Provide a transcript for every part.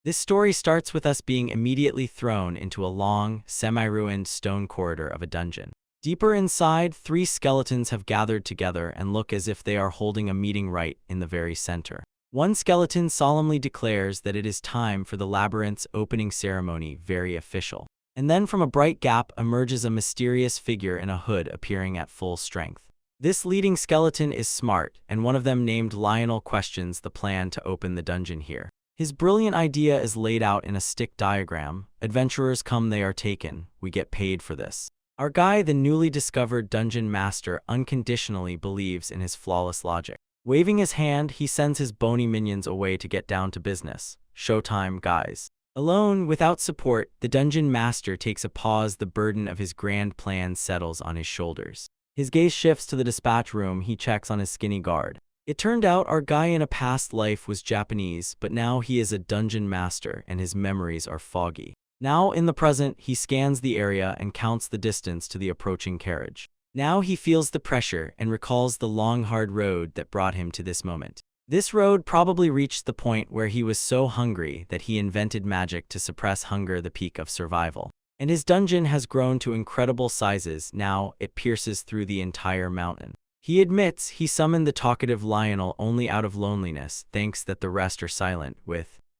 This story starts with us being immediately thrown into a long, semi-ruined stone corridor of a dungeon. Deeper inside, 3 skeletons have gathered together and look as if they are holding a meeting right in the very center. One skeleton solemnly declares that it is time for the labyrinth's opening ceremony, very official. And then from a bright gap emerges a mysterious figure in a hood appearing at full strength. This leading skeleton is smart, and one of them named Lionel questions the plan to open the dungeon here. His brilliant idea is laid out in a stick diagram. Adventurers come, they are taken. We get paid for this. Our guy, the newly discovered dungeon master, unconditionally believes in his flawless logic. Waving his hand, he sends his bony minions away to get down to business. Showtime, guys. Alone, without support, the dungeon master takes a pause. The burden of his grand plan settles on his shoulders. His gaze shifts to the dispatch room. He checks on his skinny guard. It turned out our guy in a past life was Japanese, but now he is a dungeon master and his memories are foggy. Now, in the present, he scans the area and counts the distance to the approaching carriage. Now he feels the pressure and recalls the long, hard road that brought him to this moment. This road probably reached the point where he was so hungry that he invented magic to suppress hunger, the peak of survival. And his dungeon has grown to incredible sizes. Now it pierces through the entire mountain. He admits he summoned the talkative Lionel only out of loneliness, thanks that the rest are silent.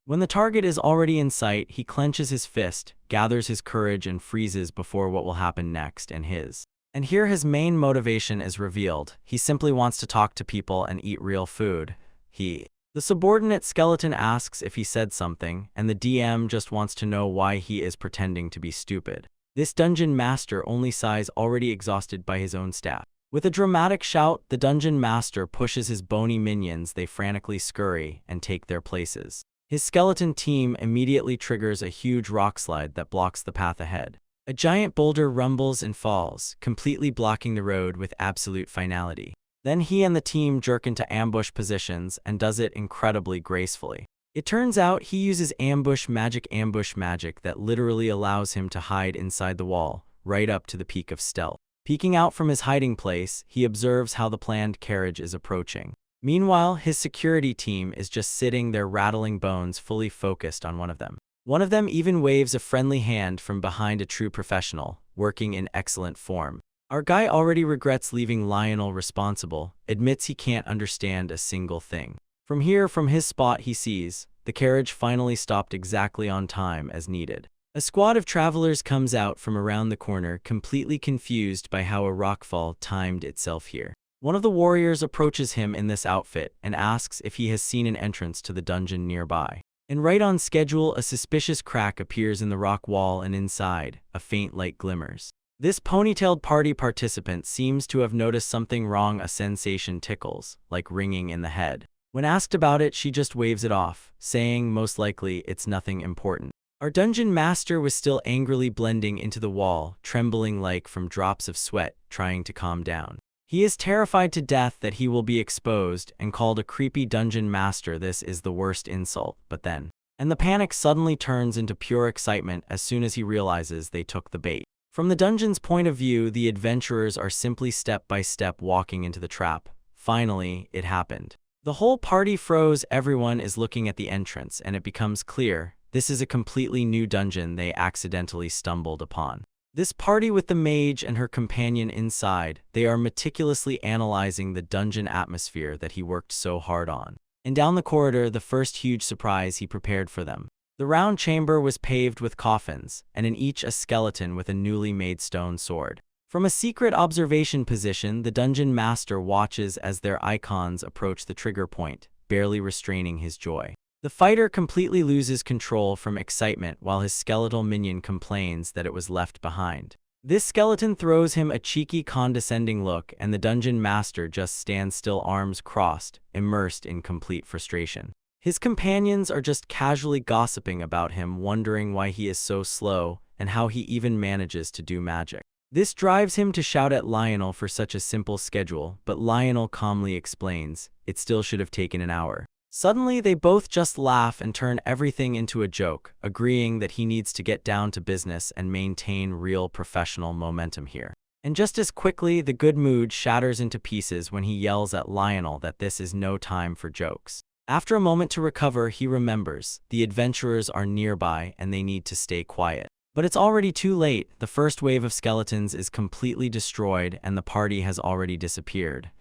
When the target is already in sight, he clenches his fist, gathers his courage, and freezes before what will happen next. And here his main motivation is revealed. He simply wants to talk to people and eat real food. The subordinate skeleton asks if he said something, and the DM just wants to know why he is pretending to be stupid. This dungeon master only sighs, already exhausted by his own staff. With a dramatic shout, the dungeon master pushes his bony minions. They frantically scurry and take their places. His skeleton team immediately triggers a huge rock slide that blocks the path ahead. A giant boulder rumbles and falls, completely blocking the road with absolute finality. Then he and the team jerk into ambush positions and does it incredibly gracefully. It turns out he uses ambush magic that literally allows him to hide inside the wall, right up to the peak of stealth. Peeking out from his hiding place, he observes how the planned carriage is approaching. Meanwhile, his security team is just sitting there rattling bones, fully focused on one of them. One of them even waves a friendly hand from behind, a true professional, working in excellent form. Our guy already regrets leaving Lionel responsible, admits he can't understand a single thing. From his spot, he sees the carriage finally stopped exactly on time as needed. A squad of travelers comes out from around the corner, completely confused by how a rockfall timed itself here. One of the warriors approaches him in this outfit and asks if he has seen an entrance to the dungeon nearby. And right on schedule, a suspicious crack appears in the rock wall, and inside, a faint light glimmers. This ponytailed party participant seems to have noticed something wrong. A sensation tickles, like ringing in the head. When asked about it, she just waves it off, saying most likely it's nothing important. Our dungeon master was still angrily blending into the wall, trembling like from drops of sweat, trying to calm down. He is terrified to death that he will be exposed and called a creepy dungeon master. This is the worst insult, and the panic suddenly turns into pure excitement as soon as he realizes they took the bait. From the dungeon's point of view, the adventurers are simply step by step walking into the trap. Finally, it happened. The whole party froze. Everyone is looking at the entrance, and it becomes clear this is a completely new dungeon they accidentally stumbled upon. This party with the mage and her companion inside, they are meticulously analyzing the dungeon atmosphere that he worked so hard on. And down the corridor, the first huge surprise he prepared for them. The round chamber was paved with coffins, and in each a skeleton with a newly made stone sword. From a secret observation position, the dungeon master watches as their icons approach the trigger point, barely restraining his joy. The fighter completely loses control from excitement while his skeletal minion complains that it was left behind. This skeleton throws him a cheeky, condescending look, and the dungeon master just stands still, arms crossed, immersed in complete frustration. His companions are just casually gossiping about him, wondering why he is so slow and how he even manages to do magic. This drives him to shout at Lionel for such a simple schedule, but Lionel calmly explains, it still should have taken an hour. Suddenly, they both just laugh and turn everything into a joke, agreeing that he needs to get down to business and maintain real professional momentum here. And just as quickly, the good mood shatters into pieces when he yells at Lionel that this is no time for jokes. After a moment to recover, he remembers the adventurers are nearby and they need to stay quiet. But it's already too late. The first wave of skeletons is completely destroyed and the party has already disappeared.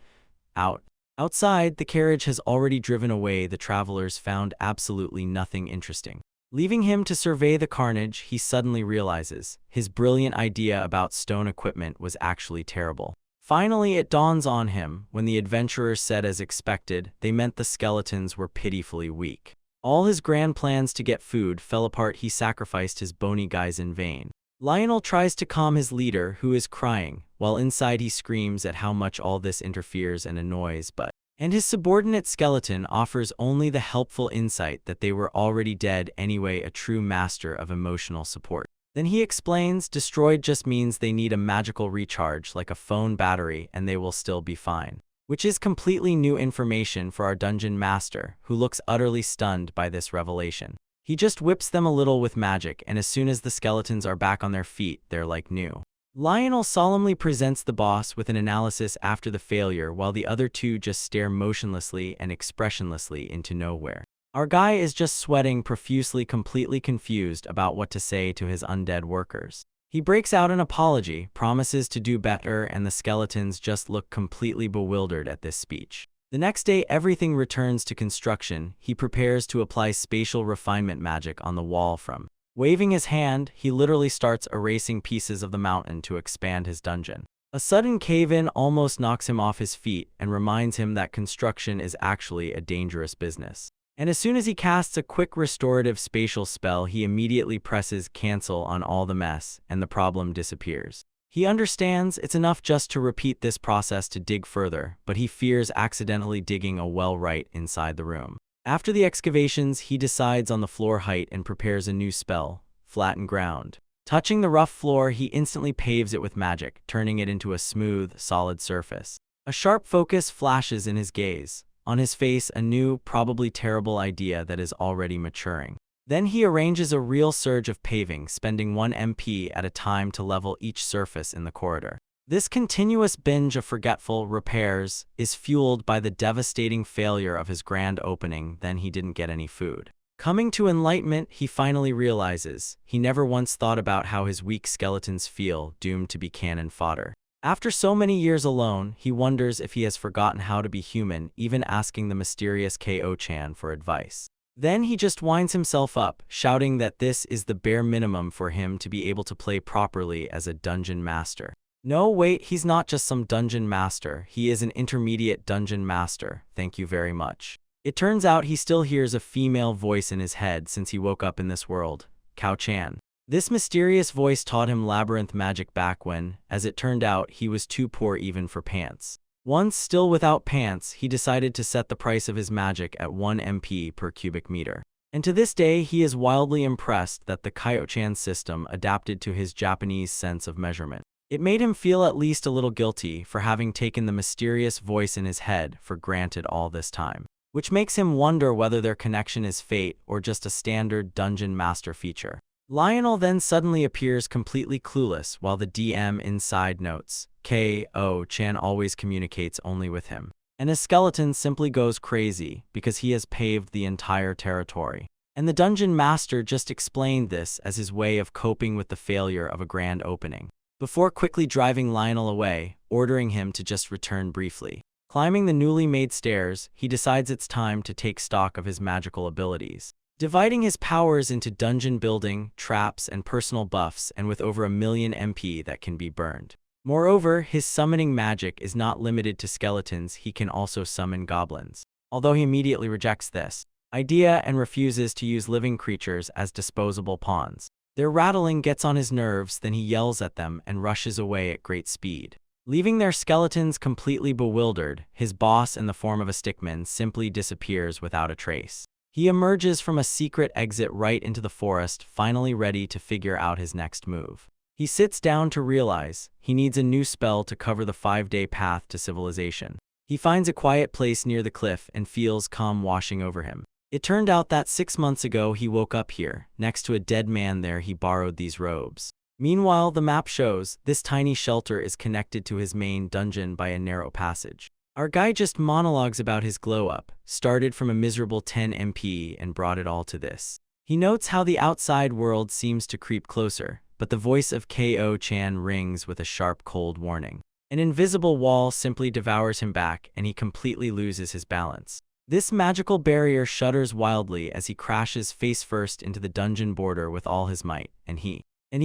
Outside, the carriage has already driven away. The travelers found absolutely nothing interesting. Leaving him to survey the carnage, he suddenly realizes his brilliant idea about stone equipment was actually terrible. Finally, it dawns on him when the adventurers said as expected, they meant the skeletons were pitifully weak. All his grand plans to get food fell apart. He sacrificed his bony guys in vain. Lionel tries to calm his leader, who is crying, while inside he screams at how much all this interferes and annoys, and his subordinate skeleton offers only the helpful insight that they were already dead anyway, a true master of emotional support. Then he explains, destroyed just means they need a magical recharge like a phone battery and they will still be fine. Which is completely new information for our dungeon master, who looks utterly stunned by this revelation. He just whips them a little with magic, and as soon as the skeletons are back on their feet, they're like new. Lionel solemnly presents the boss with an analysis after the failure, while the other two just stare motionlessly and expressionlessly into nowhere. Our guy is just sweating profusely, completely confused about what to say to his undead workers. He breaks out an apology, promises to do better, and the skeletons just look completely bewildered at this speech. The next day, everything returns to construction. He prepares to apply spatial refinement magic on the wall from. Waving his hand, he literally starts erasing pieces of the mountain to expand his dungeon. A sudden cave-in almost knocks him off his feet and reminds him that construction is actually a dangerous business. And as soon as he casts a quick restorative spatial spell, he immediately presses cancel on all the mess, and the problem disappears. He understands it's enough just to repeat this process to dig further, but he fears accidentally digging a well right inside the room. After the excavations, he decides on the floor height and prepares a new spell, flatten ground. Touching the rough floor, he instantly paves it with magic, turning it into a smooth, solid surface. A sharp focus flashes in his gaze. On his face, a new, probably terrible idea that is already maturing. Then he arranges a real surge of paving, spending 1 MP at a time to level each surface in the corridor. This continuous binge of forgetful repairs is fueled by the devastating failure of his grand opening. Then he didn't get any food. Coming to enlightenment, he finally realizes he never once thought about how his weak skeletons feel, doomed to be cannon fodder. After so many years alone, he wonders if he has forgotten how to be human, even asking the mysterious Ko-chan for advice. Then he just winds himself up, shouting that this is the bare minimum for him to be able to play properly as a dungeon master. No, wait, he's not just some dungeon master, he is an intermediate dungeon master, thank you very much. It turns out he still hears a female voice in his head since he woke up in this world, Kao-chan. This mysterious voice taught him labyrinth magic back when, as it turned out, he was too poor even for pants. Once still without pants, he decided to set the price of his magic at 1 MP per cubic meter. And to this day, he is wildly impressed that the Kao-chan system adapted to his Japanese sense of measurement. It made him feel at least a little guilty for having taken the mysterious voice in his head for granted all this time. Which makes him wonder whether their connection is fate or just a standard dungeon master feature. Lionel then suddenly appears completely clueless while the DM inside notes, Ko-chan always communicates only with him. And his skeleton simply goes crazy because he has paved the entire territory. And the dungeon master just explained this as his way of coping with the failure of a grand opening, before quickly driving Lionel away, ordering him to just return briefly. Climbing the newly made stairs, he decides it's time to take stock of his magical abilities. Dividing his powers into dungeon building, traps, and personal buffs, and with over 1 million MP that can be burned. Moreover, his summoning magic is not limited to skeletons, he can also summon goblins. Although he immediately rejects this idea and refuses to use living creatures as disposable pawns. Their rattling gets on his nerves, then he yells at them and rushes away at great speed. Leaving their skeletons completely bewildered, his boss in the form of a stickman simply disappears without a trace. He emerges from a secret exit right into the forest, finally ready to figure out his next move. He sits down to realize he needs a new spell to cover the 5-day path to civilization. He finds a quiet place near the cliff and feels calm washing over him. It turned out that 6 months ago he woke up here, next to a dead man there he borrowed these robes. Meanwhile, the map shows this tiny shelter is connected to his main dungeon by a narrow passage. Our guy just monologues about his glow-up, started from a miserable 10 MP and brought it all to this. He notes how the outside world seems to creep closer, but the voice of Kaihou-chan rings with a sharp cold warning. An invisible wall simply devours him back, and he completely loses his balance. This magical barrier shudders wildly as he crashes face-first into the dungeon border with all his might, and he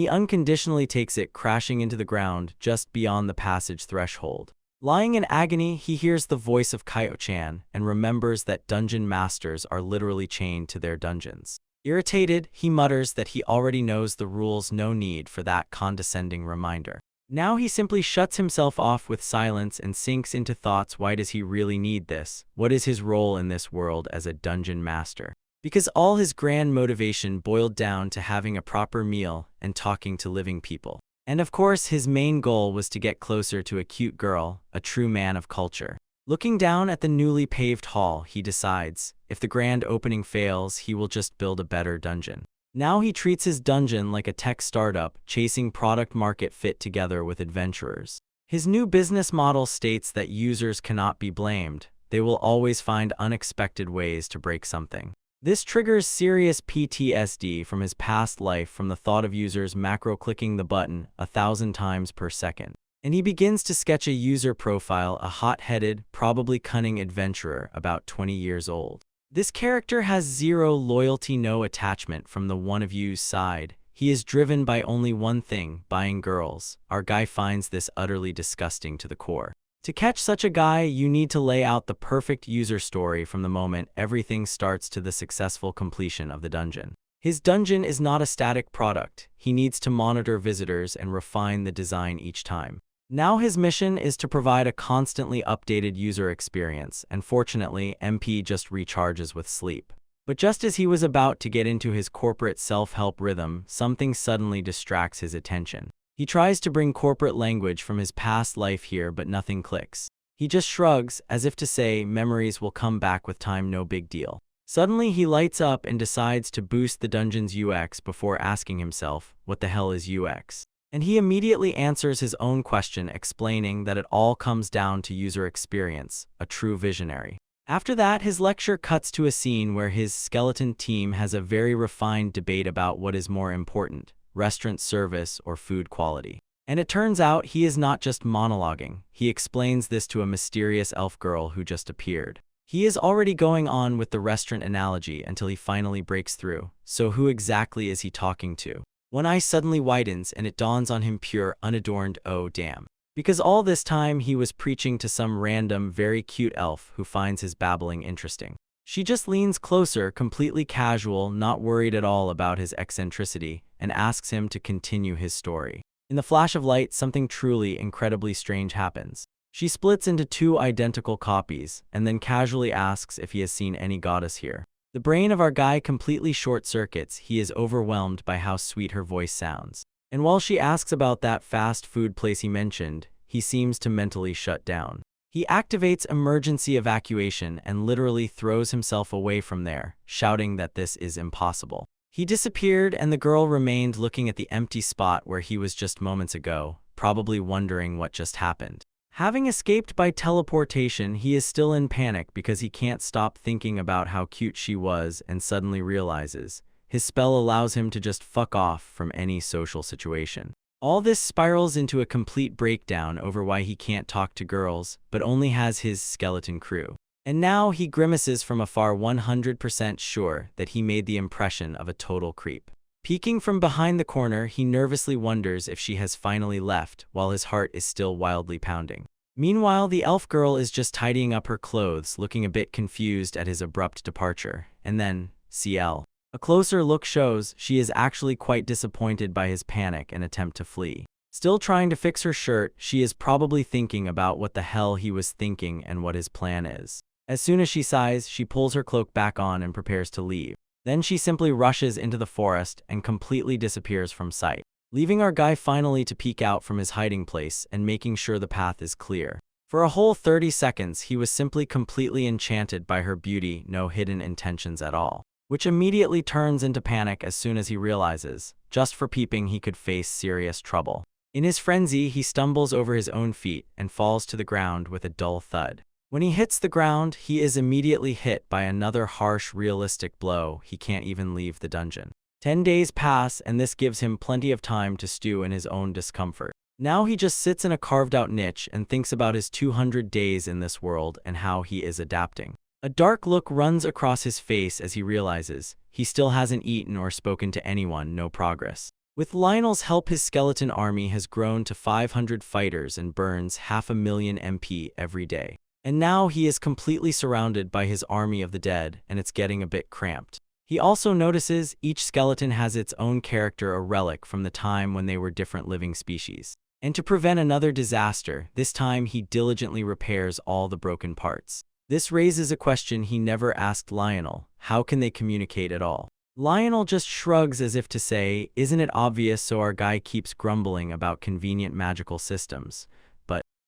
unconditionally takes it, crashing into the ground just beyond the passage threshold. Lying in agony, he hears the voice of Kaihou-chan and remembers that dungeon masters are literally chained to their dungeons. Irritated, he mutters that he already knows the rules, no need for that condescending reminder. Now he simply shuts himself off with silence and sinks into thoughts. Why does he really need this? What is his role in this world as a dungeon master? Because all his grand motivation boiled down to having a proper meal and talking to living people. And of course, his main goal was to get closer to a cute girl, a true man of culture. Looking down at the newly paved hall, he decides, if the grand opening fails, he will just build a better dungeon. Now he treats his dungeon like a tech startup, chasing product market fit together with adventurers. His new business model states that users cannot be blamed. They will always find unexpected ways to break something. This triggers serious PTSD from his past life from the thought of users macro-clicking the button 1,000 times per second. And he begins to sketch a user profile, a hot-headed, probably cunning adventurer about 20 years old. This character has zero loyalty, no attachment from the one of you's side. He is driven by only one thing, buying girls. Our guy finds this utterly disgusting to the core. To catch such a guy, you need to lay out the perfect user story from the moment everything starts to the successful completion of the dungeon. His dungeon is not a static product. He needs to monitor visitors and refine the design each time. Now his mission is to provide a constantly updated user experience, and fortunately, MP just recharges with sleep. But just as he was about to get into his corporate self-help rhythm, something suddenly distracts his attention. He tries to bring corporate language from his past life here, but nothing clicks. He just shrugs, as if to say, memories will come back with time, no big deal. Suddenly he lights up and decides to boost the dungeon's UX before asking himself, what the hell is UX? And he immediately answers his own question, explaining that it all comes down to user experience, a true visionary. After that, his lecture cuts to a scene where his skeleton team has a very refined debate about what is more important, restaurant service or food quality. And it turns out he is not just monologuing. He explains this to a mysterious elf girl who just appeared. He is already going on with the restaurant analogy until he finally breaks through. So who exactly is he talking to? One eye suddenly widens and it dawns on him, pure, unadorned, oh damn. Because all this time he was preaching to some random, very cute elf who finds his babbling interesting. She just leans closer, completely casual, not worried at all about his eccentricity, and asks him to continue his story. In the flash of light, something truly incredibly strange happens. She splits into two identical copies, and then casually asks if he has seen any goddess here. The brain of our guy completely short-circuits. He is overwhelmed by how sweet her voice sounds. And while she asks about that fast food place he mentioned, he seems to mentally shut down. He activates emergency evacuation and literally throws himself away from there, shouting that this is impossible. He disappeared and the girl remained looking at the empty spot where he was just moments ago, probably wondering what just happened. Having escaped by teleportation, he is still in panic because he can't stop thinking about how cute she was and suddenly realizes his spell allows him to just fuck off from any social situation. All this spirals into a complete breakdown over why he can't talk to girls, but only has his skeleton crew. And now he grimaces from afar, 100% sure that he made the impression of a total creep. Peeking from behind the corner, he nervously wonders if she has finally left, while his heart is still wildly pounding. Meanwhile, the elf girl is just tidying up her clothes, looking a bit confused at his abrupt departure. And then, CL. A closer look shows she is actually quite disappointed by his panic and attempt to flee. Still trying to fix her shirt, she is probably thinking about what the hell he was thinking and what his plan is. As soon as she sighs, she pulls her cloak back on and prepares to leave. Then she simply rushes into the forest and completely disappears from sight, leaving our guy finally to peek out from his hiding place and making sure the path is clear. For a whole 30 seconds, he was simply completely enchanted by her beauty, no hidden intentions at all, which immediately turns into panic as soon as he realizes, just for peeping, he could face serious trouble. In his frenzy, he stumbles over his own feet and falls to the ground with a dull thud. When he hits the ground, he is immediately hit by another harsh, realistic blow. He can't even leave the dungeon. 10 days pass, and this gives him plenty of time to stew in his own discomfort. Now he just sits in a carved-out niche and thinks about his 200 days in this world and how he is adapting. A dark look runs across his face as he realizes he still hasn't eaten or spoken to anyone. No progress. With Lionel's help, his skeleton army has grown to 500 fighters and burns 500,000 MP every day. And now he is completely surrounded by his army of the dead, and it's getting a bit cramped. He also notices each skeleton has its own character, a relic from the time when they were different living species. And to prevent another disaster, this time he diligently repairs all the broken parts. This raises a question he never asked Lionel: how can they communicate at all? Lionel just shrugs as if to say, isn't it obvious? So our guy keeps grumbling about convenient magical systems.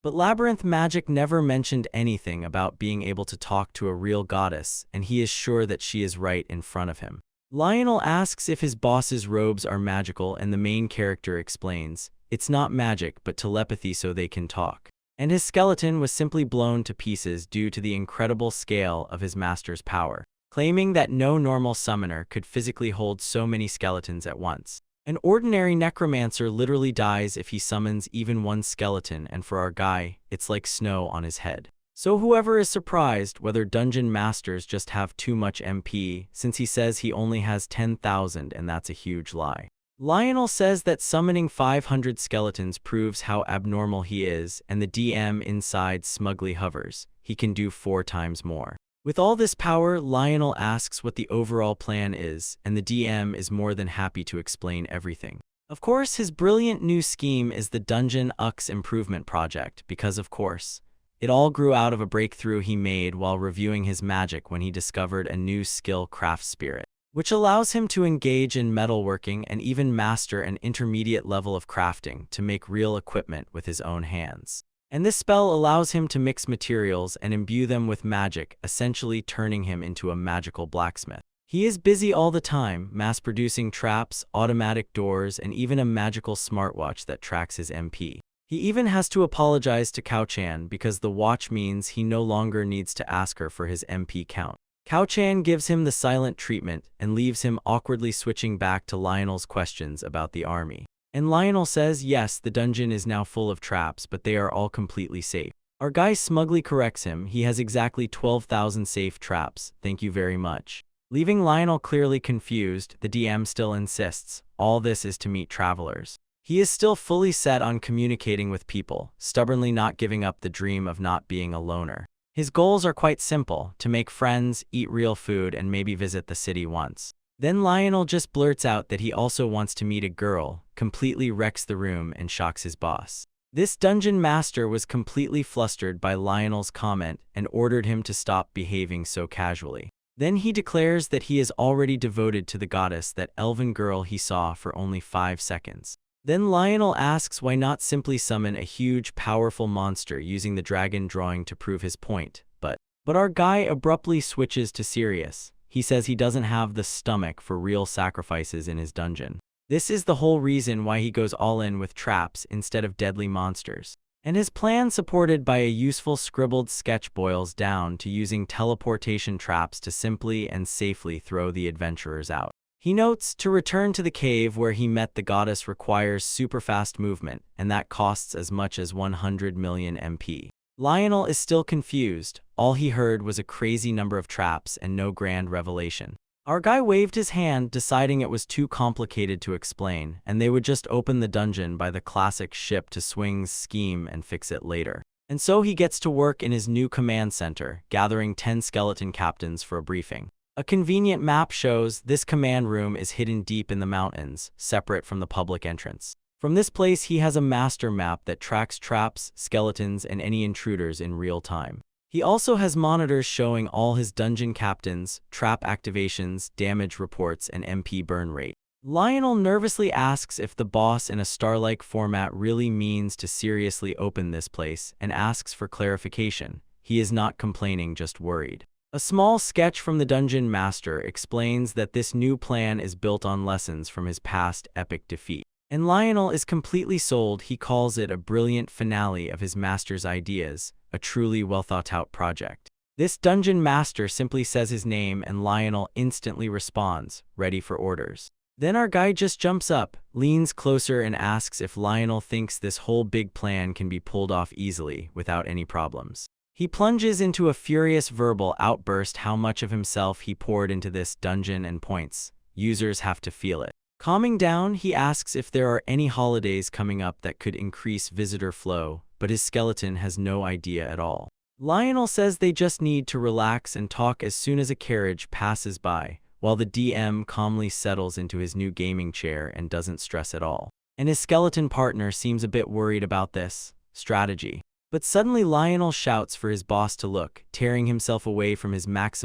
But Labyrinth Magic never mentioned anything about being able to talk to a real goddess, and he is sure that she is right in front of him. Lionel asks if his boss's robes are magical, and the main character explains, it's not magic but telepathy, so they can talk. And his skeleton was simply blown to pieces due to the incredible scale of his master's power, claiming that no normal summoner could physically hold so many skeletons at once. An ordinary necromancer literally dies if he summons even one skeleton, and for our guy, it's like snow on his head. So whoever is surprised whether dungeon masters just have too much MP, since he says he only has 10,000, and that's a huge lie. Lionel says that summoning 500 skeletons proves how abnormal he is, and the DM inside smugly hovers. He can do 4 times more. With all this power, Lionel asks what the overall plan is, and the DM is more than happy to explain everything. Of course, his brilliant new scheme is the Dungeon Ux Improvement Project, because of course, it all grew out of a breakthrough he made while reviewing his magic when he discovered a new skill, Craft Spirit, which allows him to engage in metalworking and even master an intermediate level of crafting to make real equipment with his own hands. And this spell allows him to mix materials and imbue them with magic, essentially turning him into a magical blacksmith. He is busy all the time, mass-producing traps, automatic doors, and even a magical smartwatch that tracks his MP. He even has to apologize to Kao-chan because the watch means he no longer needs to ask her for his MP count. Kao-chan gives him the silent treatment and leaves him awkwardly switching back to Lionel's questions about the army. And Lionel says yes, the dungeon is now full of traps, but they are all completely safe. Our guy smugly corrects him, he has exactly 12,000 safe traps, thank you very much. Leaving Lionel clearly confused, the DM still insists, all this is to meet travelers. He is still fully set on communicating with people, stubbornly not giving up the dream of not being a loner. His goals are quite simple, to make friends, eat real food, and maybe visit the city once. Then Lionel just blurts out that he also wants to meet a girl, completely wrecks the room and shocks his boss. This dungeon master was completely flustered by Lionel's comment and ordered him to stop behaving so casually. Then he declares that he is already devoted to the goddess, that elven girl he saw for only 5 seconds. Then Lionel asks why not simply summon a huge, powerful monster using the dragon drawing to prove his point, but our guy abruptly switches to serious. He says he doesn't have the stomach for real sacrifices in his dungeon. This is the whole reason why he goes all in with traps instead of deadly monsters. And his plan, supported by a useful scribbled sketch, boils down to using teleportation traps to simply and safely throw the adventurers out. He notes to return to the cave where he met the goddess requires super fast movement, and that costs as much as 100 million MP. Lionel is still confused. All he heard was a crazy number of traps and no grand revelation. Our guy waved his hand, deciding it was too complicated to explain, and they would just open the dungeon by the classic ship to swings scheme and fix it later. And so he gets to work in his new command center, gathering 10 skeleton captains for a briefing. A convenient map shows this command room is hidden deep in the mountains, separate from the public entrance. From this place, he has a master map that tracks traps, skeletons, and any intruders in real time. He also has monitors showing all his dungeon captains, trap activations, damage reports, and MP burn rate. Lionel nervously asks if the boss in a star-like format really means to seriously open this place and asks for clarification. He is not complaining, just worried. A small sketch from the dungeon master explains that this new plan is built on lessons from his past epic defeat. And Lionel is completely sold. He calls it a brilliant finale of his master's ideas, a truly well-thought-out project. This dungeon master simply says his name and Lionel instantly responds, ready for orders. Then our guy just jumps up, leans closer and asks if Lionel thinks this whole big plan can be pulled off easily, without any problems. He plunges into a furious verbal outburst how much of himself he poured into this dungeon and points. Users have to feel it. Calming down, he asks if there are any holidays coming up that could increase visitor flow, but his skeleton has no idea at all. Lionel says they just need to relax and talk as soon as a carriage passes by, while the DM calmly settles into his new gaming chair and doesn't stress at all. And his skeleton partner seems a bit worried about this strategy. But suddenly Lionel shouts for his boss to look, tearing himself away from his max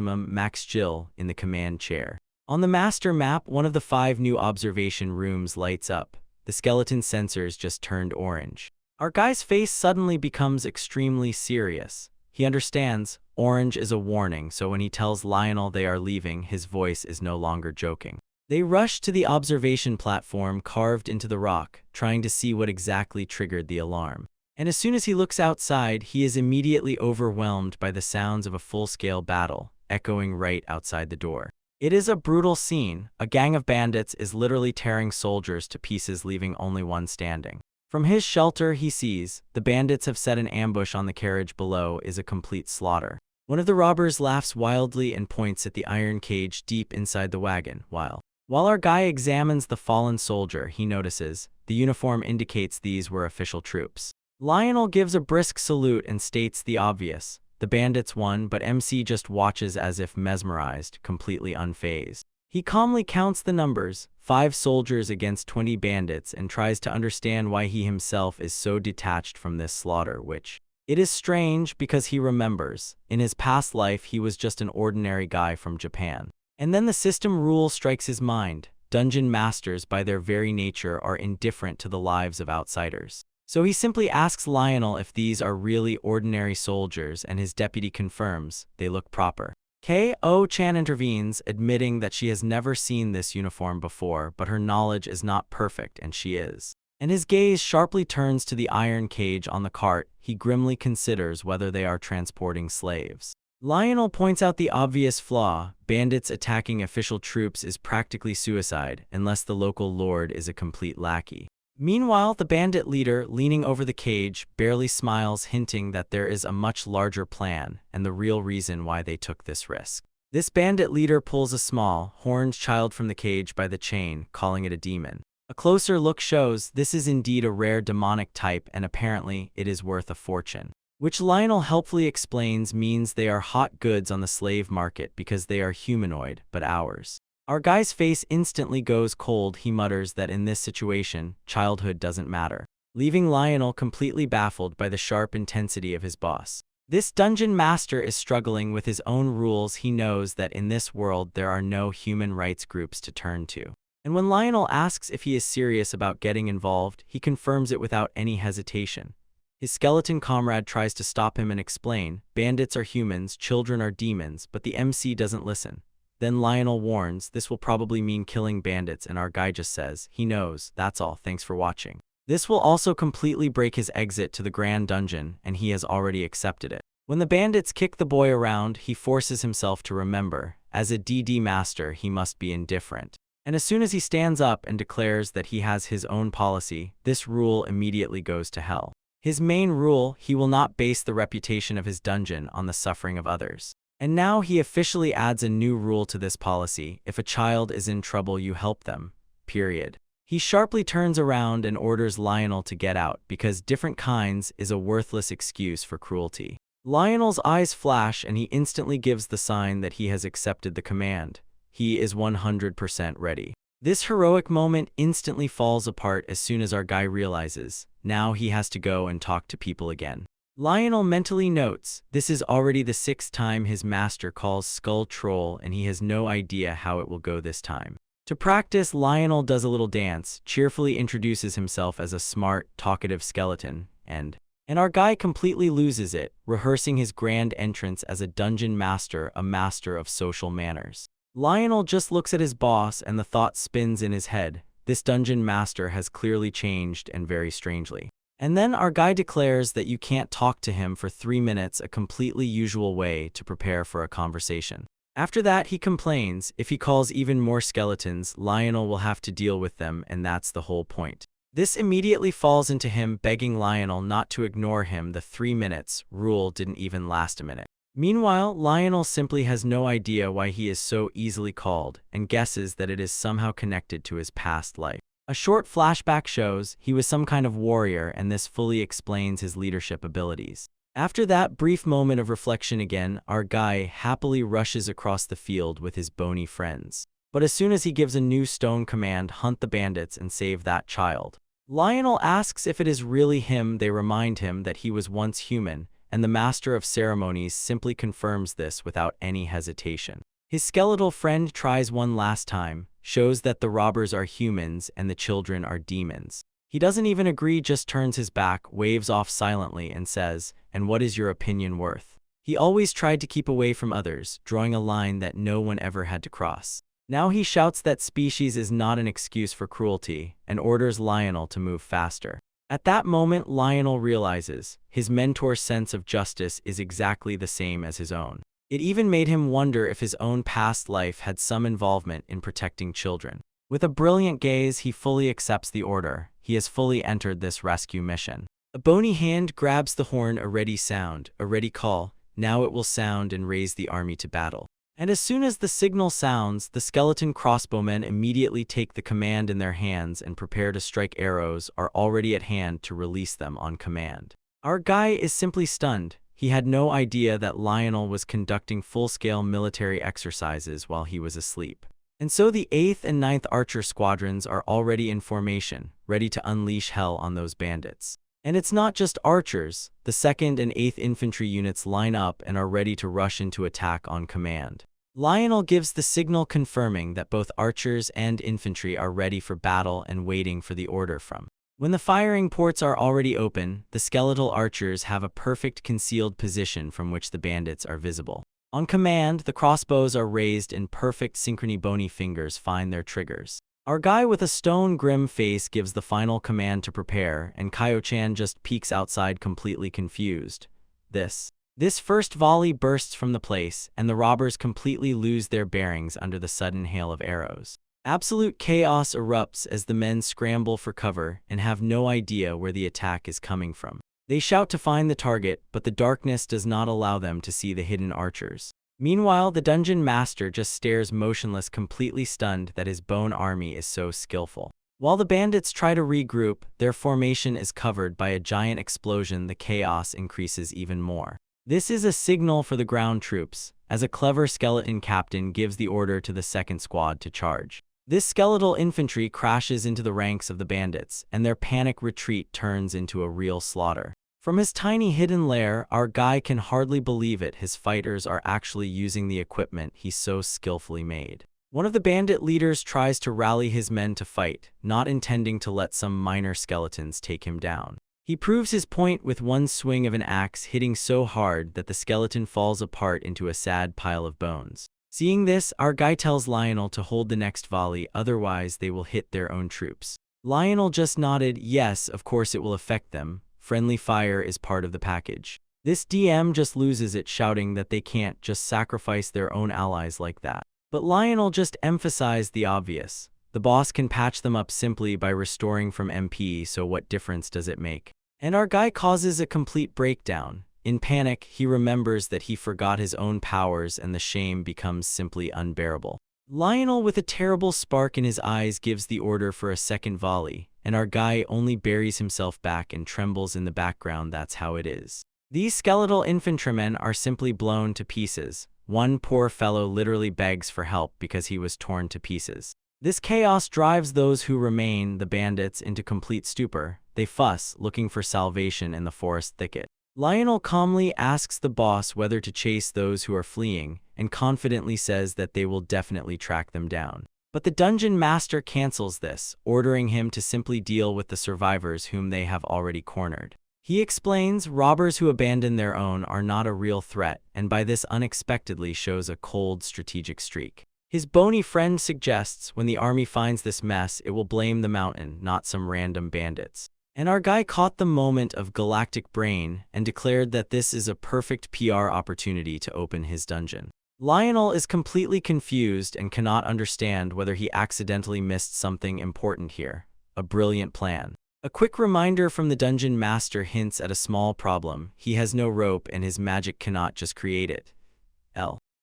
Jill in the command chair. On the master map, one of the 5 new observation rooms lights up. The skeleton sensors just turned orange. Our guy's face suddenly becomes extremely serious. He understands orange is a warning, so when he tells Lionel they are leaving, his voice is no longer joking. They rush to the observation platform carved into the rock, trying to see what exactly triggered the alarm. And as soon as he looks outside, he is immediately overwhelmed by the sounds of a full-scale battle, echoing right outside the door. It is a brutal scene. A gang of bandits is literally tearing soldiers to pieces, leaving only one standing. From his shelter, he sees the bandits have set an ambush on the carriage below is a complete slaughter. One of the robbers laughs wildly and points at the iron cage deep inside the wagon, while our guy examines the fallen soldier, he notices the uniform indicates these were official troops. Lionel gives a brisk salute and states the obvious. The bandits won, but MC just watches as if mesmerized, completely unfazed. He calmly counts the numbers, 5 soldiers against 20 bandits, and tries to understand why he himself is so detached from this slaughter, which it is strange because he remembers, in his past life he was just an ordinary guy from Japan. And then the system rule strikes his mind. Dungeon masters by their very nature are indifferent to the lives of outsiders. So he simply asks Lionel if these are really ordinary soldiers, and his deputy confirms they look proper. Kaihou-chan intervenes, admitting that she has never seen this uniform before, but her knowledge is not perfect, and she is. And his gaze sharply turns to the iron cage on the cart. He grimly considers whether they are transporting slaves. Lionel points out the obvious flaw. Bandits attacking official troops is practically suicide, unless the local lord is a complete lackey. Meanwhile, the bandit leader, leaning over the cage, barely smiles, hinting that there is a much larger plan and the real reason why they took this risk. This bandit leader pulls a small, horned child from the cage by the chain, calling it a demon. A closer look shows this is indeed a rare demonic type, and apparently it is worth a fortune. Which Lionel helpfully explains means they are hot goods on the slave market because they are humanoid, but ours. Our guy's face instantly goes cold. He mutters that in this situation, childhood doesn't matter, leaving Lionel completely baffled by the sharp intensity of his boss. This dungeon master is struggling with his own rules. He knows that in this world there are no human rights groups to turn to. And when Lionel asks if he is serious about getting involved, he confirms it without any hesitation. His skeleton comrade tries to stop him and explain, bandits are humans, children are demons, but the MC doesn't listen. Then Lionel warns, this will probably mean killing bandits, and our guy just says, he knows, that's all, thanks for watching. This will also completely break his exit to the Grand Dungeon, and he has already accepted it. When the bandits kick the boy around, he forces himself to remember, as a DD master he must be indifferent. And as soon as he stands up and declares that he has his own policy, this rule immediately goes to hell. His main rule, he will not base the reputation of his dungeon on the suffering of others. And now he officially adds a new rule to this policy: if a child is in trouble, you help them, period. He sharply turns around and orders Lionel to get out, because different kinds is a worthless excuse for cruelty. Lionel's eyes flash and he instantly gives the sign that he has accepted the command. He is 100% ready. This heroic moment instantly falls apart as soon as our guy realizes, now he has to go and talk to people again. Lionel mentally notes, this is already the 6th time his master calls Skull Troll, and he has no idea how it will go this time. To practice, Lionel does a little dance, cheerfully introduces himself as a smart, talkative skeleton, and our guy completely loses it, rehearsing his grand entrance as a dungeon master, a master of social manners. Lionel just looks at his boss and the thought spins in his head, this dungeon master has clearly changed, and very strangely. And then our guy declares that you can't talk to him for 3 minutes, a completely usual way to prepare for a conversation. After that, he complains if he calls even more skeletons, Lionel will have to deal with them, and that's the whole point. This immediately falls into him begging Lionel not to ignore him. The 3 minutes rule didn't even last a minute. Meanwhile, Lionel simply has no idea why he is so easily called and guesses that it is somehow connected to his past life. A short flashback shows he was some kind of warrior, and this fully explains his leadership abilities. After that brief moment of reflection again, our guy happily rushes across the field with his bony friends. But as soon as he gives a new stone command, hunt the bandits and save that child. Lionel asks if it is really him. They remind him that he was once human, and the master of ceremonies simply confirms this without any hesitation. His skeletal friend tries one last time, shows that the robbers are humans and the children are demons. He doesn't even agree, just turns his back, waves off silently, and says, "And what is your opinion worth?" He always tried to keep away from others, drawing a line that no one ever had to cross. Now he shouts that species is not an excuse for cruelty, and orders Lionel to move faster. At that moment, Lionel realizes his mentor's sense of justice is exactly the same as his own. It even made him wonder if his own past life had some involvement in protecting children. With a brilliant gaze, he fully accepts the order. He has fully entered this rescue mission. A bony hand grabs the horn, a ready sound, a ready call. Now it will sound and raise the army to battle. And as soon as the signal sounds, the skeleton crossbowmen immediately take the command in their hands and prepare to strike. Arrows are already at hand to release them on command. Our guy is simply stunned. He had no idea that Lionel was conducting full-scale military exercises while he was asleep. And so the 8th and 9th Archer squadrons are already in formation, ready to unleash hell on those bandits. And it's not just archers. The 2nd and 8th infantry units line up and are ready to rush into attack on command. Lionel gives the signal confirming that both archers and infantry are ready for battle and waiting for the order from. When the firing ports are already open, the skeletal archers have a perfect concealed position from which the bandits are visible. On command, the crossbows are raised in perfect synchrony. Bony fingers find their triggers. Our guy with a stone grim face gives the final command to prepare, and Kaio-chan just peeks outside completely confused. This first volley bursts from the place, and the robbers completely lose their bearings under the sudden hail of arrows. Absolute chaos erupts as the men scramble for cover and have no idea where the attack is coming from. They shout to find the target, but the darkness does not allow them to see the hidden archers. Meanwhile, the dungeon master just stares motionless, completely stunned that his bone army is so skillful. While the bandits try to regroup, their formation is covered by a giant explosion. The chaos increases even more. This is a signal for the ground troops, as a clever skeleton captain gives the order to the 2nd squad to charge. This skeletal infantry crashes into the ranks of the bandits, and their panic retreat turns into a real slaughter. From his tiny hidden lair, our guy can hardly believe it. His fighters are actually using the equipment he so skillfully made. One of the bandit leaders tries to rally his men to fight, not intending to let some minor skeletons take him down. He proves his point with one swing of an axe, hitting so hard that the skeleton falls apart into a sad pile of bones. Seeing this, our guy tells Lionel to hold the next volley, otherwise they will hit their own troops. Lionel just nodded. Yes, of course it will affect them. Friendly fire is part of the package. This DM just loses it, shouting that they can't just sacrifice their own allies like that. But Lionel just emphasized the obvious. The boss can patch them up simply by restoring from MP, so what difference does it make? And our guy causes a complete breakdown. In panic, he remembers that he forgot his own powers, and the shame becomes simply unbearable. Lionel, with a terrible spark in his eyes, gives the order for a second volley, and our guy only buries himself back and trembles in the background. That's how it is. These skeletal infantrymen are simply blown to pieces. One poor fellow literally begs for help because he was torn to pieces. This chaos drives those who remain, the bandits, into complete stupor. They fuss, looking for salvation in the forest thicket. Lionel calmly asks the boss whether to chase those who are fleeing, and confidently says that they will definitely track them down. But the dungeon master cancels this, ordering him to simply deal with the survivors whom they have already cornered. He explains robbers who abandon their own are not a real threat, and by this unexpectedly shows a cold strategic streak. His bony friend suggests when the army finds this mess, it will blame the mountain, not some random bandits. And our guy caught the moment of galactic brain and declared that this is a perfect PR opportunity to open his dungeon. Lionel is completely confused and cannot understand whether he accidentally missed something important here. A brilliant plan. A quick reminder from the dungeon master hints at a small problem. He has no rope and his magic cannot just create it.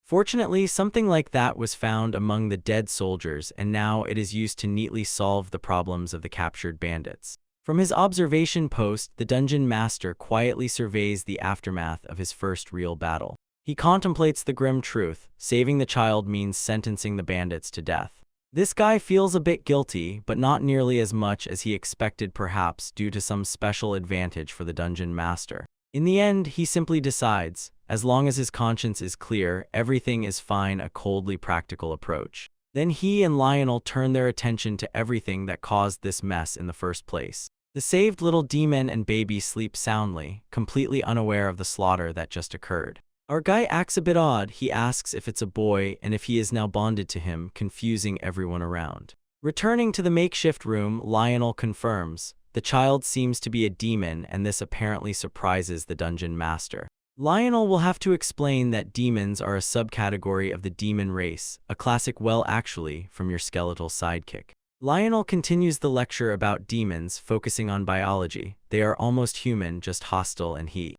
Fortunately, something like that was found among the dead soldiers, and now it is used to neatly solve the problems of the captured bandits. From his observation post, the dungeon master quietly surveys the aftermath of his first real battle. He contemplates the grim truth. Saving the child means sentencing the bandits to death. This guy feels a bit guilty, but not nearly as much as he expected, perhaps due to some special advantage for the dungeon master. In the end, he simply decides, as long as his conscience is clear, everything is fine, a coldly practical approach. Then he and Lionel turn their attention to everything that caused this mess in the first place. The saved little demon and baby sleep soundly, completely unaware of the slaughter that just occurred. Our guy acts a bit odd. He asks if it's a boy and if he is now bonded to him, confusing everyone around. Returning to the makeshift room, Lionel confirms. The child seems to be a demon, and this apparently surprises the dungeon master. Lionel will have to explain that demons are a subcategory of the demon race, a classic "well actually" from your skeletal sidekick. Lionel continues the lecture about demons, focusing on biology. They are almost human, just hostile, and he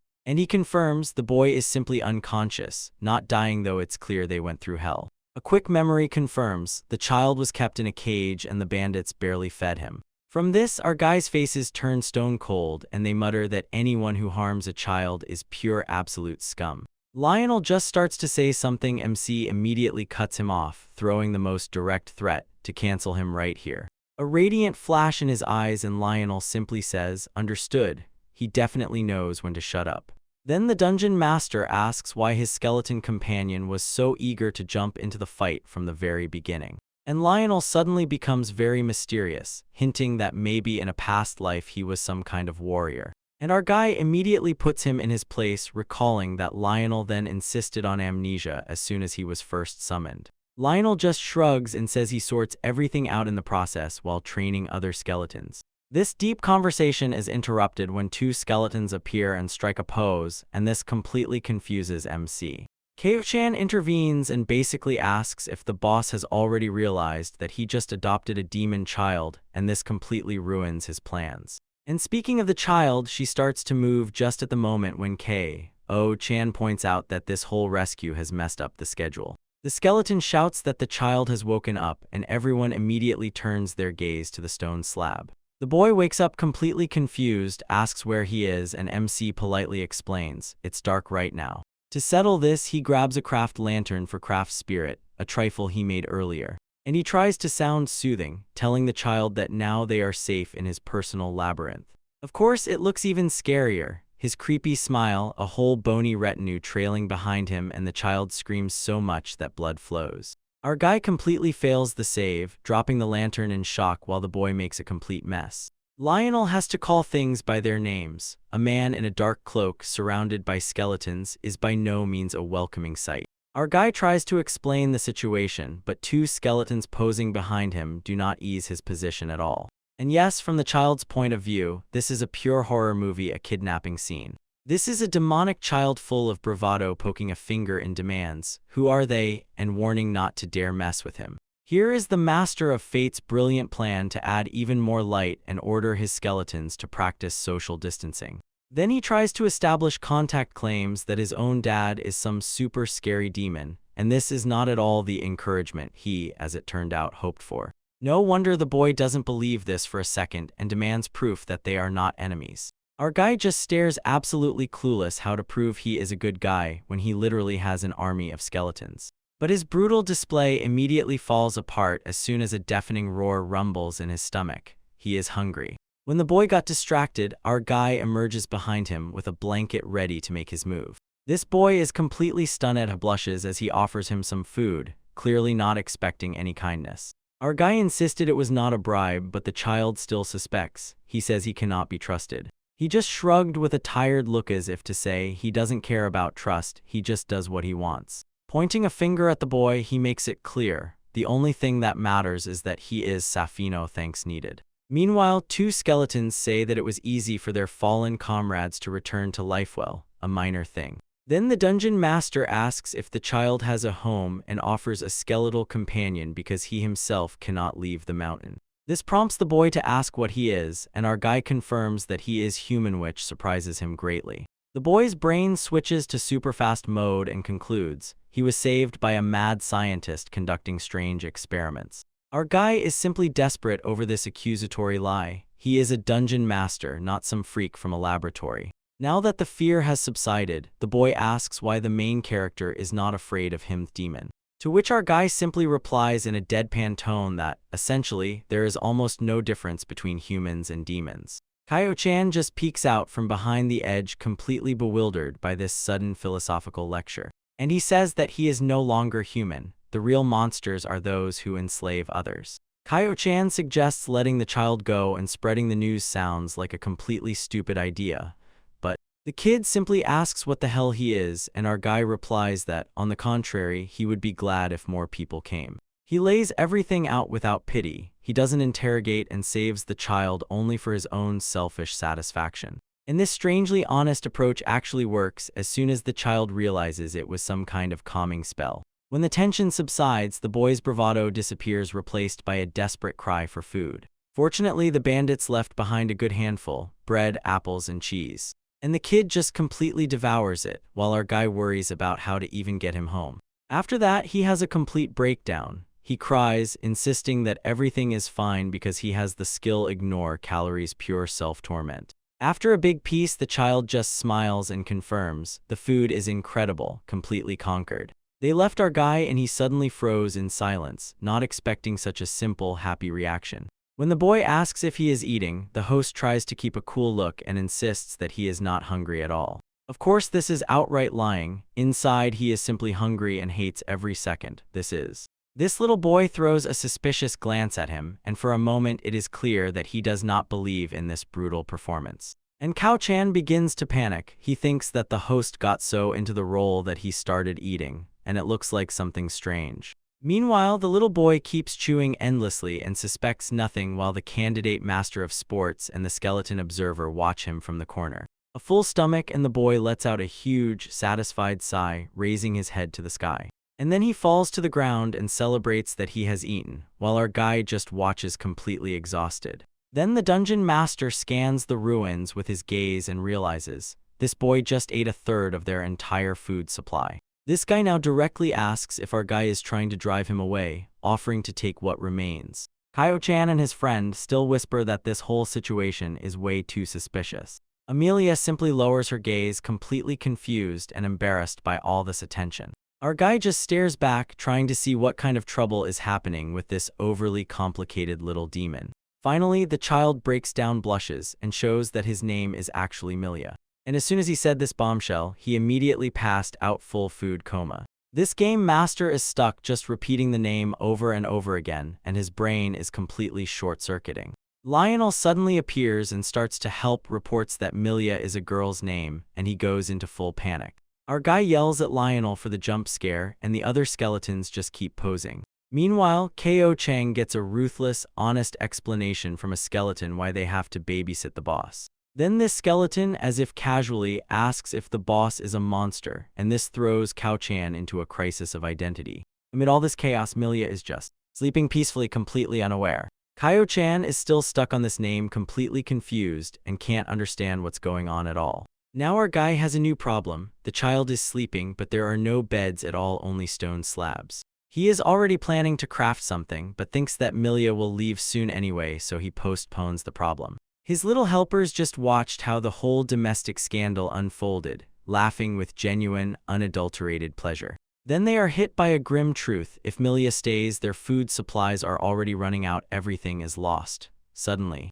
confirms the boy is simply unconscious, not dying, though it's clear they went through hell. A quick memory confirms the child was kept in a cage and the bandits barely fed him. From this, our guys' faces turn stone cold and they mutter that anyone who harms a child is pure absolute scum. Lionel just starts to say something. MC immediately cuts him off, throwing the most direct threat to cancel him right here. A radiant flash in his eyes and Lionel simply says, "Understood." He definitely knows when to shut up. Then the dungeon master asks why his skeleton companion was so eager to jump into the fight from the very beginning. And Lionel suddenly becomes very mysterious, hinting that maybe in a past life he was some kind of warrior. And our guy immediately puts him in his place, recalling that Lionel then insisted on amnesia as soon as he was first summoned. Lionel just shrugs and says he sorts everything out in the process while training other skeletons. This deep conversation is interrupted when two skeletons appear and strike a pose, and this completely confuses MC. Kaihou-chan intervenes and basically asks if the boss has already realized that he just adopted a demon child, and this completely ruins his plans. And speaking of the child, she starts to move just at the moment when Kaihou-chan points out that this whole rescue has messed up the schedule. The skeleton shouts that the child has woken up, and everyone immediately turns their gaze to the stone slab. The boy wakes up completely confused, asks where he is, and MC politely explains, "It's dark right now." To settle this, he grabs a craft lantern for craft spirit, a trifle he made earlier. And he tries to sound soothing, telling the child that now they are safe in his personal labyrinth. Of course, it looks even scarier. His creepy smile, a whole bony retinue trailing behind him, and the child screams so much that blood flows. Our guy completely fails the save, dropping the lantern in shock while the boy makes a complete mess. Lionel has to call things by their names. A man in a dark cloak surrounded by skeletons is by no means a welcoming sight. Our guy tries to explain the situation, but two skeletons posing behind him do not ease his position at all. And yes, from the child's point of view, this is a pure horror movie, a kidnapping scene. This is a demonic child full of bravado poking a finger in demands, "Who are they?" and warning not to dare mess with him. Here is the master of fate's brilliant plan to add even more light and order his skeletons to practice social distancing. Then he tries to establish contact, claims that his own dad is some super scary demon, and this is not at all the encouragement he, as it turned out, hoped for. No wonder the boy doesn't believe this for a second and demands proof that they are not enemies. Our guy just stares, absolutely clueless how to prove he is a good guy when he literally has an army of skeletons. But his brutal display immediately falls apart as soon as a deafening roar rumbles in his stomach. He is hungry. When the boy got distracted, our guy emerges behind him with a blanket ready to make his move. This boy is completely stunned, blushes as he offers him some food, clearly not expecting any kindness. Our guy insisted it was not a bribe, but the child still suspects. He says he cannot be trusted. He just shrugged with a tired look as if to say he doesn't care about trust, he just does what he wants. Pointing a finger at the boy, he makes it clear, the only thing that matters is that he is Safino, thanks needed. Meanwhile, two skeletons say that it was easy for their fallen comrades to return to life, well, a minor thing. Then the dungeon master asks if the child has a home and offers a skeletal companion because he himself cannot leave the mountain. This prompts the boy to ask what he is, and our guy confirms that he is human, which surprises him greatly. The boy's brain switches to superfast mode and concludes he was saved by a mad scientist conducting strange experiments. Our guy is simply desperate over this accusatory lie. He is a dungeon master, not some freak from a laboratory. Now that the fear has subsided, the boy asks why the main character is not afraid of him, demon. To which our guy simply replies in a deadpan tone that, essentially, there is almost no difference between humans and demons. Kaihou-chan just peeks out from behind the edge, completely bewildered by this sudden philosophical lecture. And he says that he is no longer human. The real monsters are those who enslave others. Kaihou-chan suggests letting the child go, and spreading the news sounds like a completely stupid idea. But the kid simply asks what the hell he is, and our guy replies that, on the contrary, he would be glad if more people came. He lays everything out without pity. He doesn't interrogate and saves the child only for his own selfish satisfaction. And this strangely honest approach actually works as soon as the child realizes it was some kind of calming spell. When the tension subsides, the boy's bravado disappears, replaced by a desperate cry for food. Fortunately, the bandits left behind a good handful: bread, apples, and cheese. And the kid just completely devours it, while our guy worries about how to even get him home. After that, he has a complete breakdown. He cries, insisting that everything is fine because he has the skill ignore calories, pure self-torment. After a big piece, the child just smiles and confirms the food is incredible, completely conquered. They left our guy and he suddenly froze in silence, not expecting such a simple, happy reaction. When the boy asks if he is eating, the host tries to keep a cool look and insists that he is not hungry at all. Of course, this is outright lying. Inside, he is simply hungry and hates every second. This little boy throws a suspicious glance at him, and for a moment it is clear that he does not believe in this brutal performance. And Kaihou-chan begins to panic. He thinks that the host got so into the role that he started eating, and it looks like something strange. Meanwhile, the little boy keeps chewing endlessly and suspects nothing, while the candidate master of sports and the skeleton observer watch him from the corner. A full stomach, and the boy lets out a huge, satisfied sigh, raising his head to the sky. And then he falls to the ground and celebrates that he has eaten, while our guy just watches completely exhausted. Then the dungeon master scans the ruins with his gaze and realizes this boy just ate a third of their entire food supply. This guy now directly asks if our guy is trying to drive him away, offering to take what remains. Kaihou-chan and his friend still whisper that this whole situation is way too suspicious. Amelia simply lowers her gaze, completely confused and embarrassed by all this attention. Our guy just stares back, trying to see what kind of trouble is happening with this overly complicated little demon. Finally, the child breaks down, blushes, and shows that his name is actually Milia. And as soon as he said this bombshell, he immediately passed out, full food coma. This game master is stuck just repeating the name over and over again, and his brain is completely short-circuiting. Lionel suddenly appears and starts to help, reports that Milia is a girl's name, and he goes into full panic. Our guy yells at Lionel for the jump scare, and the other skeletons just keep posing. Meanwhile, Kaihou-chan gets a ruthless, honest explanation from a skeleton why they have to babysit the boss. Then this skeleton, as if casually, asks if the boss is a monster, and this throws Kaihou-chan into a crisis of identity. Amid all this chaos, Milia is just sleeping peacefully, completely unaware. Kaihou-chan is still stuck on this name, completely confused, and can't understand what's going on at all. Now our guy has a new problem. The child is sleeping, but there are no beds at all, only stone slabs. He is already planning to craft something, but thinks that Milia will leave soon anyway, so he postpones the problem. His little helpers just watched how the whole domestic scandal unfolded, laughing with genuine, unadulterated pleasure. Then they are hit by a grim truth. If Milia stays, their food supplies are already running out, everything is lost. Suddenly,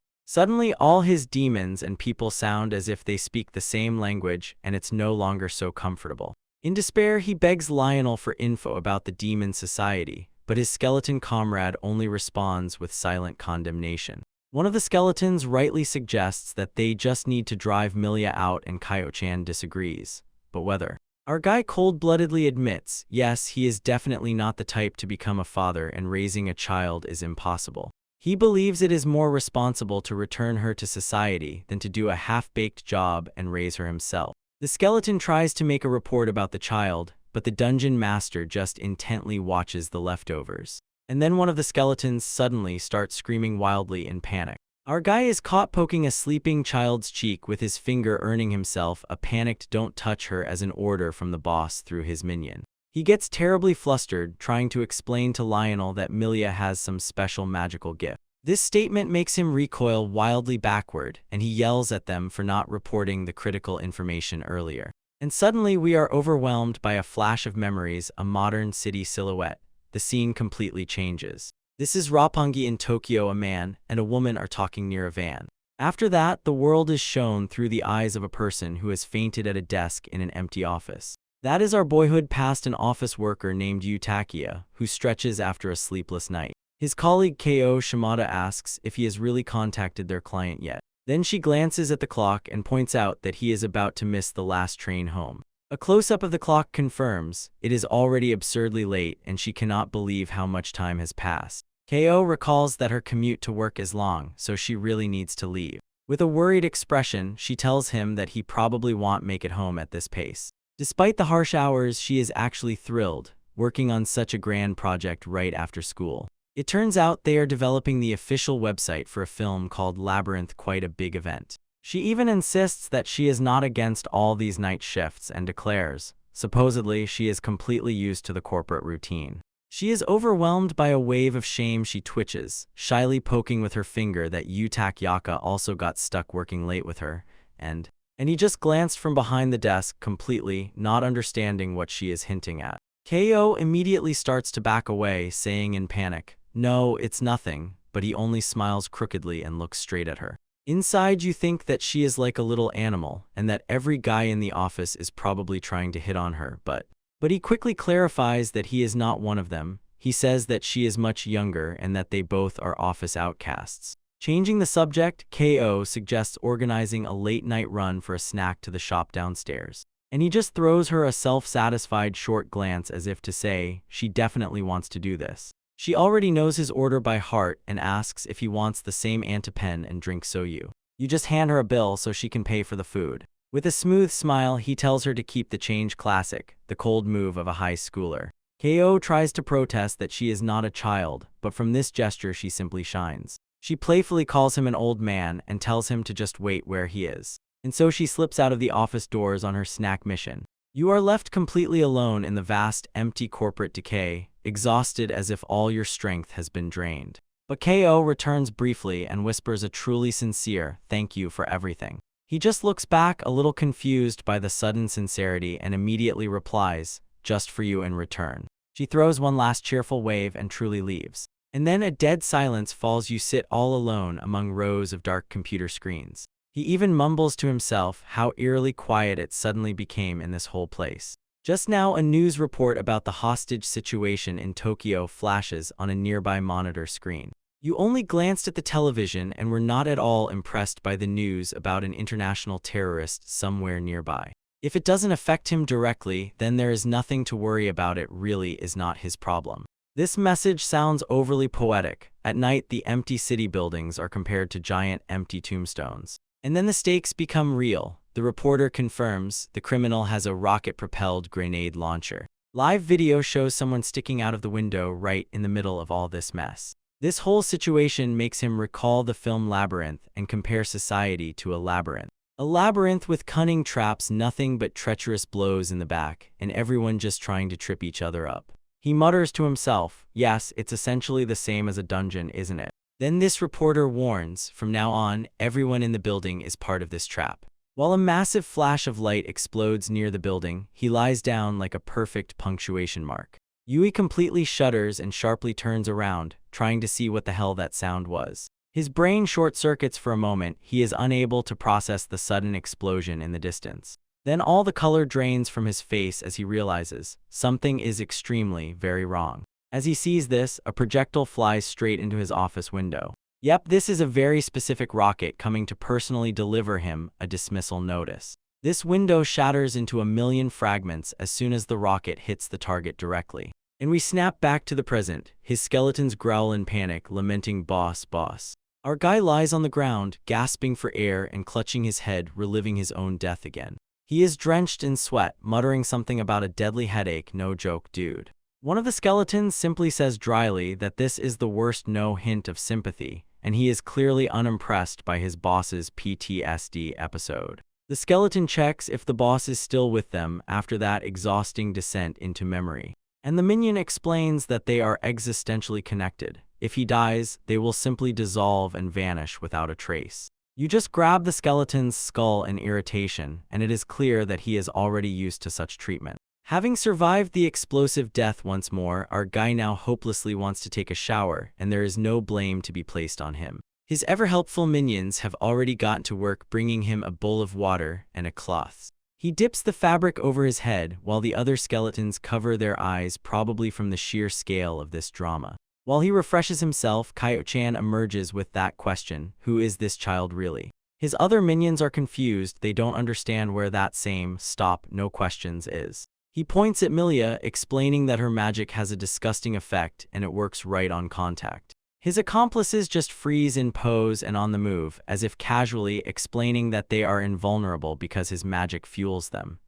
all his demons and people sound as if they speak the same language, and it's no longer so comfortable. In despair, he begs Lionel for info about the demon society, but his skeleton comrade only responds with silent condemnation. One of the skeletons rightly suggests that they just need to drive Milia out, and Kaihou-chan disagrees. But whether. Our guy cold-bloodedly admits, yes, he is definitely not the type to become a father, and raising a child is impossible. He believes it is more responsible to return her to society than to do a half-baked job and raise her himself. The skeleton tries to make a report about the child, but the dungeon master just intently watches the leftovers. And then one of the skeletons suddenly starts screaming wildly in panic. Our guy is caught poking a sleeping child's cheek with his finger, earning himself a panicked "don't touch her" as an order from the boss through his minion. He gets terribly flustered, trying to explain to Lionel that Milia has some special magical gift. This statement makes him recoil wildly backward, and he yells at them for not reporting the critical information earlier. And suddenly we are overwhelmed by a flash of memories, a modern city silhouette. The scene completely changes. This is Roppongi in Tokyo. A man and a woman are talking near a van. After that, the world is shown through the eyes of a person who has fainted at a desk in an empty office. That is our boyhood past, an office worker named Utakia, who stretches after a sleepless night. His colleague Kaihou Shimada asks if he has really contacted their client yet. Then she glances at the clock and points out that he is about to miss the last train home. A close-up of the clock confirms it is already absurdly late, and she cannot believe how much time has passed. Kaihou recalls that her commute to work is long, so she really needs to leave. With a worried expression, she tells him that he probably won't make it home at this pace. Despite the harsh hours, she is actually thrilled, working on such a grand project right after school. It turns out they are developing the official website for a film called Labyrinth, quite a big event. She even insists that she is not against all these night shifts and declares, supposedly, she is completely used to the corporate routine. She is overwhelmed by a wave of shame. She twitches, shyly poking with her finger that Utakyaka also got stuck working late with her, and he just glanced from behind the desk, completely not understanding what she is hinting at. Kaihou immediately starts to back away, saying in panic, "No, it's nothing," but he only smiles crookedly and looks straight at her. Inside, you think that she is like a little animal, and that every guy in the office is probably trying to hit on her, but he quickly clarifies that he is not one of them. He says that she is much younger and that they both are office outcasts. Changing the subject, Kaihou suggests organizing a late-night run for a snack to the shop downstairs. And he just throws her a self-satisfied short glance as if to say, she definitely wants to do this. She already knows his order by heart and asks if he wants the same antipen and drink soju. You just hand her a bill so she can pay for the food. With a smooth smile, he tells her to keep the change classic, the cold move of a high schooler. Kaihou tries to protest that she is not a child, but from this gesture she simply shines. She playfully calls him an old man and tells him to just wait where he is. And so she slips out of the office doors on her snack mission. You are left completely alone in the vast, empty corporate decay, exhausted as if all your strength has been drained. But Kaihou returns briefly and whispers a truly sincere "thank you for everything." He just looks back, a little confused by the sudden sincerity, and immediately replies, "Just for you in return." She throws one last cheerful wave and truly leaves. And then a dead silence falls. You sit all alone among rows of dark computer screens. He even mumbles to himself how eerily quiet it suddenly became in this whole place. Just now, a news report about the hostage situation in Tokyo flashes on a nearby monitor screen. You only glanced at the television and were not at all impressed by the news about an international terrorist somewhere nearby. If it doesn't affect him directly, then there is nothing to worry about. It really is not his problem. This message sounds overly poetic. At night, the empty city buildings are compared to giant empty tombstones. And then the stakes become real. The reporter confirms the criminal has a rocket-propelled grenade launcher. Live video shows someone sticking out of the window right in the middle of all this mess. This whole situation makes him recall the film Labyrinth and compare society to a labyrinth. A labyrinth with cunning traps, nothing but treacherous blows in the back, and everyone just trying to trip each other up. He mutters to himself, yes, it's essentially the same as a dungeon, isn't it? Then this reporter warns, from now on, everyone in the building is part of this trap. While a massive flash of light explodes near the building, he lies down like a perfect punctuation mark. Yui completely shudders and sharply turns around, trying to see what the hell that sound was. His brain short-circuits for a moment. He is unable to process the sudden explosion in the distance. Then all the color drains from his face as he realizes something is extremely, very wrong. As he sees this, a projectile flies straight into his office window. Yep, this is a very specific rocket coming to personally deliver him a dismissal notice. This window shatters into a million fragments as soon as the rocket hits the target directly. And we snap back to the present. His skeletons growl in panic, lamenting, "Boss, boss." Our guy lies on the ground, gasping for air and clutching his head, reliving his own death again. He is drenched in sweat, muttering something about a deadly headache. "No joke, dude." One of the skeletons simply says dryly that this is the worst, no hint of sympathy, and he is clearly unimpressed by his boss's PTSD episode. The skeleton checks if the boss is still with them after that exhausting descent into memory. And the minion explains that they are existentially connected. If he dies, they will simply dissolve and vanish without a trace. You just grab the skeleton's skull in irritation, and it is clear that he is already used to such treatment. Having survived the explosive death once more, our guy now hopelessly wants to take a shower, and there is no blame to be placed on him. His ever-helpful minions have already gotten to work bringing him a bowl of water and a cloth. He dips the fabric over his head while the other skeletons cover their eyes, probably from the sheer scale of this drama. While he refreshes himself, Kaihou-chan emerges with that question, who is this child really? His other minions are confused, they don't understand where that same "stop, no questions" is. He points at Milia, explaining that her magic has a disgusting effect and it works right on contact. His accomplices just freeze in pose and on the move, as if casually explaining that they are invulnerable because his magic fuels them.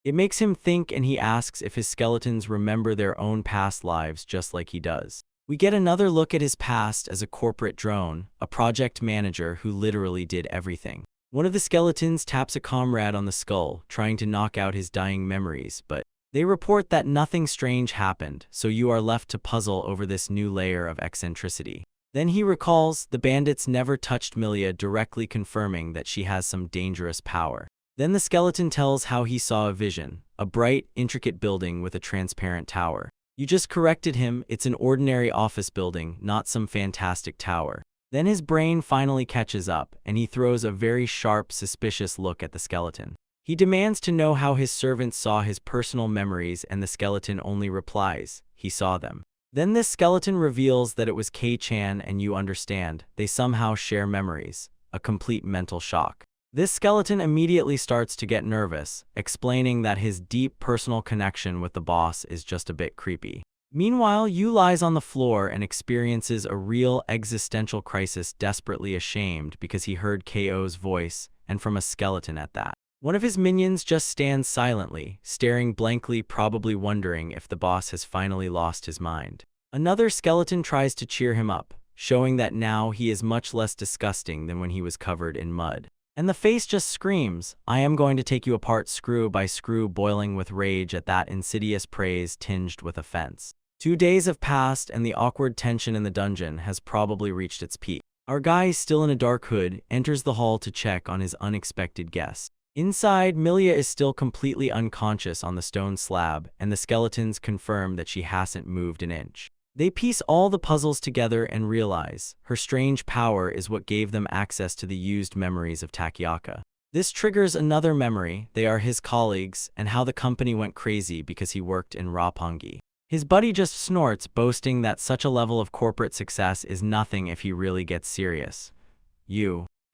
It makes him think, and he asks if his skeletons remember their own past lives just like he does. We get another look at his past as a corporate drone, a project manager who literally did everything. One of the skeletons taps a comrade on the skull, trying to knock out his dying memories, but they report that nothing strange happened, so you are left to puzzle over this new layer of eccentricity. Then he recalls the bandits never touched Milia, directly confirming that she has some dangerous power. Then the skeleton tells how he saw a vision, a bright, intricate building with a transparent tower. You just corrected him, it's an ordinary office building, not some fantastic tower. Then his brain finally catches up, and he throws a very sharp, suspicious look at the skeleton. He demands to know how his servants saw his personal memories, and the skeleton only replies, he saw them. Then this skeleton reveals that it was Kei-chan, and you understand, they somehow share memories. A complete mental shock. This skeleton immediately starts to get nervous, explaining that his deep personal connection with the boss is just a bit creepy. Meanwhile, Yu lies on the floor and experiences a real existential crisis, desperately ashamed because he heard Kaihou's voice, and from a skeleton at that. One of his minions just stands silently, staring blankly, probably wondering if the boss has finally lost his mind. Another skeleton tries to cheer him up, showing that now he is much less disgusting than when he was covered in mud. And the face just screams, "I am going to take you apart screw by screw," boiling with rage at that insidious praise tinged with offense. 2 days have passed and the awkward tension in the dungeon has probably reached its peak. Our guy, still in a dark hood, enters the hall to check on his unexpected guest. Inside, Milia is still completely unconscious on the stone slab, and the skeletons confirm that she hasn't moved an inch. They piece all the puzzles together and realize her strange power is what gave them access to the used memories of Takiaka. This triggers another memory. They are his colleagues, and how the company went crazy because he worked in Roppongi. His buddy just snorts, boasting that such a level of corporate success is nothing if he really gets serious.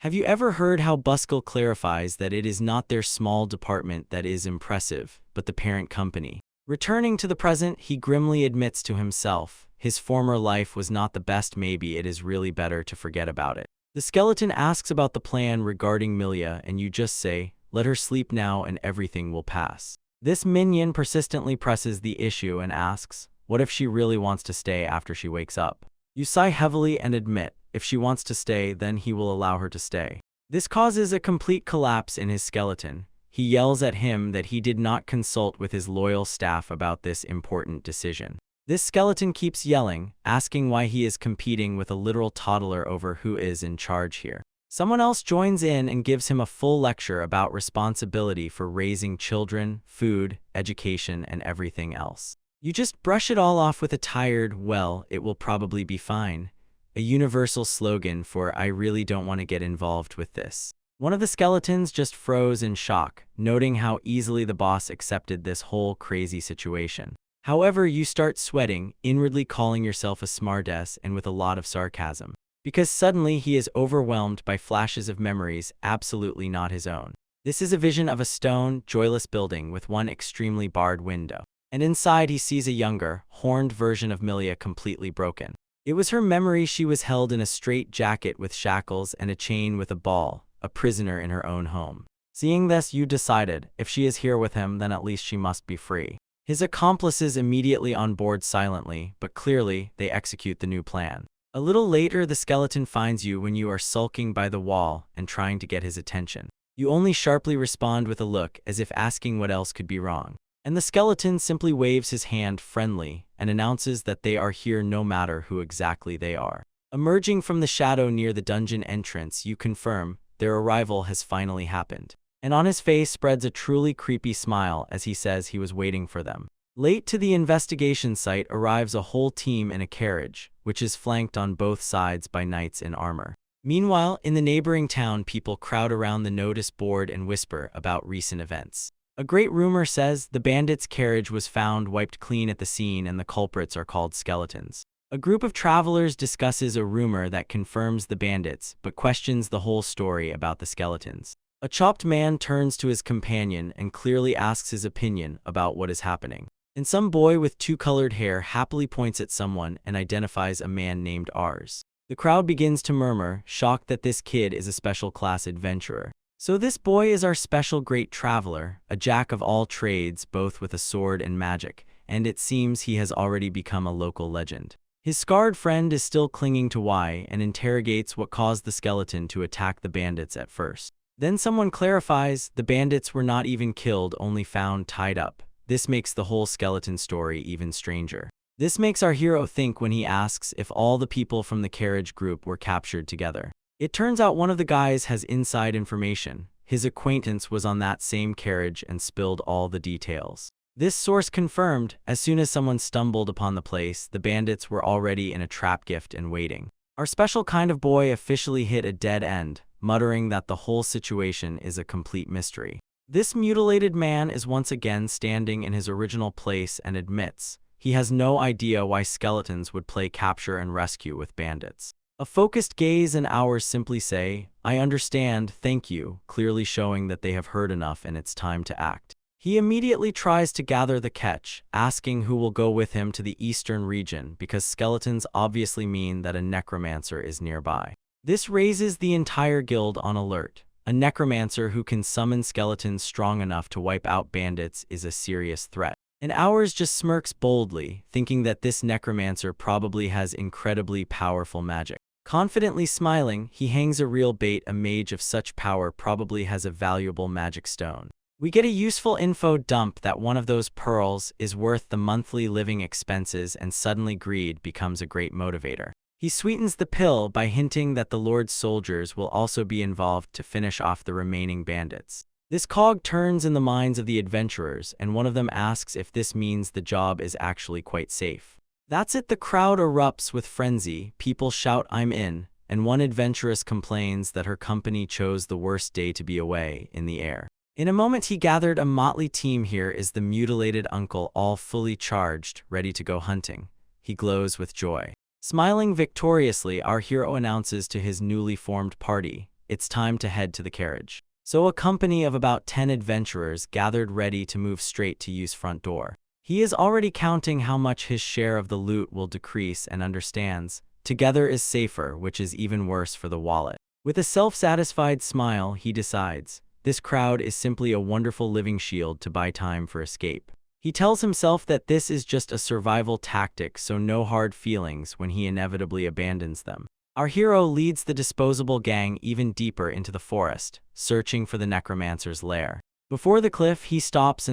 Have you ever heard how Buskell clarifies that it is not their small department that is impressive, but the parent company? Returning to the present, he grimly admits to himself, his former life was not the best, maybe it is really better to forget about it. The skeleton asks about the plan regarding Milia, and you just say, "Let her sleep now and everything will pass." This minion persistently presses the issue and asks, what if she really wants to stay after she wakes up? You sigh heavily and admit, if she wants to stay, then he will allow her to stay. This causes a complete collapse in his skeleton. He yells at him that he did not consult with his loyal staff about this important decision. This skeleton keeps yelling, asking why he is competing with a literal toddler over who is in charge here. Someone else joins in and gives him a full lecture about responsibility for raising children, food, education, and everything else. You just brush it all off with a tired, "Well, it will probably be fine," a universal slogan for "I really don't want to get involved with this." One of the skeletons just froze in shock, noting how easily the boss accepted this whole crazy situation. However, you start sweating, inwardly calling yourself a smartass and with a lot of sarcasm. Because suddenly he is overwhelmed by flashes of memories absolutely not his own. This is a vision of a stone, joyless building with one extremely barred window. and inside he sees a younger, horned version of Milia completely broken. It was her memory. She was held in a straight jacket with shackles and a chain with a ball, a prisoner in her own home. Seeing this, Yu decided, if she is here with him, then at least she must be free. His accomplices immediately on board silently, but clearly, they execute the new plan. A little later, the skeleton finds you when you are sulking by the wall and trying to get his attention. You only sharply respond with a look, as if asking what else could be wrong. And the skeleton simply waves his hand friendly and announces that they are here no matter who exactly they are. Emerging from the shadow near the dungeon entrance, you confirm their arrival has finally happened. And on his face spreads a truly creepy smile as he says he was waiting for them. Late to the investigation site arrives a whole team in a carriage, which is flanked on both sides by knights in armor. Meanwhile, in the neighboring town, people crowd around the notice board and whisper about recent events. A great rumor says the bandits' carriage was found wiped clean at the scene and the culprits are called skeletons. A group of travelers discusses a rumor that confirms the bandits, but questions the whole story about the skeletons. A chopped man turns to his companion and clearly asks his opinion about what is happening. And some boy with two-colored hair happily points at someone and identifies a man named Ars. The crowd begins to murmur, shocked that this kid is a special class adventurer. So this boy is our special great traveler, a jack of all trades, both with a sword and magic, and it seems he has already become a local legend. His scarred friend is still clinging to Y and interrogates what caused the skeleton to attack the bandits at first. Then someone clarifies the bandits were not even killed, only found tied up. This makes the whole skeleton story even stranger. This makes our hero think when he asks if all the people from the carriage group were captured together. It turns out one of the guys has inside information. His acquaintance was on that same carriage and spilled all the details. This source confirmed, as soon as someone stumbled upon the place, the bandits were already in a trap gift and waiting. Our special kind of boy officially hit a dead end, muttering that the whole situation is a complete mystery. This mutilated man is once again standing in his original place and admits he has no idea why skeletons would play capture and rescue with bandits. A focused gaze and Hours simply say, "I understand, thank you," clearly showing that they have heard enough and it's time to act. He immediately tries to gather the catch, asking who will go with him to the eastern region because skeletons obviously mean that a necromancer is nearby. This raises the entire guild on alert. A necromancer who can summon skeletons strong enough to wipe out bandits is a serious threat. And Hours just smirks boldly, thinking that this necromancer probably has incredibly powerful magic. Confidently smiling, he hangs a real bait. A mage of such power probably has a valuable magic stone. We get a useful info dump that one of those pearls is worth the monthly living expenses, and suddenly greed becomes a great motivator. He sweetens the pill by hinting that the Lord's soldiers will also be involved to finish off the remaining bandits. This cog turns in the minds of the adventurers, and one of them asks if this means the job is actually quite safe. That's it. The crowd erupts with frenzy, people shout "I'm in," and one adventuress complains that her company chose the worst day to be away in the air. In a moment he gathered a motley team. Here is the mutilated uncle, all fully charged, ready to go hunting. He glows with joy. Smiling victoriously, our hero announces to his newly formed party, it's time to head to the carriage. So a company of about 10 adventurers gathered ready to move straight to Yu's front door. He is already counting how much his share of the loot will decrease and understands, together is safer, which is even worse for the wallet. With a self-satisfied smile, he decides, this crowd is simply a wonderful living shield to buy time for escape. He tells himself that this is just a survival tactic, so no hard feelings when he inevitably abandons them. Our hero leads the disposable gang even deeper into the forest, searching for the necromancer's lair. Before the cliff, he stops,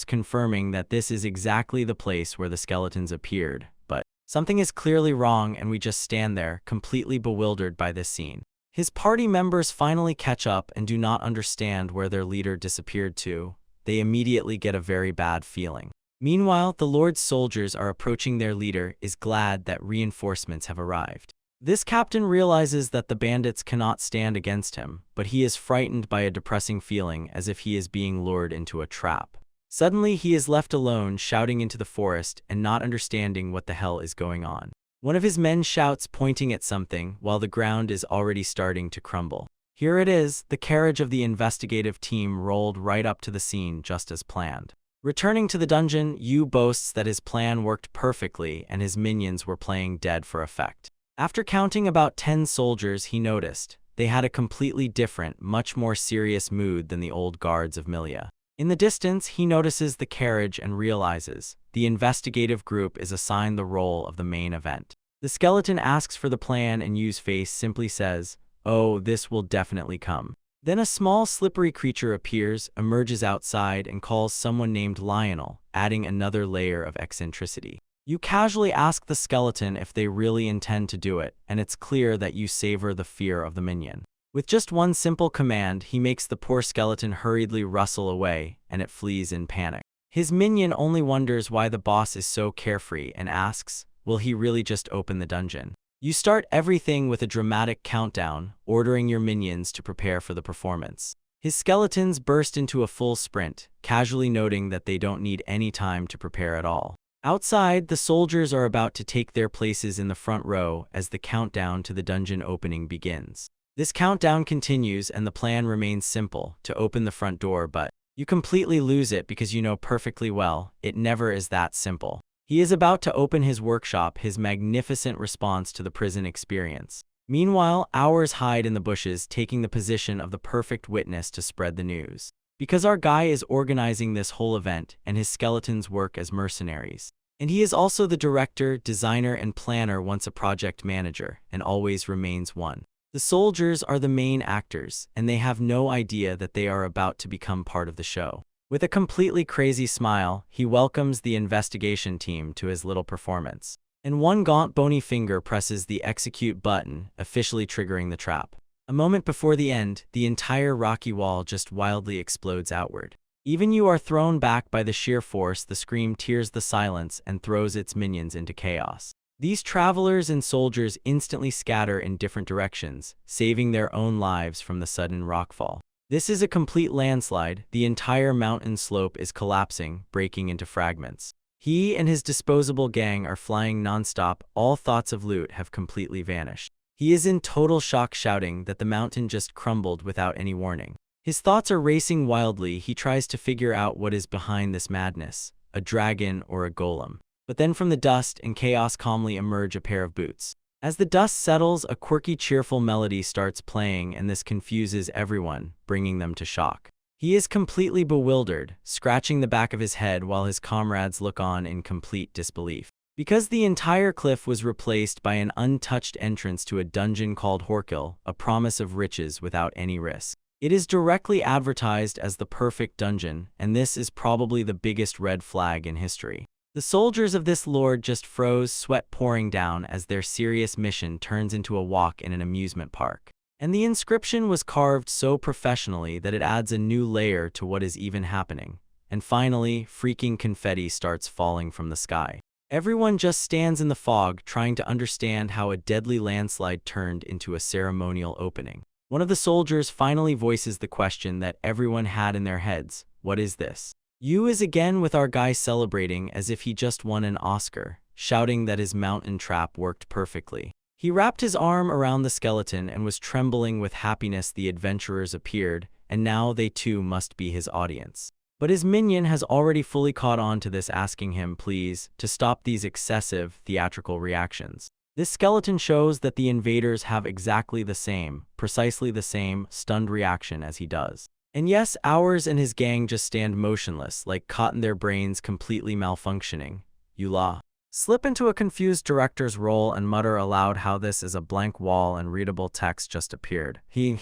confirming that this is exactly the place where the skeletons appeared, but something is clearly wrong, and we just stand there, completely bewildered by this scene. His party members finally catch up and do not understand where their leader disappeared to. They immediately get a very bad feeling. Meanwhile, the Lord's soldiers are approaching. Their leader is glad that reinforcements have arrived. This captain realizes that the bandits cannot stand against him, but he is frightened by a depressing feeling, as if he is being lured into a trap. Suddenly, he is left alone, shouting into the forest and not understanding what the hell is going on. One of his men shouts, pointing at something, while the ground is already starting to crumble. Here it is, the carriage of the investigative team rolled right up to the scene just as planned. Returning to the dungeon, Yu boasts that his plan worked perfectly and his minions were playing dead for effect. After counting about 10 soldiers, he noticed they had a completely different, much more serious mood than the old guards of Milia. In the distance, he notices the carriage and realizes the investigative group is assigned the role of the main event. The skeleton asks for the plan and Yu's face simply says, "Oh, this will definitely come." Then a small slippery creature appears, emerges outside, and calls someone named Lionel, adding another layer of eccentricity. You casually ask the skeleton if they really intend to do it, and it's clear that you savor the fear of the minion. With just one simple command, he makes the poor skeleton hurriedly rustle away, and it flees in panic. His minion only wonders why the boss is so carefree and asks, will he really just open the dungeon? You start everything with a dramatic countdown, ordering your minions to prepare for the performance. His skeletons burst into a full sprint, casually noting that they don't need any time to prepare at all. Outside, the soldiers are about to take their places in the front row as the countdown to the dungeon opening begins. This countdown continues and the plan remains simple, to open the front door, but you completely lose it because you know perfectly well, it never is that simple. He is about to open his workshop, his magnificent response to the prison experience. Meanwhile, Hours hide in the bushes, taking the position of the perfect witness to spread the news. Because our guy is organizing this whole event, and his skeletons work as mercenaries. And he is also the director, designer, and planner, once a project manager, and always remains one. The soldiers are the main actors, and they have no idea that they are about to become part of the show. With a completely crazy smile, he welcomes the investigation team to his little performance. And one gaunt bony finger presses the execute button, officially triggering the trap. A moment before the end, the entire rocky wall just wildly explodes outward. Even you are thrown back by the sheer force. The scream tears the silence and throws its minions into chaos. These travelers and soldiers instantly scatter in different directions, saving their own lives from the sudden rockfall. This is a complete landslide. The entire mountain slope is collapsing, breaking into fragments. He and his disposable gang are flying nonstop. All thoughts of loot have completely vanished. He is in total shock, shouting that the mountain just crumbled without any warning. His thoughts are racing wildly. He tries to figure out what is behind this madness, a dragon or a golem. But then from the dust and chaos calmly emerge a pair of boots. As the dust settles, a quirky, cheerful melody starts playing, and this confuses everyone, bringing them to shock. He is completely bewildered, scratching the back of his head while his comrades look on in complete disbelief. Because the entire cliff was replaced by an untouched entrance to a dungeon called Horkil, a promise of riches without any risk. It is directly advertised as the perfect dungeon, and this is probably the biggest red flag in history. The soldiers of this lord just froze, sweat pouring down as their serious mission turns into a walk in an amusement park. And the inscription was carved so professionally that it adds a new layer to what is even happening. And finally, freaking confetti starts falling from the sky. Everyone just stands in the fog, trying to understand how a deadly landslide turned into a ceremonial opening. One of the soldiers finally voices the question that everyone had in their heads: what is this? Yu is again with our guy, celebrating as if he just won an Oscar, shouting that his mountain trap worked perfectly. He wrapped his arm around the skeleton and was trembling with happiness. The adventurers appeared, and now they too must be his audience. But his minion has already fully caught on to this, asking him, please, to stop these excessive, theatrical reactions. This skeleton shows that the invaders have exactly the same, precisely the same, stunned reaction as he does. And yes, Hours and his gang just stand motionless, like caught in their brains completely malfunctioning. Yula. Slip into a confused director's role and mutter aloud how this is a blank wall and readable text just appeared. He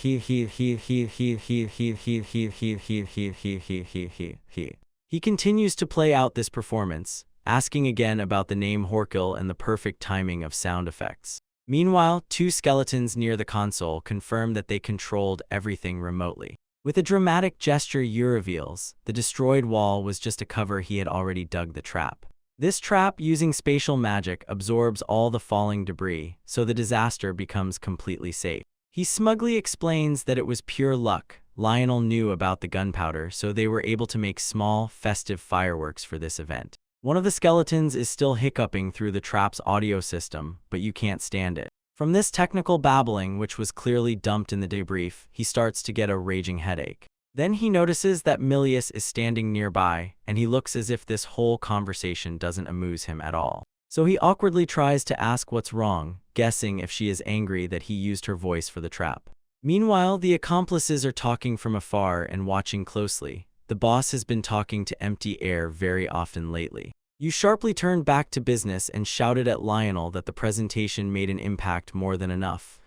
continues to play out this performance, asking again about the name Horkil and the perfect timing of sound effects. Meanwhile, two skeletons near the console confirm that they controlled everything remotely. With a dramatic gesture, Yu reveals the destroyed wall was just a cover. He had already dug the trap. This trap, using spatial magic, absorbs all the falling debris, so the disaster becomes completely safe. He smugly explains that it was pure luck. Lionel knew about the gunpowder, so they were able to make small, festive fireworks for this event. One of the skeletons is still hiccuping through the trap's audio system, but you can't stand it. From this technical babbling, which was clearly dumped in the debrief, he starts to get a raging headache. Then he notices that Milius is standing nearby, and he looks as if this whole conversation doesn't amuse him at all. So he awkwardly tries to ask what's wrong, guessing if she is angry that he used her voice for the trap. Meanwhile, the accomplices are talking from afar and watching closely. The boss has been talking to empty air very often lately. You sharply turned back to business and shouted at Lionel that the presentation made an impact more than enough.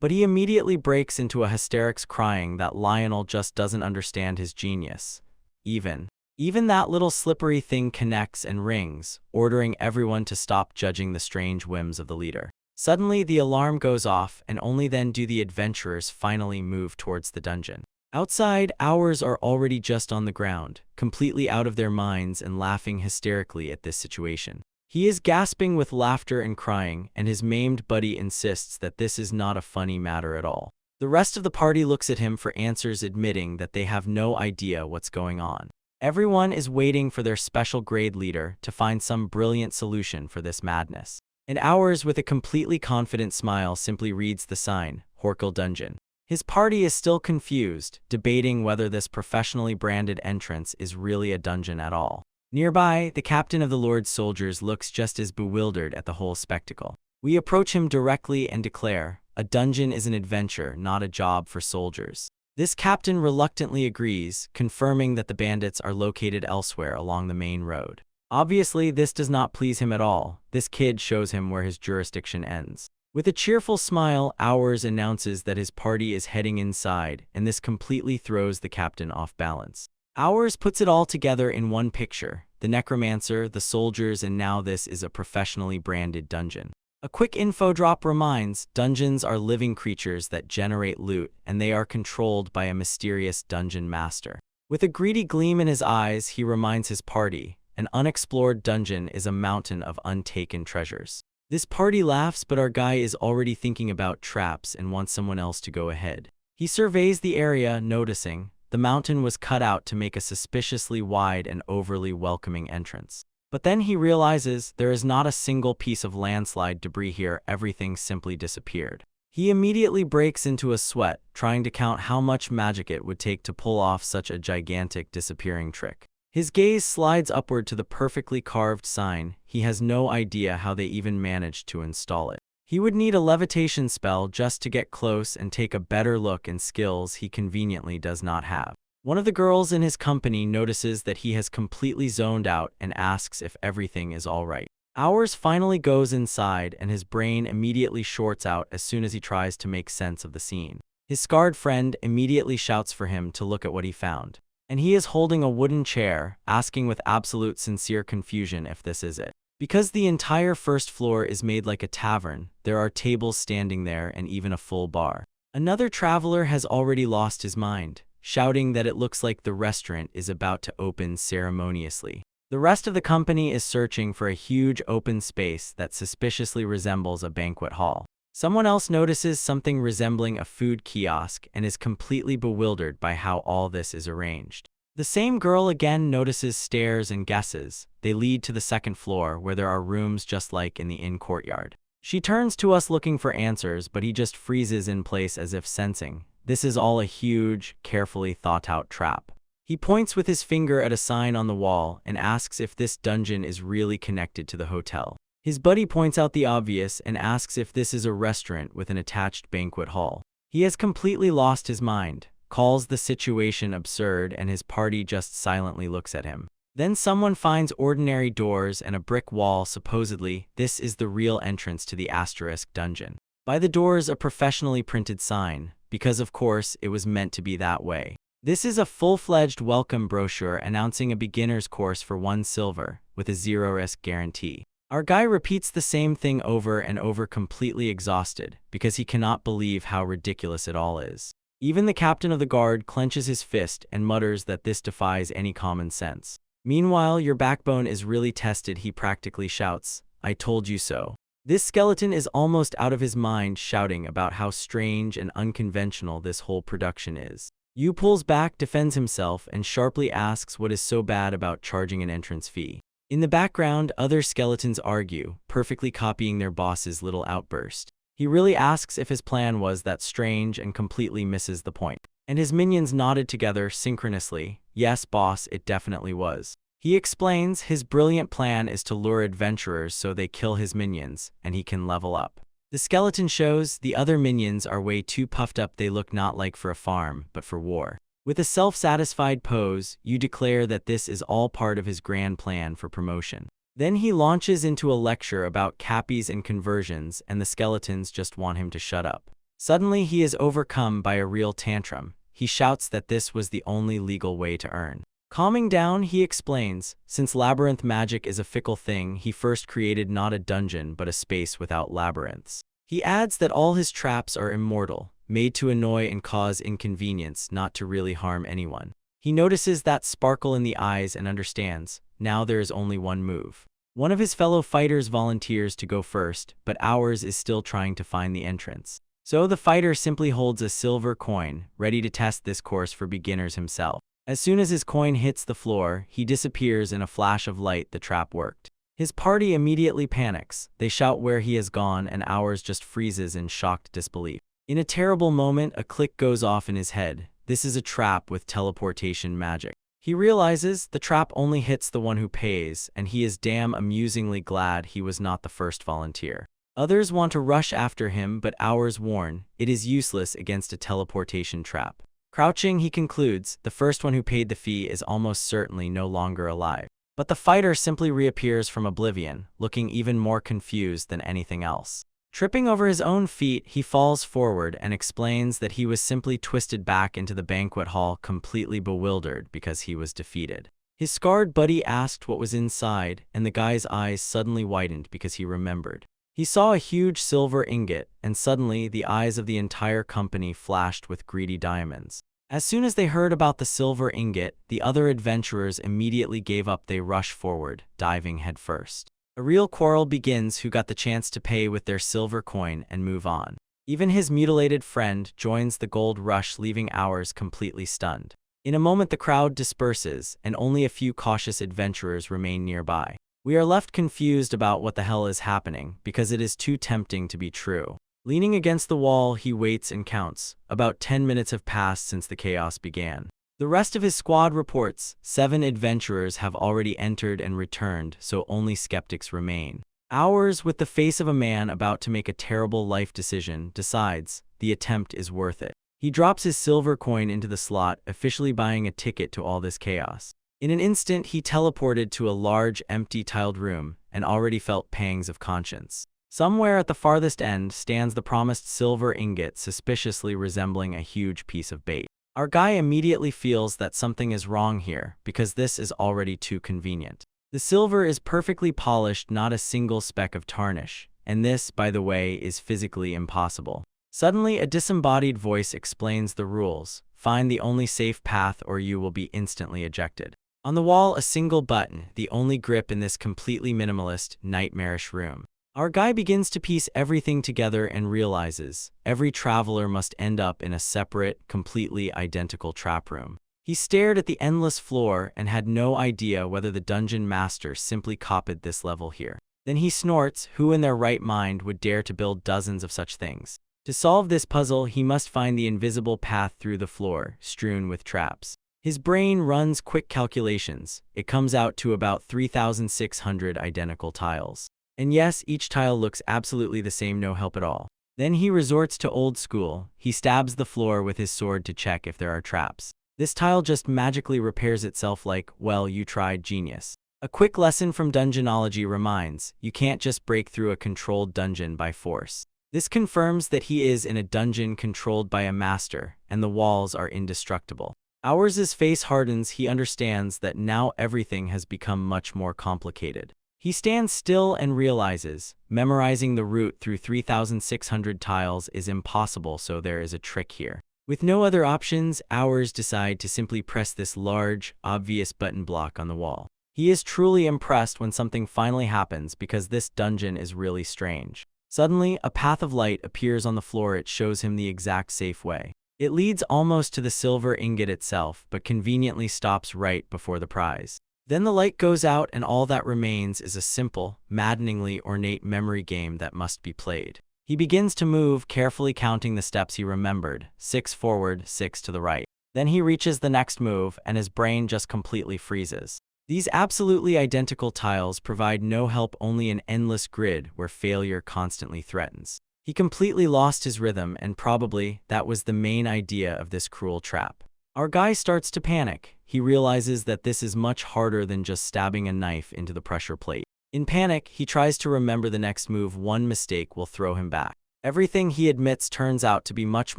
But he immediately breaks into a hysterics crying that Lionel just doesn't understand his genius. Even that little slippery thing connects and rings, ordering everyone to stop judging the strange whims of the leader. Suddenly, the alarm goes off, and only then do the adventurers finally move towards the dungeon. Outside, Hours are already just on the ground, completely out of their minds and laughing hysterically at this situation. He is gasping with laughter and crying, and his maimed buddy insists that this is not a funny matter at all. The rest of the party looks at him for answers, admitting that they have no idea what's going on. Everyone is waiting for their special grade leader to find some brilliant solution for this madness. And Hours, with a completely confident smile, simply reads the sign, Horkle Dungeon. His party is still confused, debating whether this professionally branded entrance is really a dungeon at all. Nearby, the captain of the Lord's soldiers looks just as bewildered at the whole spectacle. We approach him directly and declare, a dungeon is an adventure, not a job for soldiers. This captain reluctantly agrees, confirming that the bandits are located elsewhere along the main road. Obviously, this does not please him at all. This kid shows him where his jurisdiction ends. With a cheerful smile, Hours announces that his party is heading inside, and this completely throws the captain off balance. Hours puts it all together in one picture: the necromancer, the soldiers, and now this is a professionally branded dungeon. A quick info drop reminds, dungeons are living creatures that generate loot, and they are controlled by a mysterious dungeon master. With a greedy gleam in his eyes, he reminds his party, an unexplored dungeon is a mountain of untaken treasures. This party laughs, but our guy is already thinking about traps and wants someone else to go ahead. He surveys the area, noticing the mountain was cut out to make a suspiciously wide and overly welcoming entrance. But then he realizes there is not a single piece of landslide debris here, everything simply disappeared. He immediately breaks into a sweat, trying to count how much magic it would take to pull off such a gigantic disappearing trick. His gaze slides upward to the perfectly carved sign. He has no idea how they even managed to install it. He would need a levitation spell just to get close and take a better look, and skills he conveniently does not have. One of the girls in his company notices that he has completely zoned out and asks if everything is all right. Hours finally goes inside, and his brain immediately shorts out as soon as he tries to make sense of the scene. His scarred friend immediately shouts for him to look at what he found. And he is holding a wooden chair, asking with absolute sincere confusion if this is it. Because the entire first floor is made like a tavern, there are tables standing there and even a full bar. Another traveler has already lost his mind, shouting that it looks like the restaurant is about to open ceremoniously. The rest of the company is searching for a huge open space that suspiciously resembles a banquet hall. Someone else notices something resembling a food kiosk and is completely bewildered by how all this is arranged. The same girl again notices stairs and guesses. They lead to the second floor, where there are rooms just like in the inn courtyard. She turns to us looking for answers, but he just freezes in place as if sensing this is all a huge, carefully thought-out trap. He points with his finger at a sign on the wall and asks if this dungeon is really connected to the hotel. His buddy points out the obvious and asks if this is a restaurant with an attached banquet hall. He has completely lost his mind, calls the situation absurd, and his party just silently looks at him. Then someone finds ordinary doors and a brick wall. Supposedly, this is the real entrance to the asterisk dungeon. By the doors, a professionally printed sign, because of course it was meant to be that way. This is a full-fledged welcome brochure announcing a beginner's course for 1 silver, with a 0-risk guarantee. Our guy repeats the same thing over and over, completely exhausted, because he cannot believe how ridiculous it all is. Even the captain of the guard clenches his fist and mutters that this defies any common sense. Meanwhile, your backbone is really tested, he practically shouts, I told you so. This skeleton is almost out of his mind, shouting about how strange and unconventional this whole production is. Yu pulls back, defends himself, and sharply asks what is so bad about charging an entrance fee. In the background, other skeletons argue, perfectly copying their boss's little outburst. He really asks if his plan was that strange and completely misses the point. And his minions nodded together synchronously. Yes, boss, it definitely was. He explains his brilliant plan is to lure adventurers so they kill his minions, and he can level up. The skeleton shows the other minions are way too puffed up, they look not like for a farm, but for war. With a self-satisfied pose, you declare that this is all part of his grand plan for promotion. Then he launches into a lecture about cappies and conversions, and the skeletons just want him to shut up. Suddenly he is overcome by a real tantrum. He shouts that this was the only legal way to earn. Calming down, he explains, since labyrinth magic is a fickle thing, he first created not a dungeon but a space without labyrinths. He adds that all his traps are immortal, made to annoy and cause inconvenience, not to really harm anyone. He notices that sparkle in the eyes and understands, now there is only one move. One of his fellow fighters volunteers to go first, but ours is still trying to find the entrance. So the fighter simply holds a silver coin, ready to test this course for beginners himself. As soon as his coin hits the floor, he disappears in a flash of light. The trap worked. His party immediately panics. They shout where he has gone, and ours just freezes in shocked disbelief. In a terrible moment, a click goes off in his head. This is a trap with teleportation magic. He realizes the trap only hits the one who pays, and he is damn amusingly glad he was not the first volunteer. Others want to rush after him, but ours warn, it is useless against a teleportation trap. Crouching, he concludes, the first one who paid the fee is almost certainly no longer alive. But the fighter simply reappears from oblivion, looking even more confused than anything else. Tripping over his own feet, he falls forward and explains that he was simply twisted back into the banquet hall, completely bewildered because he was defeated. His scarred buddy asked what was inside, and the guy's eyes suddenly widened because he remembered. He saw a huge silver ingot, and suddenly the eyes of the entire company flashed with greedy diamonds. As soon as they heard about the silver ingot, the other adventurers immediately gave up. They rush forward, diving headfirst. A real quarrel begins. Who got the chance to pay with their silver coin and move on. Even his mutilated friend joins the gold rush, leaving ours completely stunned. In a moment the crowd disperses, and only a few cautious adventurers remain nearby. We are left confused about what the hell is happening, because it is too tempting to be true. Leaning against the wall, he waits and counts. About 10 minutes have passed since the chaos began. The rest of his squad reports 7 adventurers have already entered and returned, so only skeptics remain. Ours, with the face of a man about to make a terrible life decision, decides the attempt is worth it. He drops his silver coin into the slot, officially buying a ticket to all this chaos. In an instant, he teleported to a large, empty, tiled room, and already felt pangs of conscience. Somewhere at the farthest end stands the promised silver ingot, suspiciously resembling a huge piece of bait. Our guy immediately feels that something is wrong here, because this is already too convenient. The silver is perfectly polished, not a single speck of tarnish, and this, by the way, is physically impossible. Suddenly, a disembodied voice explains the rules. Find the only safe path or you will be instantly ejected. On the wall, a single button, the only grip in this completely minimalist, nightmarish room. Our guy begins to piece everything together and realizes every traveler must end up in a separate, completely identical trap room. He stared at the endless floor and had no idea whether the dungeon master simply copied this level here. Then he snorts, who in their right mind would dare to build dozens of such things? To solve this puzzle, he must find the invisible path through the floor, strewn with traps. His brain runs quick calculations. It comes out to about 3,600 identical tiles. And yes, each tile looks absolutely the same, no help at all. Then he resorts to old school. He stabs the floor with his sword to check if there are traps. This tile just magically repairs itself like, well, you tried, genius. A quick lesson from dungeonology reminds, you can't just break through a controlled dungeon by force. This confirms that he is in a dungeon controlled by a master, and the walls are indestructible. Ours' face hardens. He understands that now everything has become much more complicated. He stands still and realizes, memorizing the route through 3,600 tiles is impossible, so there is a trick here. With no other options, ours decide to simply press this large, obvious button block on the wall. He is truly impressed when something finally happens because this dungeon is really strange. Suddenly, a path of light appears on the floor. It shows him the exact safe way. It leads almost to the silver ingot itself, but conveniently stops right before the prize. Then the light goes out and all that remains is a simple, maddeningly ornate memory game that must be played. He begins to move, carefully counting the steps he remembered, 6 forward, 6 to the right. Then he reaches the next move, and his brain just completely freezes. These absolutely identical tiles provide no help, only an endless grid where failure constantly threatens. He completely lost his rhythm, and probably that was the main idea of this cruel trap. Our guy starts to panic. He realizes that this is much harder than just stabbing a knife into the pressure plate. In panic, he tries to remember the next move. One mistake will throw him back. Everything he admits turns out to be much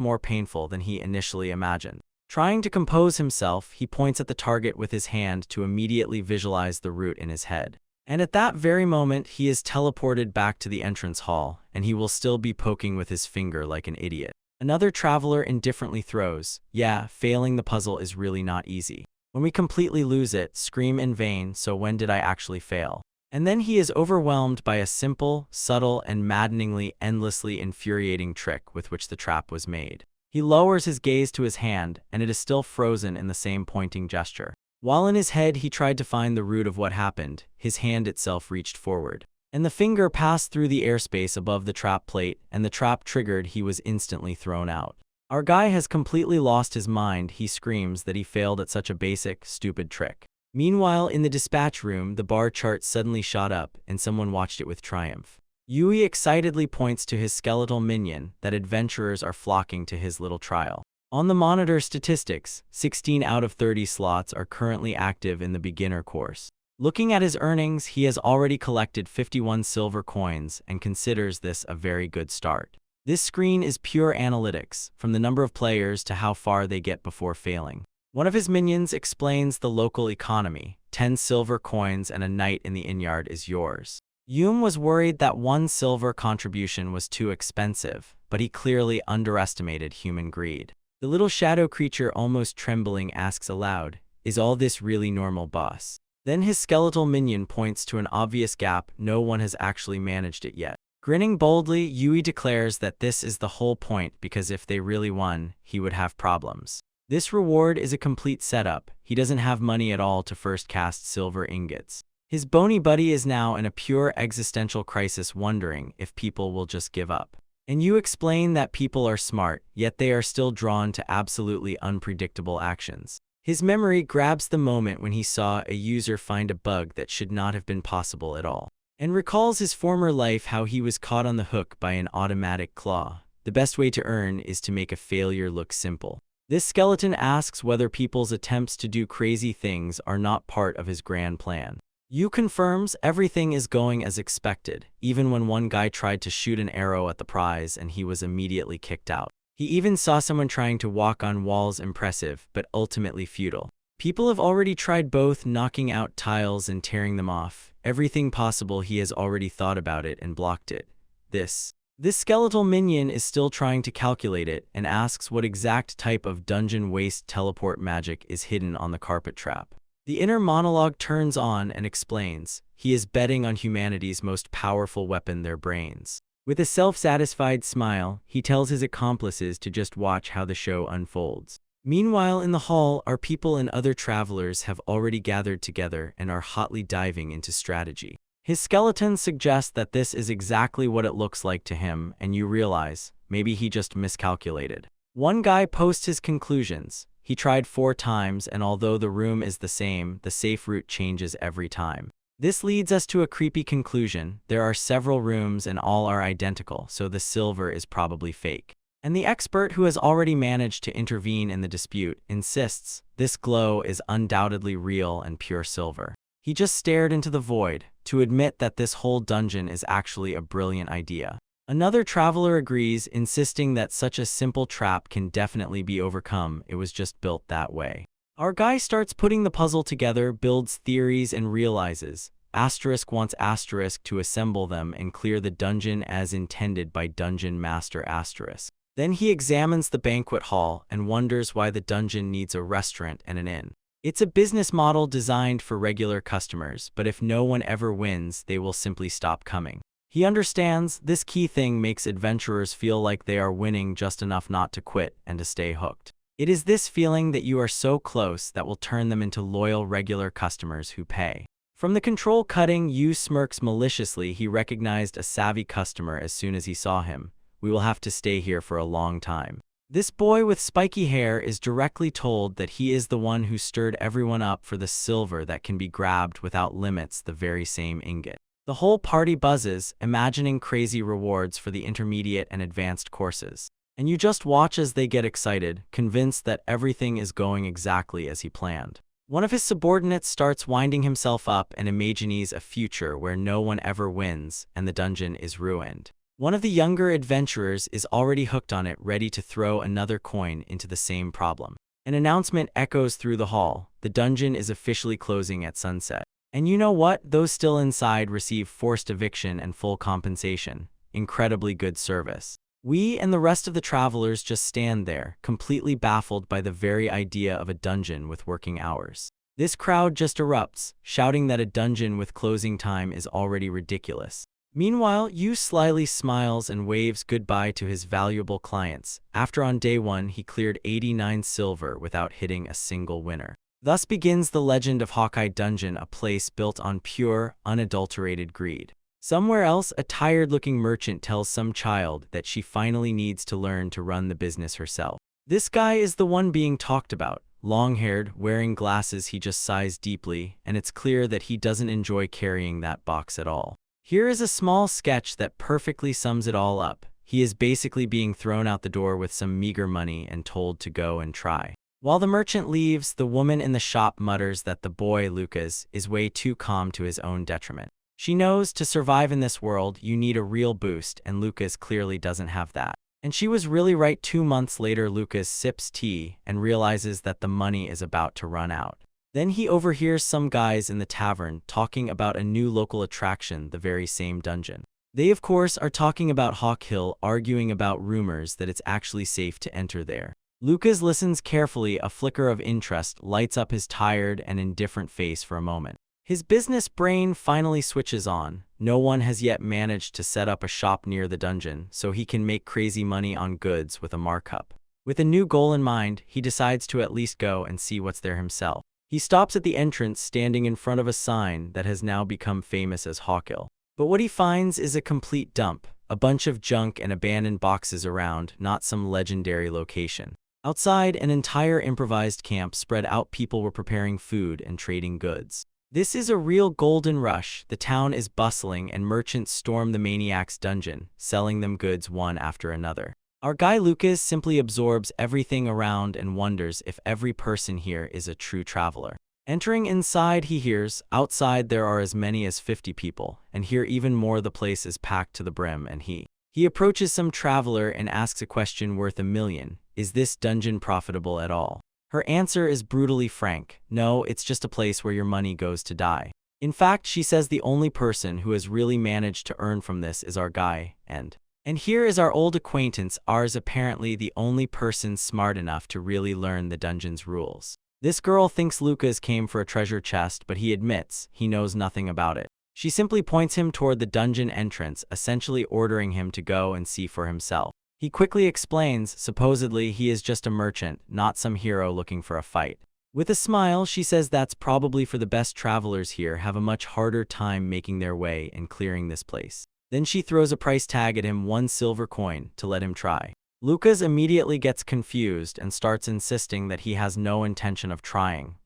more painful than he initially imagined. Trying to compose himself, he points at the target with his hand to immediately visualize the route in his head. And at that very moment, he is teleported back to the entrance hall, and he will still be poking with his finger like an idiot. Another traveler indifferently throws, "Yeah, failing the puzzle is really not easy. When we completely lose it, scream in vain, so when did I actually fail?" And then he is overwhelmed by a simple, subtle, and maddeningly, endlessly infuriating trick with which the trap was made. He lowers his gaze to his hand, and it is still frozen in the same pointing gesture. While in his head he tried to find the root of what happened, his hand itself reached forward. And the finger passed through the airspace above the trap plate, and the trap triggered. He was instantly thrown out. Our guy has completely lost his mind. He screams that he failed at such a basic, stupid trick. Meanwhile, in the dispatch room, the bar chart suddenly shot up, and someone watched it with triumph. Yui excitedly points to his skeletal minion that adventurers are flocking to his little trial. On the monitor statistics, 16 out of 30 slots are currently active in the beginner course. Looking at his earnings, he has already collected 51 silver coins and considers this a very good start. This screen is pure analytics, from the number of players to how far they get before failing. One of his minions explains the local economy. 10 silver coins and a night in the innyard is yours. Yum was worried that 1 silver contribution was too expensive, but he clearly underestimated human greed. The little shadow creature, almost trembling, asks aloud, "Is all this really normal, boss?" Then his skeletal minion points to an obvious gap. No one has actually managed it yet. Grinning boldly, Yui declares that this is the whole point, because if they really won, he would have problems. This reward is a complete setup. He doesn't have money at all to first cast silver ingots. His bony buddy is now in a pure existential crisis, wondering if people will just give up. And you explain that people are smart, yet they are still drawn to absolutely unpredictable actions. His memory grabs the moment when he saw a user find a bug that should not have been possible at all, and recalls his former life, how he was caught on the hook by an automatic claw. The best way to earn is to make a failure look simple. This skeleton asks whether people's attempts to do crazy things are not part of his grand plan. Yu confirms everything is going as expected, even when one guy tried to shoot an arrow at the prize and he was immediately kicked out. He even saw someone trying to walk on walls, impressive, but ultimately futile. People have already tried both, knocking out tiles and tearing them off. Everything possible, he has already thought about it and blocked it. This skeletal minion is still trying to calculate it and asks what exact type of dungeon waste teleport magic is hidden on the carpet trap. The inner monologue turns on and explains he is betting on humanity's most powerful weapon, their brains. With a self-satisfied smile, he tells his accomplices to just watch how the show unfolds. Meanwhile, in the hall, our people and other travelers have already gathered together and are hotly diving into strategy. His skeleton suggests that this is exactly what it looks like to him, and you realize, maybe he just miscalculated. One guy posts his conclusions. He tried 4 times, and although the room is the same, the safe route changes every time. This leads us to a creepy conclusion. There are several rooms and all are identical, so the silver is probably fake. And the expert, who has already managed to intervene in the dispute, insists this glow is undoubtedly real and pure silver. He just stared into the void to admit that this whole dungeon is actually a brilliant idea. Another traveler agrees, insisting that such a simple trap can definitely be overcome. It was just built that way. Our guy starts putting the puzzle together, builds theories, and realizes Asterisk wants Asterisk to assemble them and clear the dungeon as intended by Dungeon Master Asterisk. Then he examines the banquet hall and wonders why the dungeon needs a restaurant and an inn. It's a business model designed for regular customers, but if no one ever wins, they will simply stop coming. He understands this key thing makes adventurers feel like they are winning just enough not to quit and to stay hooked. It is this feeling that you are so close that will turn them into loyal regular customers who pay. From the control cutting, Yu smirks maliciously. He recognized a savvy customer as soon as he saw him. we will have to stay here for a long time. This boy with spiky hair is directly told that he is the one who stirred everyone up for the silver that can be grabbed without limits, the very same ingot. The whole party buzzes, imagining crazy rewards for the intermediate and advanced courses. And you just watch as they get excited, convinced that everything is going exactly as he planned. One of his subordinates starts winding himself up and imagines a future where no one ever wins and the dungeon is ruined. One of the younger adventurers is already hooked on it, ready to throw another coin into the same problem. An announcement echoes through the hall. The dungeon is officially closing at sunset. And you know what? Those still inside receive forced eviction and full compensation. Incredibly good service. We and the rest of the travelers just stand there, completely baffled by the very idea of a dungeon with working hours. This crowd just erupts, shouting that a dungeon with closing time is already ridiculous. Meanwhile, Yu slyly smiles and waves goodbye to his valuable clients, after on day 1 he cleared 89 silver without hitting a single winner. Thus begins the legend of Hawkeye Dungeon, a place built on pure, unadulterated greed. Somewhere else, a tired-looking merchant tells some child that she finally needs to learn to run the business herself. This guy is the one being talked about, long-haired, wearing glasses. He just sighs deeply, and it's clear that he doesn't enjoy carrying that box at all. Here is a small sketch that perfectly sums it all up. He is basically being thrown out the door with some meager money and told to go and try. While the merchant leaves, the woman in the shop mutters that the boy, Lucas, is way too calm to his own detriment. She knows to survive in this world, you need a real boost, and Lucas clearly doesn't have that. And she was really right. 2 months later, Lucas sips tea and realizes that the money is about to run out. Then he overhears some guys in the tavern talking about a new local attraction, the very same dungeon. They, of course, are talking about Hawk Hill, arguing about rumors that it's actually safe to enter there. Lucas listens carefully. A flicker of interest lights up his tired and indifferent face for a moment. His business brain finally switches on. No one has yet managed to set up a shop near the dungeon, so he can make crazy money on goods with a markup. With a new goal in mind, he decides to at least go and see what's there himself. He stops at the entrance, standing in front of a sign that has now become famous as Hawkill. But what he finds is a complete dump, a bunch of junk and abandoned boxes around, not some legendary location. Outside, an entire improvised camp spread out. People were preparing food and trading goods. This is a real golden rush. The town is bustling and merchants storm the maniac's dungeon, selling them goods one after another. Our guy Lucas simply absorbs everything around and wonders if every person here is a true traveler. Entering inside, he hears, outside there are as many as 50 people, and here even more. The place is packed to the brim, and he approaches some traveler and asks a question worth $1 million. Is this dungeon profitable at all? Her answer is brutally frank. No, it's just a place where your money goes to die. In fact, she says the only person who has really managed to earn from this is our guy, and here is our old acquaintance, ours, apparently the only person smart enough to really learn the dungeon's rules. This girl thinks Lucas came for a treasure chest, but he admits he knows nothing about it. She simply points him toward the dungeon entrance, essentially ordering him to go and see for himself. He quickly explains, supposedly he is just a merchant, not some hero looking for a fight. With a smile, she says that's probably for the best. Travelers here have a much harder time making their way and clearing this place. Then she throws a price tag at him, 1 silver coin, to let him try. Lucas immediately gets confused and starts insisting that he has no intention of trying,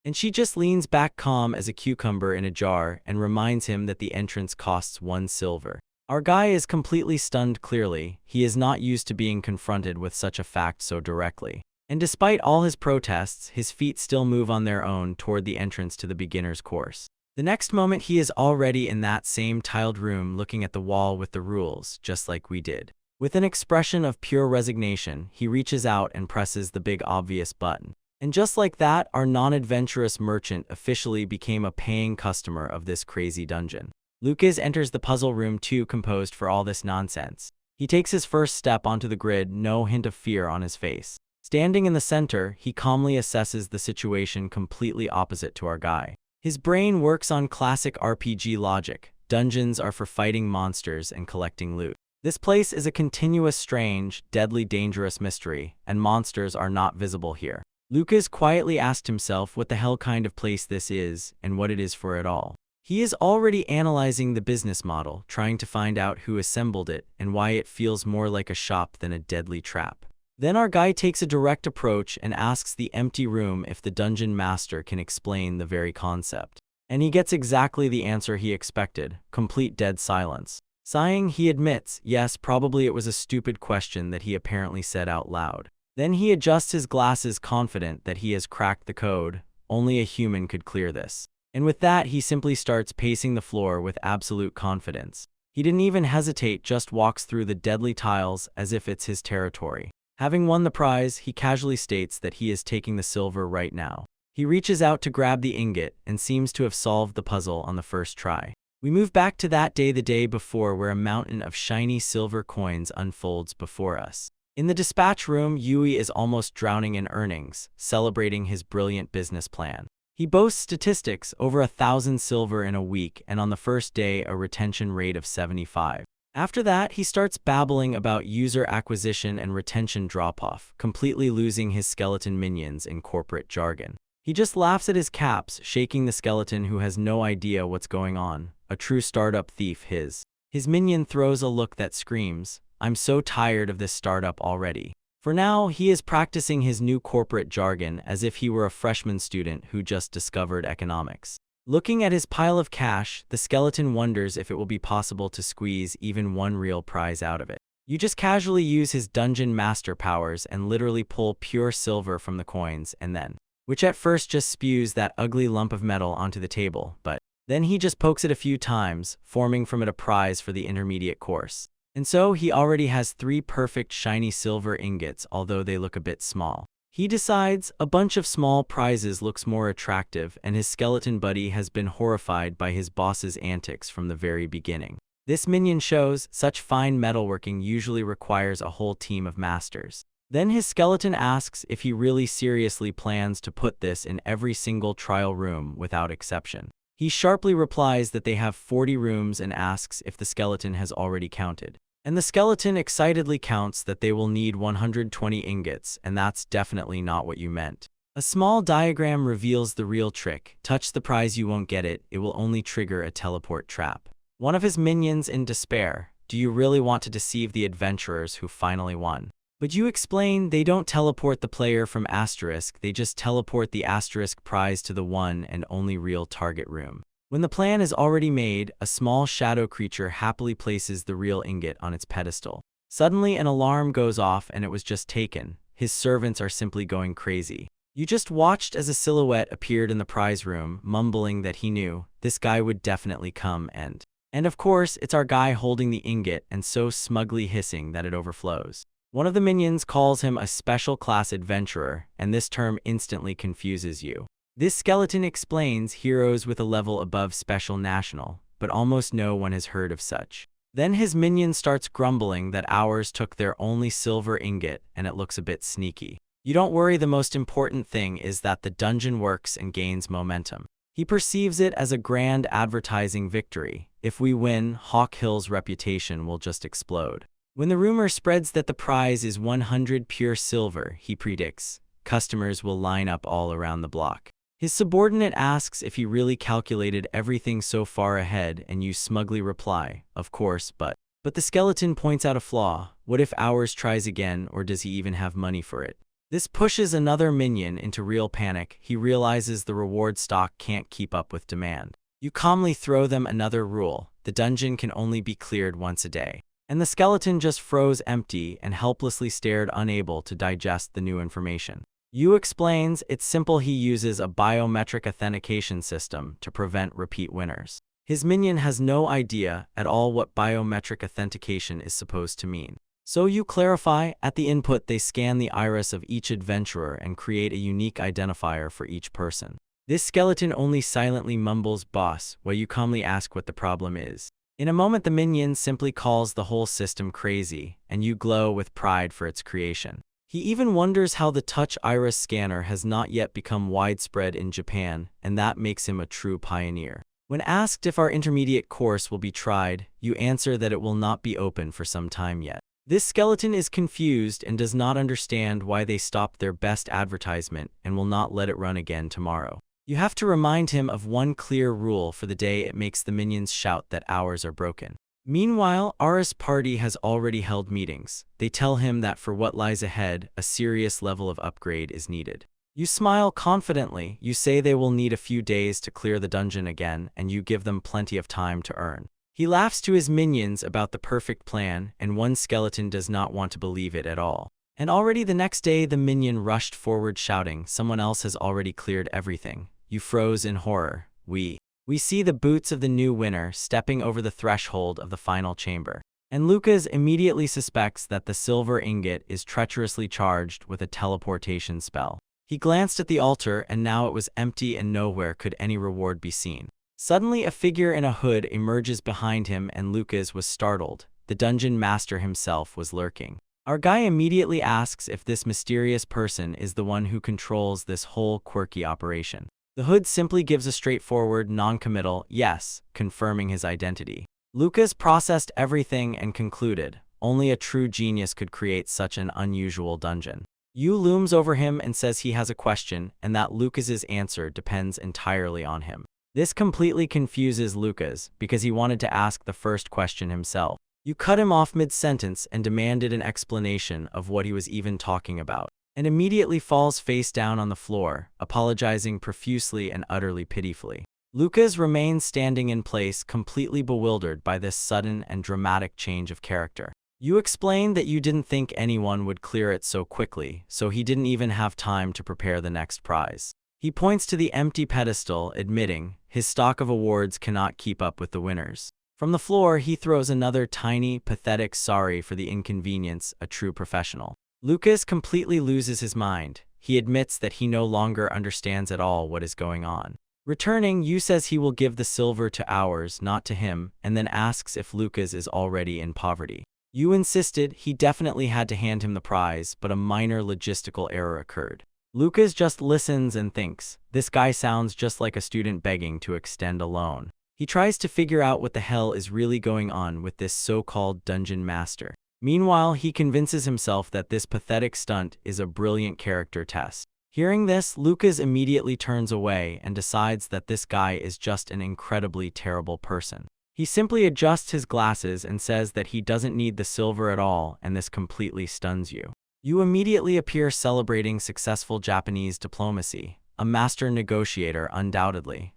and she just leans back calm as a cucumber in a jar and reminds him that the entrance costs 1 silver. Our guy is completely stunned. Clearly, he is not used to being confronted with such a fact so directly. And despite all his protests, his feet still move on their own toward the entrance to the beginner's course. The next moment, he is already in that same tiled room, looking at the wall with the rules, just like we did. With an expression of pure resignation, he reaches out and presses the big obvious button. And just like that, our non-adventurous merchant officially became a paying customer of this crazy dungeon. Lucas enters the puzzle room, too composed for all this nonsense. He takes his first step onto the grid, no hint of fear on his face. Standing in the center, he calmly assesses the situation, completely opposite to our guy. His brain works on classic RPG logic. Dungeons are for fighting monsters and collecting loot. This place is a continuous, strange, deadly, dangerous mystery, and monsters are not visible here. Lucas quietly asked himself what the hell kind of place this is, and what it is for it all. He is already analyzing the business model, trying to find out who assembled it and why it feels more like a shop than a deadly trap. Then our guy takes a direct approach and asks the empty room if the dungeon master can explain the very concept. And he gets exactly the answer he expected: complete dead silence. Sighing, he admits, yes, probably it was a stupid question that he apparently said out loud. Then he adjusts his glasses, confident that he has cracked the code. Only a human could clear this. And with that, he simply starts pacing the floor with absolute confidence. He didn't even hesitate, just walks through the deadly tiles as if it's his territory. Having won the prize, he casually states that he is taking the silver right now. He reaches out to grab the ingot and seems to have solved the puzzle on the first try. We move back to that day, the day before, where a mountain of shiny silver coins unfolds before us. In the dispatch room, Yui is almost drowning in earnings, celebrating his brilliant business plan. He boasts statistics: over 1,000 silver in a week, and on the first day a retention rate of 75. After that, he starts babbling about user acquisition and retention drop-off, completely losing his skeleton minions in corporate jargon. He just laughs at his caps, shaking the skeleton, who has no idea what's going on. A true startup thief. His minion throws a look that screams, "I'm so tired of this startup already." For now, he is practicing his new corporate jargon as if he were a freshman student who just discovered economics. Looking at his pile of cash, the skeleton wonders if it will be possible to squeeze even one real prize out of it. You just casually use his dungeon master powers and literally pull pure silver from the coins, and then, which at first just spews that ugly lump of metal onto the table, but then he just pokes it a few times, forming from it a prize for the intermediate course. And so he already has 3 perfect shiny silver ingots, although they look a bit small. He decides a bunch of small prizes looks more attractive, and his skeleton buddy has been horrified by his boss's antics from the very beginning. This minion shows such fine metalworking usually requires a whole team of masters. Then his skeleton asks if he really seriously plans to put this in every single trial room without exception. He sharply replies that they have 40 rooms and asks if the skeleton has already counted. And the skeleton excitedly counts that they will need 120 ingots, and that's definitely not what you meant. A small diagram reveals the real trick: touch the prize, you won't get it, it will only trigger a teleport trap. One of his minions, in despair, "Do you really want to deceive the adventurers who finally won?" But you explain they don't teleport the player from asterisk, they just teleport the asterisk prize to the one and only real target room. When the plan is already made, a small shadow creature happily places the real ingot on its pedestal. Suddenly an alarm goes off and it was just taken. His servants are simply going crazy. You just watched as a silhouette appeared in the prize room, mumbling that he knew this guy would definitely come, and of course it's our guy holding the ingot and so smugly hissing that it overflows. One of the minions calls him a special class adventurer, and this term instantly confuses you. This skeleton explains heroes with a level above special national, but almost no one has heard of such. Then his minion starts grumbling that ours took their only silver ingot and it looks a bit sneaky. You don't worry, the most important thing is that the dungeon works and gains momentum. He perceives it as a grand advertising victory. If we win, Hawk Hill's reputation will just explode. When the rumor spreads that the prize is 100 pure silver, he predicts customers will line up all around the block. His subordinate asks if he really calculated everything so far ahead, and you smugly reply, "Of course, but the skeleton points out a flaw. What if ours tries again, or does he even have money for it?" This pushes another minion into real panic. He realizes the reward stock can't keep up with demand. You calmly throw them another rule: the dungeon can only be cleared once a day. And the skeleton just froze empty and helplessly stared, unable to digest the new information. Yu explains it's simple, he uses a biometric authentication system to prevent repeat winners. His minion has no idea at all what biometric authentication is supposed to mean. So you clarify, at the input they scan the iris of each adventurer and create a unique identifier for each person. This skeleton only silently mumbles "boss," while you calmly ask what the problem is. In a moment the minion simply calls the whole system crazy, and you glow with pride for its creation. He even wonders how the touch iris scanner has not yet become widespread in Japan, and that makes him a true pioneer. When asked if our intermediate course will be tried, you answer that it will not be open for some time yet. This skeleton is confused and does not understand why they stopped their best advertisement and will not let it run again tomorrow. You have to remind him of one clear rule for the day. It makes the minions shout that hours are broken. Meanwhile, Ara's party has already held meetings. They tell him that for what lies ahead, a serious level of upgrade is needed. You smile confidently. You say they will need a few days to clear the dungeon again, and you give them plenty of time to earn. He laughs to his minions about the perfect plan, and one skeleton does not want to believe it at all. And already the next day, the minion rushed forward shouting, "Someone else has already cleared everything." You froze in horror. We see the boots of the new winner stepping over the threshold of the final chamber. And Lucas immediately suspects that the silver ingot is treacherously charged with a teleportation spell. He glanced at the altar, and now it was empty and nowhere could any reward be seen. Suddenly, a figure in a hood emerges behind him, and Lucas was startled. The dungeon master himself was lurking. Our guy immediately asks if this mysterious person is the one who controls this whole quirky operation. The hood simply gives a straightforward, non-committal yes, confirming his identity. Lucas processed everything and concluded, only a true genius could create such an unusual dungeon. Yu looms over him and says he has a question, and that Lucas's answer depends entirely on him. This completely confuses Lucas, because he wanted to ask the first question himself. You cut him off mid-sentence and demanded an explanation of what he was even talking about, and immediately falls face down on the floor, apologizing profusely and utterly pitifully. Lucas remains standing in place, completely bewildered by this sudden and dramatic change of character. You explained that you didn't think anyone would clear it so quickly, so he didn't even have time to prepare the next prize. He points to the empty pedestal, admitting his stock of awards cannot keep up with the winners. From the floor, he throws another tiny, pathetic sorry for the inconvenience, a true professional. Lucas completely loses his mind. He admits that he no longer understands at all what is going on. Returning, Yu says he will give the silver to ours, not to him, and then asks if Lucas is already in poverty. Yu insisted he definitely had to hand him the prize, but a minor logistical error occurred. Lucas just listens and thinks, this guy sounds just like a student begging to extend a loan. He tries to figure out what the hell is really going on with this so-called dungeon master. Meanwhile, he convinces himself that this pathetic stunt is a brilliant character test. Hearing this, Lucas immediately turns away and decides that this guy is just an incredibly terrible person. He simply adjusts his glasses and says that he doesn't need the silver at all, and this completely stuns you. You immediately appear celebrating successful Japanese diplomacy, a master negotiator undoubtedly.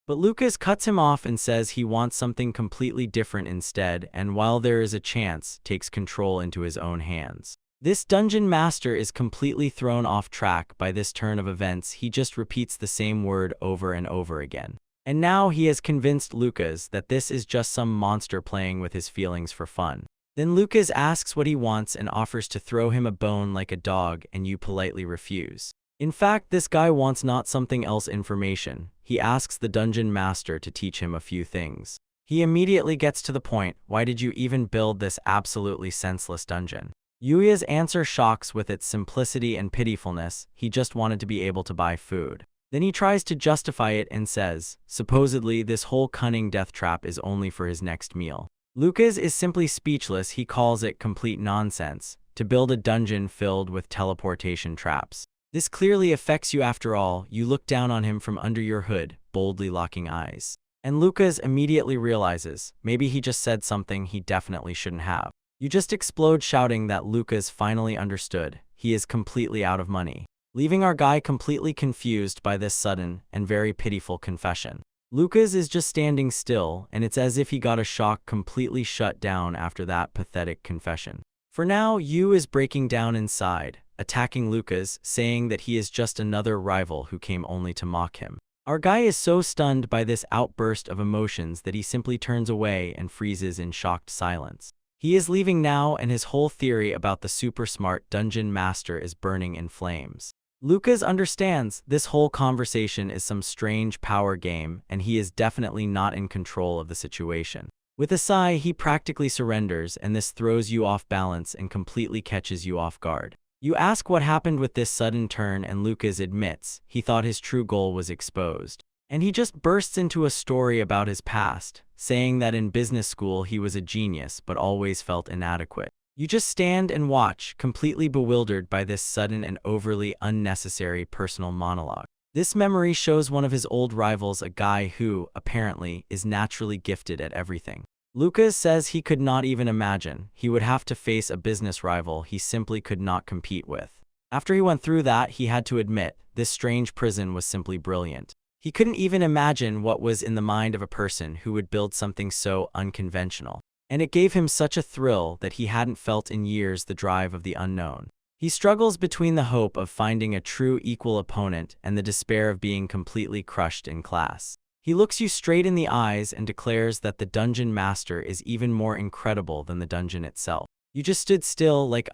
But Lucas cuts him off and says he wants something completely different instead, and while there is a chance, takes control into his own hands. This dungeon master is completely thrown off track by this turn of events. He just repeats the same word over and over again. And now he has convinced Lucas that this is just some monster playing with his feelings for fun. Then Lucas asks what he wants and offers to throw him a bone like a dog, and you politely refuse. In fact, this guy wants not something else information. He asks the dungeon master to teach him a few things. He immediately gets to the point, why did you even build this absolutely senseless dungeon? Yuya's answer shocks with its simplicity and pitifulness. He just wanted to be able to buy food. Then he tries to justify it and says, supposedly this whole cunning death trap is only for his next meal. Lucas is simply speechless. He calls it complete nonsense to build a dungeon filled with teleportation traps. This clearly affects you after all. You look down on him from under your hood, boldly locking eyes. And Lucas immediately realizes, maybe he just said something he definitely shouldn't have. You just explode shouting that Lucas finally understood. He is completely out of money, leaving our guy completely confused by this sudden and very pitiful confession. Lucas is just standing still, and it's as if he got a shock completely shut down after that pathetic confession. For now, Yu is breaking down inside, attacking Lucas, saying that he is just another rival who came only to mock him. Our guy is so stunned by this outburst of emotions that he simply turns away and freezes in shocked silence. He is leaving now, and his whole theory about the super smart dungeon master is burning in flames. Lucas understands this whole conversation is some strange power game, and he is definitely not in control of the situation. With a sigh, he practically surrenders, and this throws you off balance and completely catches you off guard. You ask what happened with this sudden turn, and Lucas admits he thought his true goal was exposed. And he just bursts into a story about his past, saying that in business school he was a genius but always felt inadequate. You just stand and watch, completely bewildered by this sudden and overly unnecessary personal monologue. This memory shows one of his old rivals, a guy who, apparently, is naturally gifted at everything. Lucas says he could not even imagine he would have to face a business rival he simply could not compete with. After he went through that, he had to admit, this strange prison was simply brilliant. He couldn't even imagine what was in the mind of a person who would build something so unconventional. And it gave him such a thrill that he hadn't felt in years, the drive of the unknown. He struggles between the hope of finding a true equal opponent and the despair of being completely crushed in class. He looks you straight in the eyes and declares that the dungeon master is even more incredible than the dungeon itself. You just stood still like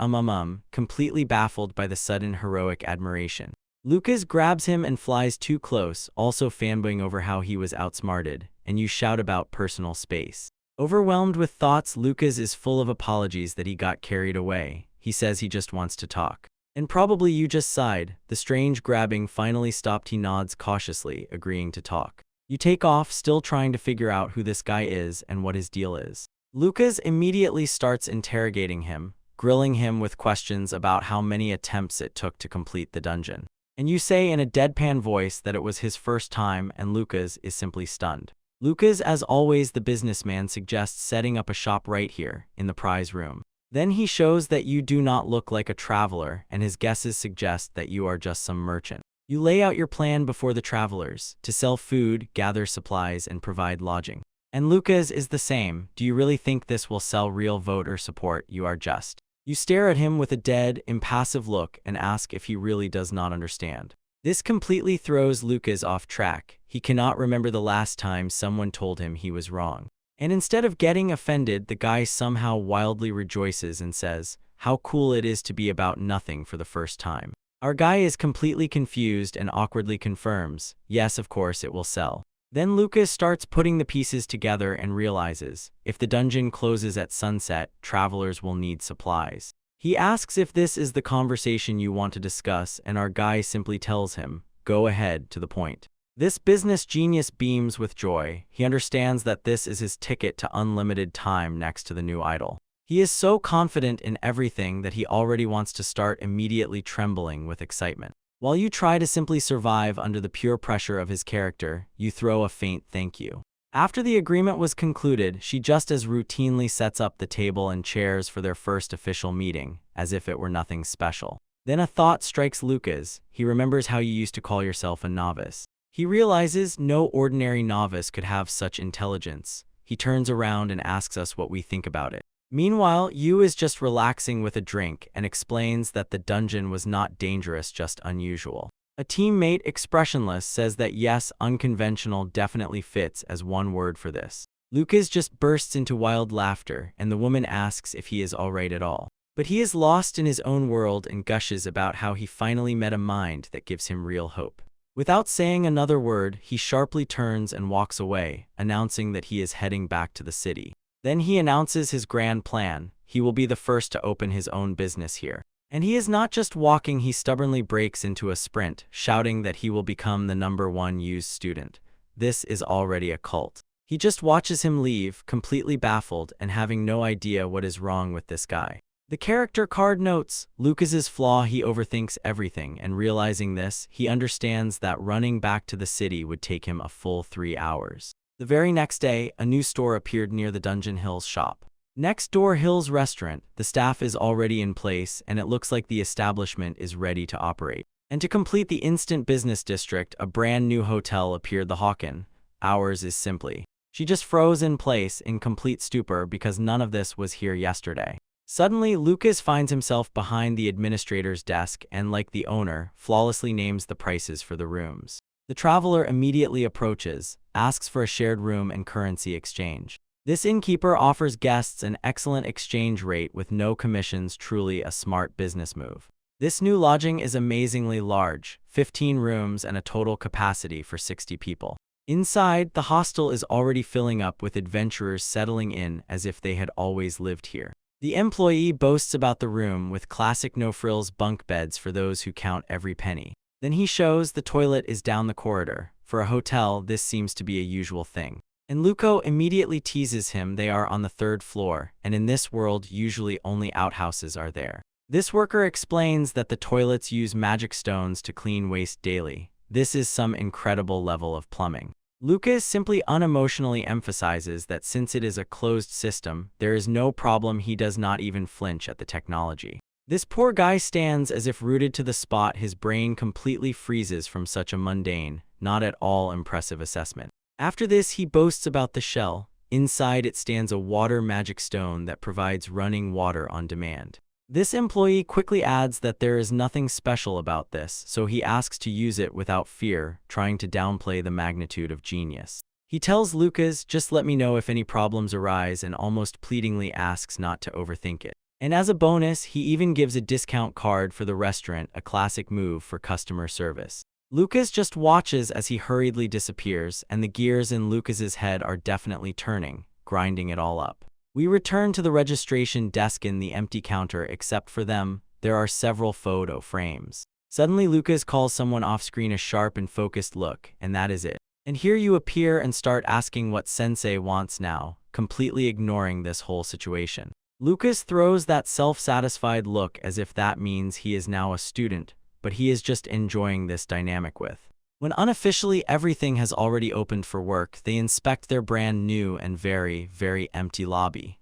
completely baffled by the sudden heroic admiration. Lucas grabs him and flies too close, also fanboying over how he was outsmarted, and you shout about personal space. Overwhelmed with thoughts, Lucas is full of apologies that he got carried away. He says he just wants to talk. And probably you just sighed. The strange grabbing finally stopped. He nods cautiously, agreeing to talk. You take off, still trying to figure out who this guy is and what his deal is. Lucas immediately starts interrogating him, grilling him with questions about how many attempts it took to complete the dungeon. And you say in a deadpan voice that it was his first time, and Lucas is simply stunned. Lucas, as always the businessman, suggests setting up a shop right here, in the prize room. Then he shows that you do not look like a traveler, and his guesses suggest that you are just some merchant. You lay out your plan before the travelers, to sell food, gather supplies, and provide lodging. And Lucas is the same. Do you really think this will sell real voter support? You are just. You stare at him with a dead, impassive look and ask if he really does not understand. This completely throws Lucas off track. He cannot remember the last time someone told him he was wrong. And instead of getting offended, the guy somehow wildly rejoices and says, "How cool it is to be about nothing for the first time." Our guy is completely confused and awkwardly confirms, "Yes, of course it will sell." Then Lucas starts putting the pieces together and realizes, if the dungeon closes at sunset, travelers will need supplies. He asks if this is the conversation you want to discuss, and our guy simply tells him, "Go ahead, to the point." This business genius beams with joy. He understands that this is his ticket to unlimited time next to the new idol. He is so confident in everything that he already wants to start, immediately trembling with excitement. While you try to simply survive under the pure pressure of his character, you throw a faint thank you. After the agreement was concluded, she just as routinely sets up the table and chairs for their first official meeting, as if it were nothing special. Then a thought strikes Lucas. He remembers how you used to call yourself a novice. He realizes no ordinary novice could have such intelligence. He turns around and asks us what we think about it. Meanwhile, Yu is just relaxing with a drink and explains that the dungeon was not dangerous, just unusual. A teammate, expressionless, says that yes, unconventional definitely fits as one word for this. Lucas just bursts into wild laughter, and the woman asks if he is alright at all. But he is lost in his own world and gushes about how he finally met a mind that gives him real hope. Without saying another word, he sharply turns and walks away, announcing that he is heading back to the city. Then he announces his grand plan. He will be the first to open his own business here. And he is not just walking, he stubbornly breaks into a sprint, shouting that he will become the #1 used student. This is already a cult. He just watches him leave, completely baffled and having no idea what is wrong with this guy. The character card notes Lucas's flaw: he overthinks everything, and realizing this, he understands that running back to the city would take him a full 3 hours. The very next day, a new store appeared near the Dungeon Hills shop. Next door, Hills Restaurant. The staff is already in place, and it looks like the establishment is ready to operate. And to complete the instant business district, a brand new hotel appeared, the Hawken. Ours is simply. She just froze in place in complete stupor because none of this was here yesterday. Suddenly, Lucas finds himself behind the administrator's desk and, like the owner, flawlessly names the prices for the rooms. The traveler immediately approaches, asks for a shared room and currency exchange. This innkeeper offers guests an excellent exchange rate with no commissions, truly a smart business move. This new lodging is amazingly large, 15 rooms and a total capacity for 60 people. Inside, the hostel is already filling up with adventurers settling in as if they had always lived here. The employee boasts about the room with classic no-frills bunk beds for those who count every penny. Then he shows the toilet is down the corridor. For a hotel, this seems to be a usual thing. And Luco immediately teases him they are on the 3rd floor, and in this world usually only outhouses are there. This worker explains that the toilets use magic stones to clean waste daily, this is some incredible level of plumbing. Lucas simply unemotionally emphasizes that since it is a closed system, there is no problem. He does not even flinch at the technology. This poor guy stands as if rooted to the spot. His brain completely freezes from such a mundane, not at all impressive assessment. After this, he boasts about the shell. Inside it stands a water magic stone that provides running water on demand. This employee quickly adds that there is nothing special about this, so he asks to use it without fear, trying to downplay the magnitude of genius. He tells Lucas, "Just let me know if any problems arise," and almost pleadingly asks not to overthink it. And as a bonus, he even gives a discount card for the restaurant, a classic move for customer service. Lucas just watches as he hurriedly disappears, and the gears in Lucas's head are definitely turning, grinding it all up. We return to the registration desk in the empty counter. Except for them, there are several photo frames. Suddenly Lucas calls someone off-screen, a sharp and focused look, and that is it. And here you appear and start asking what Sensei wants now, completely ignoring this whole situation. Lucas throws that self-satisfied look as if that means he is now a student, but he is just enjoying this dynamic with. When unofficially everything has already opened for work, they inspect their brand new and very, very empty lobby.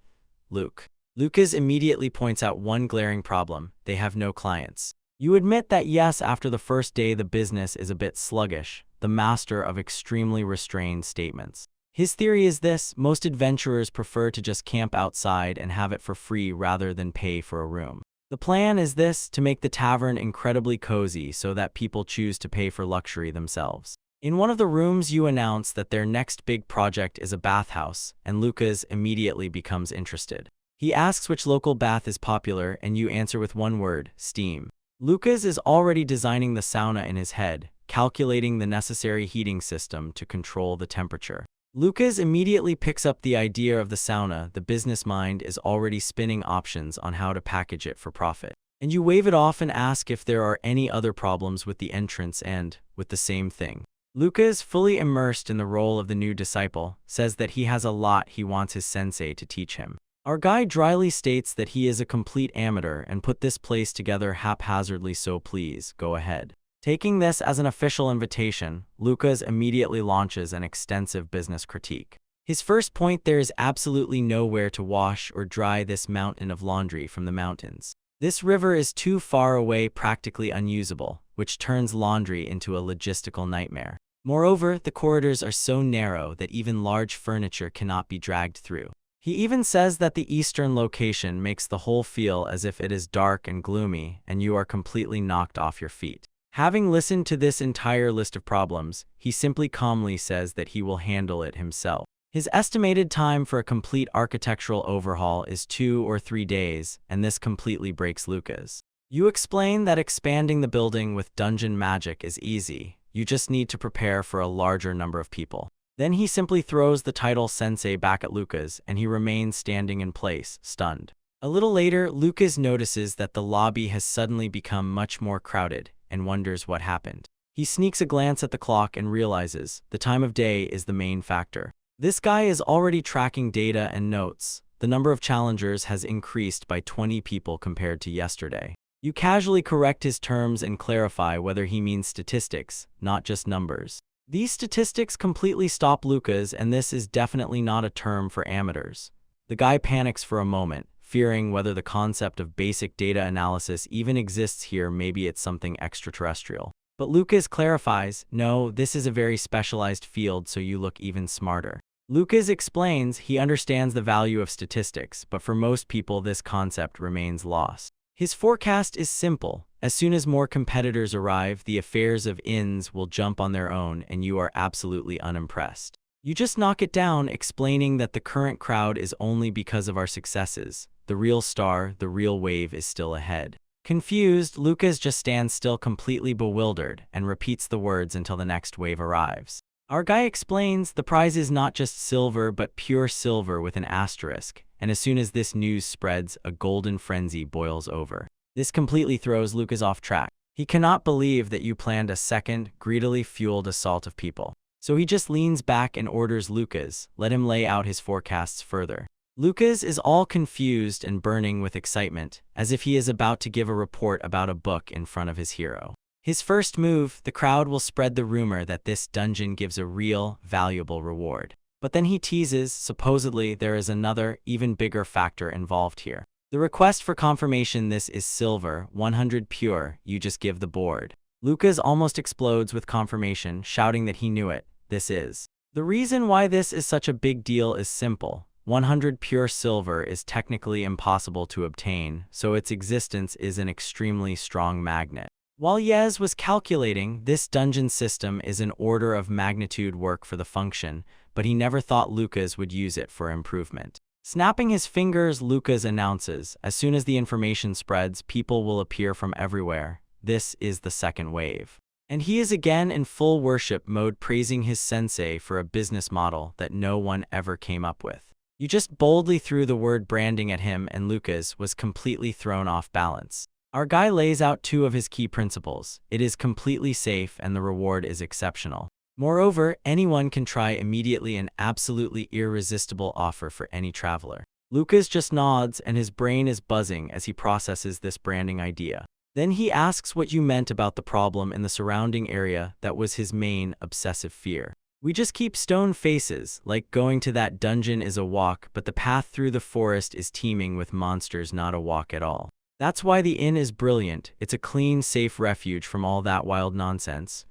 Lucas immediately points out one glaring problem: they have no clients. You admit that yes, after the first day the business is a bit sluggish, the master of extremely restrained statements. His theory is this: most adventurers prefer to just camp outside and have it for free rather than pay for a room. The plan is this: to make the tavern incredibly cozy so that people choose to pay for luxury themselves. In one of the rooms you announce that their next big project is a bathhouse, and Lucas immediately becomes interested. He asks which local bath is popular, and you answer with one word: steam. Lucas is already designing the sauna in his head, calculating the necessary heating system to control the temperature. Lucas immediately picks up the idea of the sauna. The business mind is already spinning options on how to package it for profit. And you wave it off and ask if there are any other problems with the entrance, and, with the same thing. Lucas, fully immersed in the role of the new disciple, says that he has a lot he wants his sensei to teach him. Our guy dryly states that he is a complete amateur and put this place together haphazardly, so please, go ahead. Taking this as an official invitation, Lucas immediately launches an extensive business critique. His first point: there is absolutely nowhere to wash or dry this mountain of laundry from the mountains. This river is too far away, practically unusable, which turns laundry into a logistical nightmare. Moreover, the corridors are so narrow that even large furniture cannot be dragged through. He even says that the eastern location makes the whole feel as if it is dark and gloomy, and you are completely knocked off your feet. Having listened to this entire list of problems, he simply calmly says that he will handle it himself. His estimated time for a complete architectural overhaul is 2 or 3 days, and this completely breaks Lucas. You explain that expanding the building with dungeon magic is easy. You just need to prepare for a larger number of people. Then he simply throws the title sensei back at Lucas, and he remains standing in place, stunned. A little later, Lucas notices that the lobby has suddenly become much more crowded, and wonders what happened. He sneaks a glance at the clock and realizes the time of day is the main factor. This guy is already tracking data and notes. The number of challengers has increased by 20 people compared to yesterday. You casually correct his terms and clarify whether he means statistics, not just numbers. These statistics completely stop Lucas, and this is definitely not a term for amateurs. The guy panics for a moment, fearing whether the concept of basic data analysis even exists here. Maybe it's something extraterrestrial. But Lucas clarifies, no, this is a very specialized field, so you look even smarter. Lucas explains he understands the value of statistics, but for most people this concept remains lost. His forecast is simple: as soon as more competitors arrive, the affairs of inns will jump on their own, and you are absolutely unimpressed. You just knock it down, explaining that the current crowd is only because of our successes. The real star, the real wave is still ahead. Confused, Lucas just stands still, completely bewildered, and repeats the words until the next wave arrives. Our guy explains the prize is not just silver but pure silver with an asterisk, and as soon as this news spreads, a golden frenzy boils over. This completely throws Lucas off track. He cannot believe that you planned a second, greedily fueled assault of people. So he just leans back and orders Lucas, let him lay out his forecasts further. Lucas is all confused and burning with excitement, as if he is about to give a report about a book in front of his hero. His first move, the crowd will spread the rumor that this dungeon gives a real, valuable reward. But then he teases, supposedly there is another, even bigger factor involved here. The request for confirmation: this is silver, 100 pure, you just give the board. Lucas almost explodes with confirmation, shouting that he knew it. This is. The reason why this is such a big deal is simple. 100 pure silver is technically impossible to obtain, so its existence is an extremely strong magnet. While Yez was calculating, this dungeon system is an order of magnitude work for the function, but he never thought Lucas would use it for improvement. Snapping his fingers, Lucas announces, as soon as the information spreads, people will appear from everywhere. This is the second wave. And he is again in full worship mode, praising his sensei for a business model that no one ever came up with. You just boldly threw the word branding at him, and Lucas was completely thrown off balance. Our guy lays out two of his key principles. It is completely safe and the reward is exceptional. Moreover, anyone can try immediately, an absolutely irresistible offer for any traveler. Lucas just nods and his brain is buzzing as he processes this branding idea. Then he asks what you meant about the problem in the surrounding area that was his main obsessive fear. We just keep stone faces, like going to that dungeon is a walk, but the path through the forest is teeming with monsters, not a walk at all. That's why the inn is brilliant. It's a clean, safe refuge from all that wild nonsense.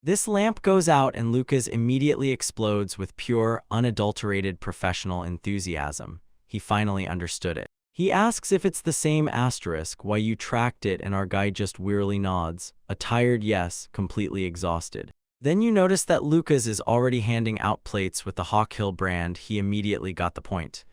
This lamp goes out and Lucas immediately explodes with pure, unadulterated professional enthusiasm. He finally understood it. He asks if it's the same asterisk, why you tracked it, and our guy just wearily nods, a tired yes, completely exhausted. Then you notice that Lucas is already handing out plates with the Hawk Hill brand. He immediately got the point.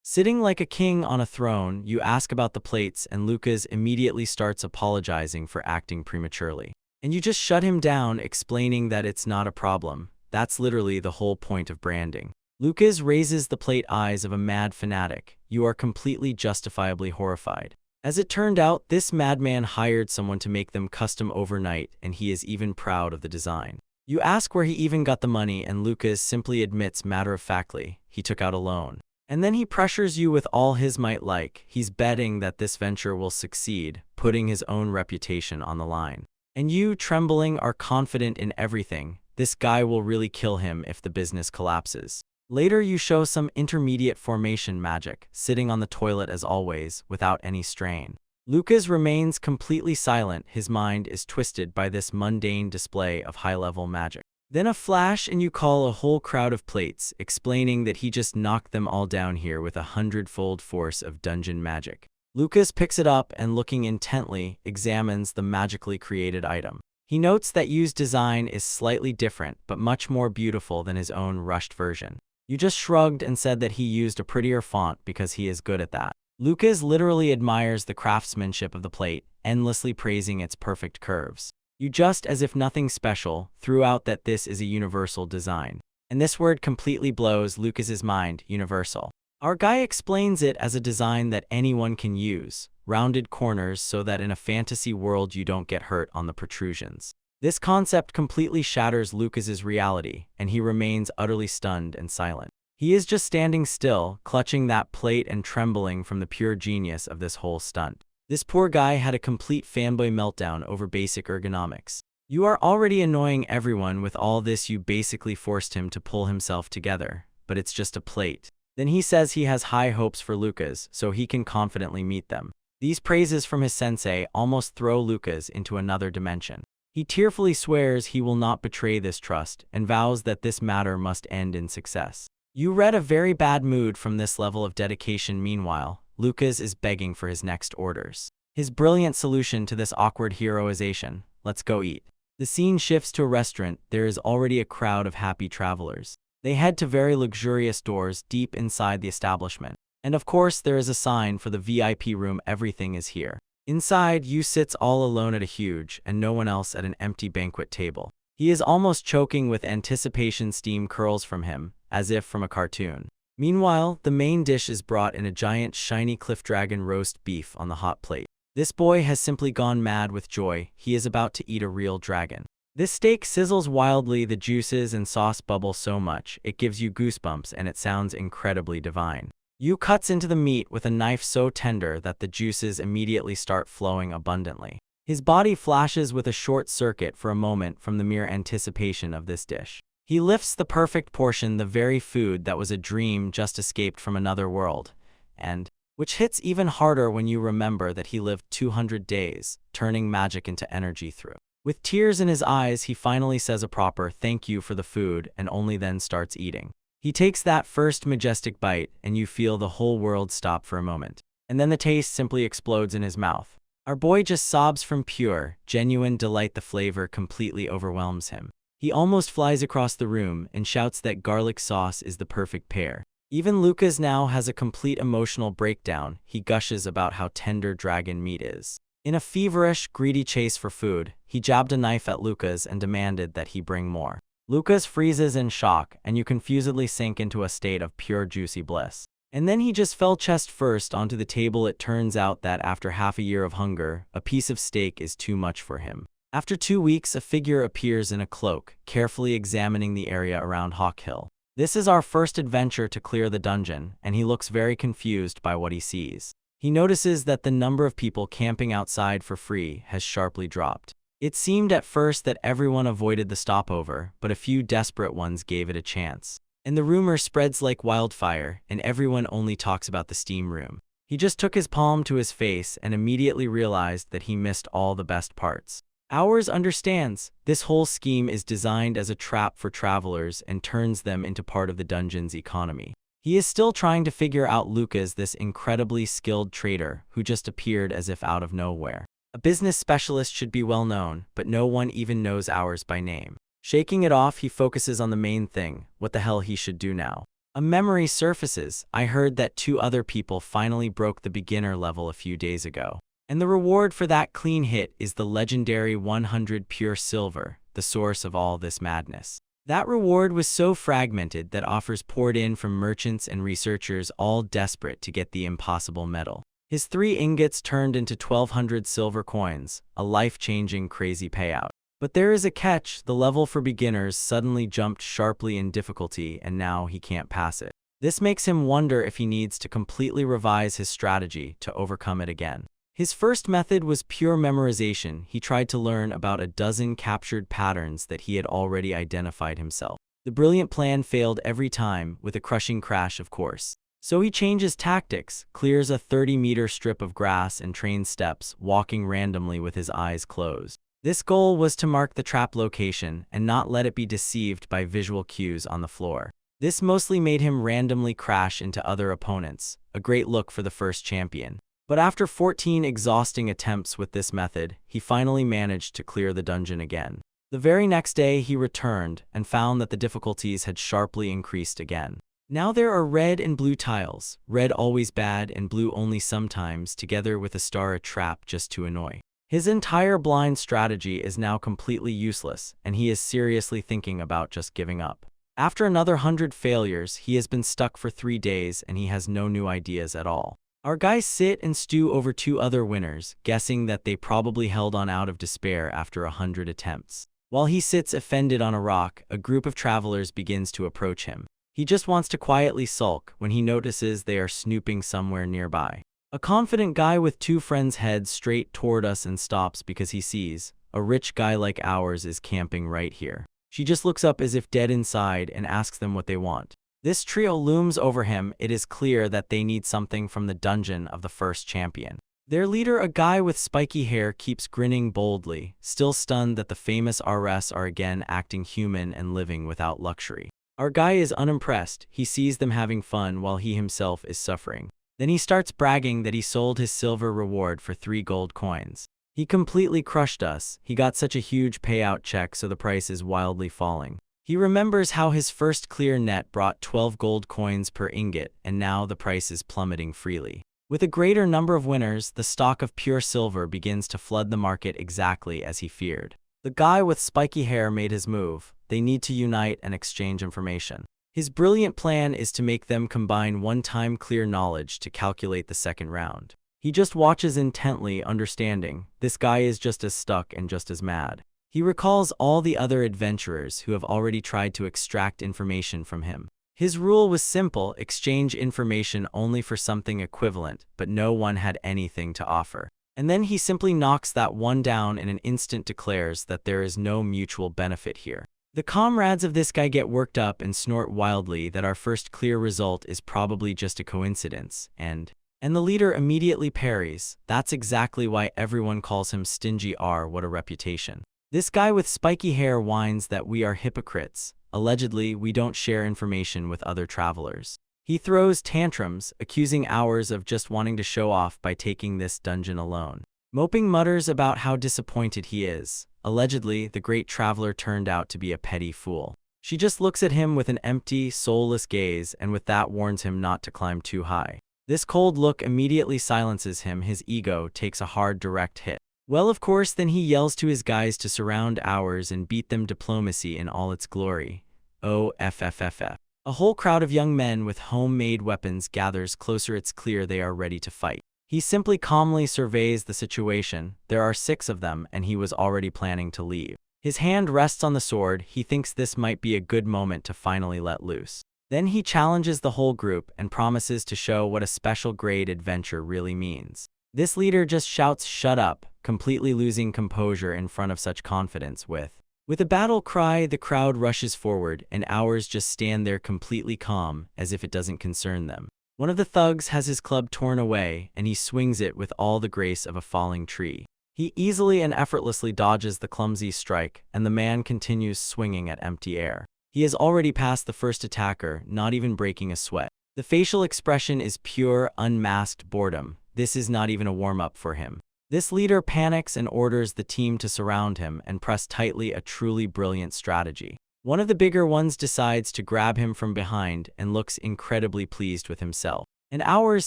Sitting like a king on a throne, you ask about the plates and Lucas immediately starts apologizing for acting prematurely. And you just shut him down, explaining that it's not a problem. That's literally the whole point of branding. Lucas raises the plate eyes of a mad fanatic. You are completely justifiably horrified. As it turned out, this madman hired someone to make them custom overnight, and he is even proud of the design. You ask where he even got the money, and Lucas simply admits matter-of-factly, he took out a loan. And then he pressures you with all his might, like he's betting that this venture will succeed, putting his own reputation on the line. And you, trembling, are confident in everything. This guy will really kill him if the business collapses. Later you show some intermediate formation magic, sitting on the toilet as always, without any strain. Lucas remains completely silent. His mind is twisted by this mundane display of high-level magic. Then a flash and you call a whole crowd of plates, explaining that he just knocked them all down here with 100-fold force of dungeon magic. Lucas picks it up and, looking intently, examines the magically created item. He notes that Yu's design is slightly different, but much more beautiful than his own rushed version. You just shrugged and said that he used a prettier font because he is good at that. Lucas literally admires the craftsmanship of the plate, endlessly praising its perfect curves. You just, as if nothing special, threw out that this is a universal design. And this word completely blows Lucas's mind. Universal. Our guy explains it as a design that anyone can use, rounded corners so that in a fantasy world you don't get hurt on the protrusions. This concept completely shatters Lucas's reality, and he remains utterly stunned and silent. He is just standing still, clutching that plate and trembling from the pure genius of this whole stunt. This poor guy had a complete fanboy meltdown over basic ergonomics. You are already annoying everyone with all this. You basically forced him to pull himself together, but it's just a plate. Then he says he has high hopes for Lucas, so he can confidently meet them. These praises from his sensei almost throw Lucas into another dimension. He tearfully swears he will not betray this trust and vows that this matter must end in success. You read a very bad mood from this level of dedication. Meanwhile, Lucas is begging for his next orders. His brilliant solution to this awkward heroization: let's go eat. The scene shifts to a restaurant. There is already a crowd of happy travelers. They head to very luxurious doors deep inside the establishment. And of course there is a sign for the VIP room. Everything is here. Inside, Yu sits all alone at a huge, and no one else at an empty banquet table. He is almost choking with anticipation. Steam curls from him, as if from a cartoon. Meanwhile, the main dish is brought in a giant shiny cliff dragon roast beef on the hot plate. This boy has simply gone mad with joy. He is about to eat a real dragon. This steak sizzles wildly. The juices and sauce bubble so much, it gives you goosebumps, and it sounds incredibly divine. Yu cuts into the meat with a knife so tender that the juices immediately start flowing abundantly. His body flashes with a short circuit for a moment from the mere anticipation of this dish. He lifts the perfect portion, the very food that was a dream just escaped from another world, and which hits even harder when you remember that he lived 200 days, turning magic into energy through. With tears in his eyes, he finally says a proper thank you for the food and only then starts eating. He takes that first majestic bite and you feel the whole world stop for a moment. And then the taste simply explodes in his mouth. Our boy just sobs from pure, genuine delight. The flavor completely overwhelms him. He almost flies across the room and shouts that garlic sauce is the perfect pair. Even Lucas now has a complete emotional breakdown. He gushes about how tender dragon meat is. In a feverish, greedy chase for food, he jabbed a knife at Lucas and demanded that he bring more. Lucas freezes in shock, and you confusedly sink into a state of pure juicy bliss. And then he just fell chest first onto the table. It turns out that after half a year of hunger, a piece of steak is too much for him. After 2 weeks, a figure appears in a cloak, carefully examining the area around Hawk Hill. This is our first adventure to clear the dungeon, and he looks very confused by what he sees. He notices that the number of people camping outside for free has sharply dropped. It seemed at first that everyone avoided the stopover, but a few desperate ones gave it a chance. And the rumor spreads like wildfire, and everyone only talks about the steam room. He just took his palm to his face and immediately realized that he missed all the best parts. Ours understands. This whole scheme is designed as a trap for travelers and turns them into part of the dungeon's economy. He is still trying to figure out Lucas, this incredibly skilled trader who just appeared as if out of nowhere. A business specialist should be well known, but no one even knows ours by name. Shaking it off, he focuses on the main thing, what the hell he should do now. A memory surfaces. I heard that 2 other people finally broke the beginner level a few days ago. And the reward for that clean hit is the legendary 100 pure silver, the source of all this madness. That reward was so fragmented that offers poured in from merchants and researchers all desperate to get the impossible medal. His 3 ingots turned into 1,200 silver coins, a life-changing crazy payout. But there is a catch. The level for beginners suddenly jumped sharply in difficulty and now he can't pass it. This makes him wonder if he needs to completely revise his strategy to overcome it again. His first method was pure memorization. He tried to learn about a dozen captured patterns that he had already identified himself. The brilliant plan failed every time, with a crushing crash of course. So he changes tactics, clears a 30-meter strip of grass and trains steps, walking randomly with his eyes closed. This goal was to mark the trap location and not let it be deceived by visual cues on the floor. This mostly made him randomly crash into other opponents, a great look for the first champion. But after 14 exhausting attempts with this method, he finally managed to clear the dungeon again. The very next day he returned and found that the difficulties had sharply increased again. Now there are red and blue tiles, red always bad and blue only sometimes, together with a star, a trap just to annoy. His entire blind strategy is now completely useless, and he is seriously thinking about just giving up. After another 100 failures, he has been stuck for 3 days and he has no new ideas at all. Our guys sit and stew over 2 other winners, guessing that they probably held on out of despair after 100 attempts. While he sits offended on a rock, a group of travelers begins to approach him. He just wants to quietly sulk when he notices they are snooping somewhere nearby. A confident guy with 2 friends heads straight toward us and stops because he sees a rich guy like ours is camping right here. She just looks up as if dead inside and asks them what they want. This trio looms over him. It is clear that they need something from the dungeon of the first champion. Their leader, a guy with spiky hair, keeps grinning boldly, still stunned that the famous RS are again acting human and living without luxury. Our guy is unimpressed. He sees them having fun while he himself is suffering. Then he starts bragging that he sold his silver reward for 3 gold coins. He completely crushed us. He got such a huge payout check, so the price is wildly falling. He remembers how his first clear net brought 12 gold coins per ingot, and now the price is plummeting freely. With a greater number of winners, the stock of pure silver begins to flood the market exactly as he feared. The guy with spiky hair made his move. They need to unite and exchange information. His brilliant plan is to make them combine one-time clear knowledge to calculate the second round. He just watches intently, understanding. This guy is just as stuck and just as mad. He recalls all the other adventurers who have already tried to extract information from him. His rule was simple: exchange information only for something equivalent, but no one had anything to offer. And then he simply knocks that one down in an instant, declares that there is no mutual benefit here. The comrades of this guy get worked up and snort wildly that our first clear result is probably just a coincidence, and the leader immediately parries. That's exactly why everyone calls him Stingy R. What a reputation. This guy with spiky hair whines that we are hypocrites. Allegedly, we don't share information with other travelers. He throws tantrums, accusing ours of just wanting to show off by taking this dungeon alone. Moping mutters about how disappointed he is. Allegedly, the great traveler turned out to be a petty fool. She just looks at him with an empty, soulless gaze, and with that warns him not to climb too high. This cold look immediately silences him. His ego takes a hard, direct hit. Well, of course, then he yells to his guys to surround ours and beat them. Diplomacy in all its glory. OFFFF. A whole crowd of young men with homemade weapons gathers closer. It's clear they are ready to fight. He simply calmly surveys the situation. There are 6 of them, and he was already planning to leave. His hand rests on the sword. He thinks this might be a good moment to finally let loose. Then he challenges the whole group and promises to show what a special grade adventure really means. This leader just shouts, "Shut up," completely losing composure in front of such confidence. With a battle cry, the crowd rushes forward, and ours just stand there completely calm, as if it doesn't concern them. One of the thugs has his club torn away, and he swings it with all the grace of a falling tree. He easily and effortlessly dodges the clumsy strike, and the man continues swinging at empty air. He has already passed the first attacker, not even breaking a sweat. The facial expression is pure, unmasked boredom. This is not even a warm-up for him. This leader panics and orders the team to surround him and press tightly. A truly brilliant strategy. One of the bigger ones decides to grab him from behind and looks incredibly pleased with himself. And ours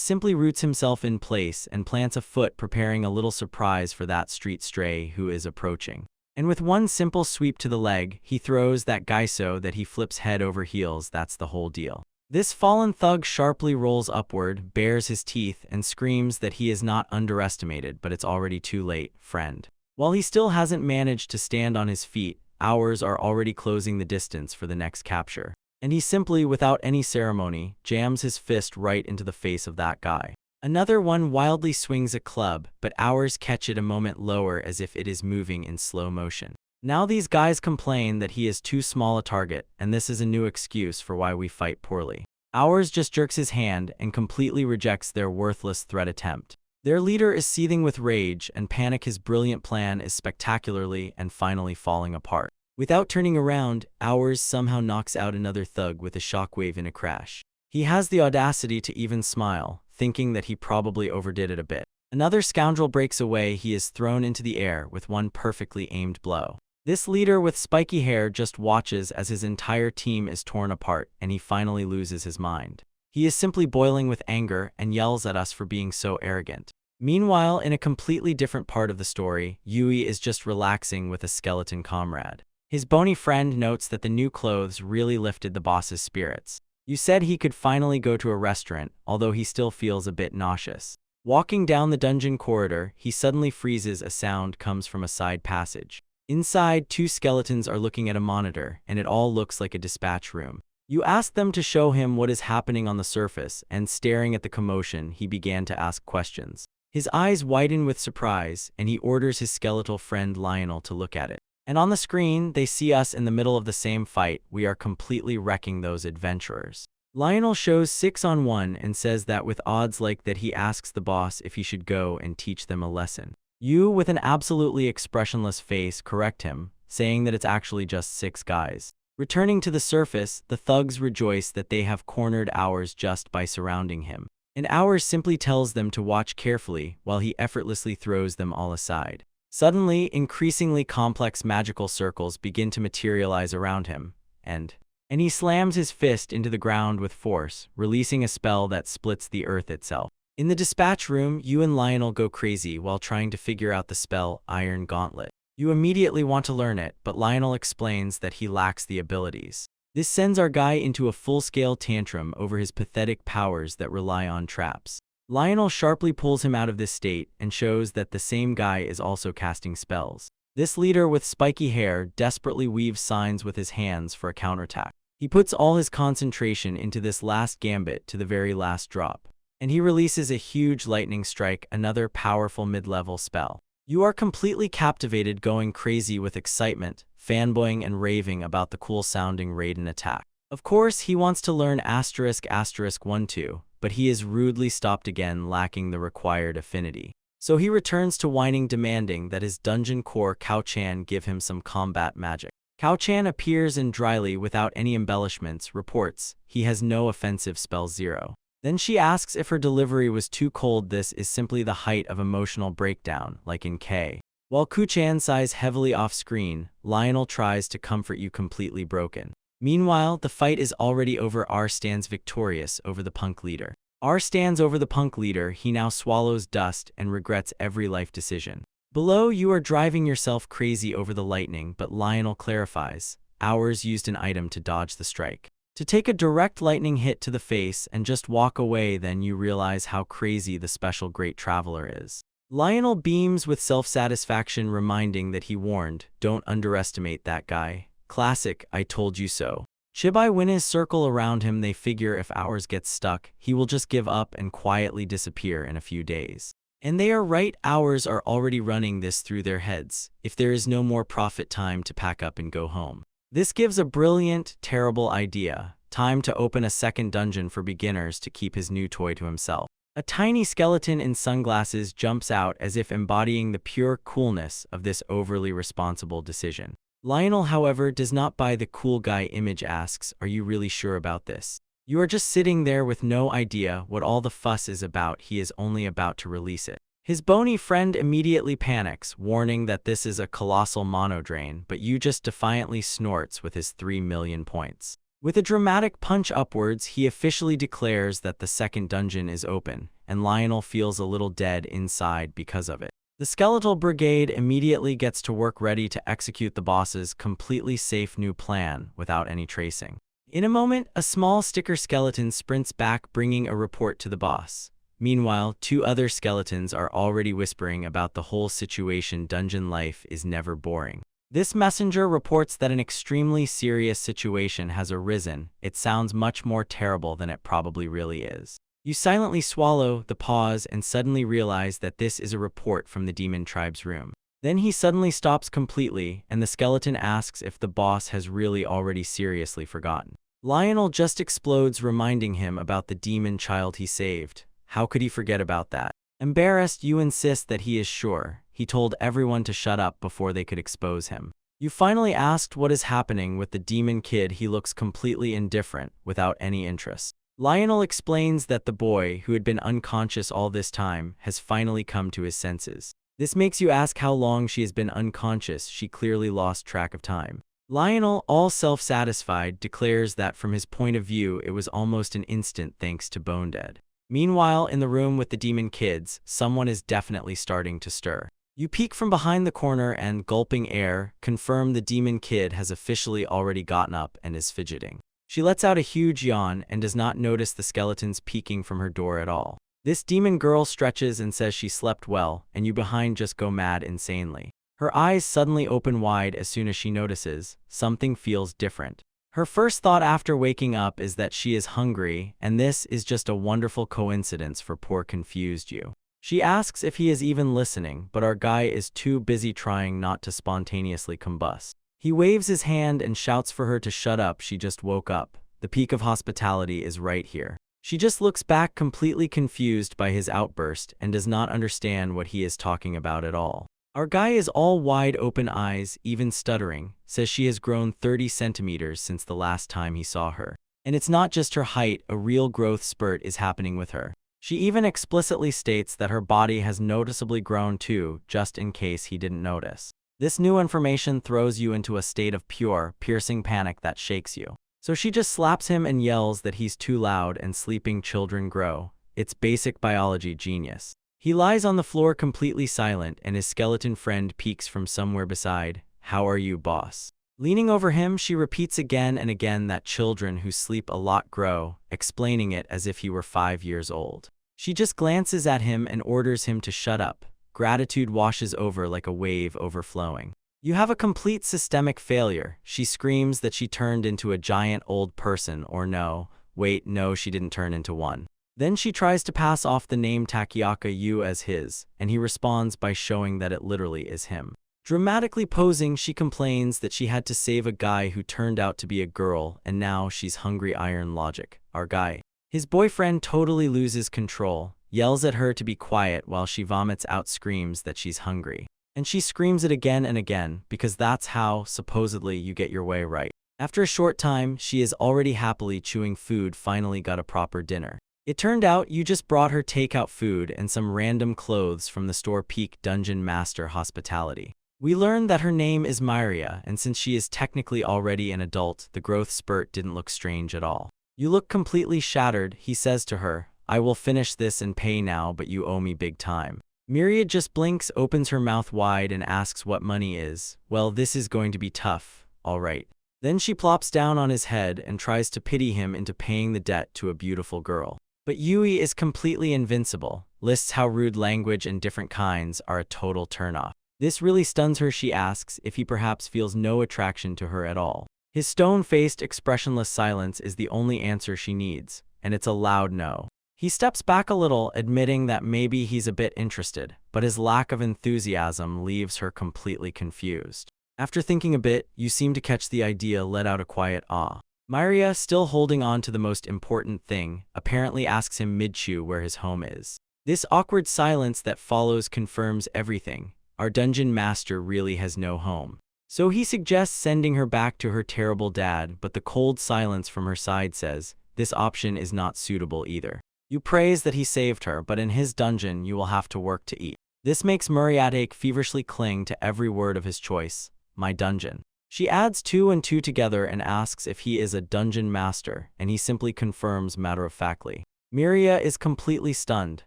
simply roots himself in place and plants a foot, preparing a little surprise for that street stray who is approaching. And with one simple sweep to the leg, he throws that guy so that he flips head over heels. That's the whole deal. This fallen thug sharply rolls upward, bares his teeth, and screams that he is not underestimated, but it's already too late, friend. While he still hasn't managed to stand on his feet, ours are already closing the distance for the next capture. And he simply, without any ceremony, jams his fist right into the face of that guy. Another one wildly swings a club, but ours catch it a moment lower as if it is moving in slow motion. Now these guys complain that he is too small a target, and this is a new excuse for why we fight poorly. Ours just jerks his hand and completely rejects their worthless threat attempt. Their leader is seething with rage and panic. His brilliant plan is spectacularly and finally falling apart. Without turning around, ours somehow knocks out another thug with a shockwave in a crash. He has the audacity to even smile, thinking that he probably overdid it a bit. Another scoundrel breaks away. He is thrown into the air with one perfectly aimed blow. This leader with spiky hair just watches as his entire team is torn apart, and he finally loses his mind. He is simply boiling with anger and yells at us for being so arrogant. Meanwhile, in a completely different part of the story, Yui is just relaxing with a skeleton comrade. His bony friend notes that the new clothes really lifted the boss's spirits. You said he could finally go to a restaurant, although he still feels a bit nauseous. Walking down the dungeon corridor, he suddenly freezes. A sound comes from a side passage. Inside, 2 skeletons are looking at a monitor, and it all looks like a dispatch room. You ask them to show him what is happening on the surface, and staring at the commotion, he began to ask questions. His eyes widen with surprise, and he orders his skeletal friend Lionel to look at it. And on the screen, they see us in the middle of the same fight. We are completely wrecking those adventurers. Lionel shows 6-on-1 and says that with odds like that, he asks the boss if he should go and teach them a lesson. You, with an absolutely expressionless face, correct him, saying that it's actually just 6 guys. Returning to the surface, the thugs rejoice that they have cornered ours just by surrounding him. And ours simply tells them to watch carefully while he effortlessly throws them all aside. Suddenly, increasingly complex magical circles begin to materialize around him, and he slams his fist into the ground with force, releasing a spell that splits the earth itself. In the dispatch room, you and Lionel go crazy while trying to figure out the spell Iron Gauntlet. You immediately want to learn it, but Lionel explains that he lacks the abilities. This sends our guy into a full-scale tantrum over his pathetic powers that rely on traps. Lionel sharply pulls him out of this state and shows that the same guy is also casting spells. This leader with spiky hair desperately weaves signs with his hands for a counterattack. He puts all his concentration into this last gambit to the very last drop. and he releases a huge lightning strike, another powerful mid-level spell. You are completely captivated, going crazy with excitement, fanboying and raving about the cool-sounding Raiden attack. Of course, he wants to learn ***1-2, but he is rudely stopped again, lacking the required affinity. So he returns to whining, demanding that his dungeon core Kao-chan give him some combat magic. Kao-chan appears and dryly, without any embellishments, reports he has no offensive spell 0. Then she asks if her delivery was too cold. This is simply the height of emotional breakdown, like in K. While Kuchan sighs heavily off-screen, Lionel tries to comfort you, completely broken. Meanwhile, the fight is already over. R stands victorious over the punk leader. R stands over the punk leader. He now swallows dust and regrets every life decision. Below, you are driving yourself crazy over the lightning, but Lionel clarifies. Hours used an item to dodge the strike. To take a direct lightning hit to the face and just walk away, then you realize how crazy the special great traveler is. Lionel beams with self-satisfaction, reminding that he warned, don't underestimate that guy. Classic, I told you so. Chibai Winna's circle around him. They figure if Hours gets stuck, he will just give up and quietly disappear in a few days. And they are right. Hours are already running this through their heads. If there is no more profit, time to pack up and go home. This gives a brilliant, terrible idea. Time to open a second dungeon for beginners to keep his new toy to himself. A tiny skeleton in sunglasses jumps out as if embodying the pure coolness of this overly responsible decision. Lionel, however, does not buy the cool guy image, asks, are you really sure about this? You are just sitting there with no idea what all the fuss is about. He is only about to release it. His bony friend immediately panics, warning that this is a colossal monodrain, but Yu just defiantly snorts with his 3 million points. With a dramatic punch upwards, he officially declares that the second dungeon is open, and Lionel feels a little dead inside because of it. The skeletal brigade immediately gets to work, ready to execute the boss's completely safe new plan without any tracing. In a moment, a small sticker skeleton sprints back, bringing a report to the boss. Meanwhile, 2 other skeletons are already whispering about the whole situation. Dungeon life is never boring. This messenger reports that an extremely serious situation has arisen. It sounds much more terrible than it probably really is. You silently swallow the pause and suddenly realize that this is a report from the demon tribe's room. Then he suddenly stops completely, and the skeleton asks if the boss has really already seriously forgotten. Lionel just explodes, reminding him about the demon child he saved. How could he forget about that? Embarrassed, you insist that he is sure. He told everyone to shut up before they could expose him. You finally asked what is happening with the demon kid. He looks completely indifferent, without any interest. Lionel explains that the boy, who had been unconscious all this time, has finally come to his senses. This makes you ask how long she has been unconscious. She clearly lost track of time. Lionel, all self-satisfied, declares that from his point of view it was almost an instant thanks to Bone Dead. Meanwhile, in the room with the demon kids, someone is definitely starting to stir. You peek from behind the corner and, gulping air, confirm the demon kid has officially already gotten up and is fidgeting. She lets out a huge yawn and does not notice the skeletons peeking from her door at all. This demon girl stretches and says she slept well, and you behind just go mad insanely. Her eyes suddenly open wide as soon as she notices something feels different. Her first thought after waking up is that she is hungry, and this is just a wonderful coincidence for poor confused you. She asks if he is even listening, but our guy is too busy trying not to spontaneously combust. He waves his hand and shouts for her to shut up. She just woke up. The peak of hospitality is right here. She just looks back, completely confused by his outburst, and does not understand what he is talking about at all. Our guy is all wide open eyes, even stuttering, says she has grown 30 centimeters since the last time he saw her. And it's not just her height, a real growth spurt is happening with her. She even explicitly states that her body has noticeably grown too, just in case he didn't notice. This new information throws you into a state of pure, piercing panic that shakes you. So she just slaps him and yells that he's too loud and sleeping children grow. It's basic biology genius. He lies on the floor completely silent, and his skeleton friend peeks from somewhere beside. How are you, boss? Leaning over him, she repeats again and again that children who sleep a lot grow, explaining it as if he were 5 years old. She just glances at him and orders him to shut up. Gratitude washes over like a wave overflowing. You have a complete systemic failure. She screams that she turned into a giant old person, or no, wait, no, she didn't turn into one. Then she tries to pass off the name Takiaka Yu as his, and he responds by showing that it literally is him. Dramatically posing, she complains that she had to save a guy who turned out to be a girl, and now she's hungry. Iron logic. Our guy. His boyfriend totally loses control, yells at her to be quiet while she vomits out screams that she's hungry. And she screams it again and again, because that's how, supposedly, you get your way right. After a short time, she is already happily chewing food, finally got a proper dinner. It turned out you just brought her takeout food and some random clothes from the store. Peak Dungeon Master hospitality. We learn that her name is Myria, and since she is technically already an adult, the growth spurt didn't look strange at all. You look completely shattered, he says to her. I will finish this and pay now, but you owe me big time. Myria just blinks, opens her mouth wide, and asks what money is. Well, this is going to be tough, all right. Then she plops down on his head and tries to pity him into paying the debt to a beautiful girl. But Yui is completely invincible, lists how rude language and different kinds are a total turnoff. This really stuns her. She asks if he perhaps feels no attraction to her at all. His stone-faced, expressionless silence is the only answer she needs, and it's a loud no. He steps back a little, admitting that maybe he's a bit interested, but his lack of enthusiasm leaves her completely confused. After thinking a bit, you seem to catch the idea, let out a quiet ah. Myria, still holding on to the most important thing, apparently asks him mid-chew where his home is. This awkward silence that follows confirms everything. Our dungeon master really has no home. So he suggests sending her back to her terrible dad, but the cold silence from her side says, this option is not suitable either. You praise that he saved her, but in his dungeon you will have to work to eat. This makes Myria feverishly cling to every word of his choice. My dungeon. She adds 2 and 2 together and asks if he is a dungeon master, and he simply confirms matter-of-factly. Myria is completely stunned.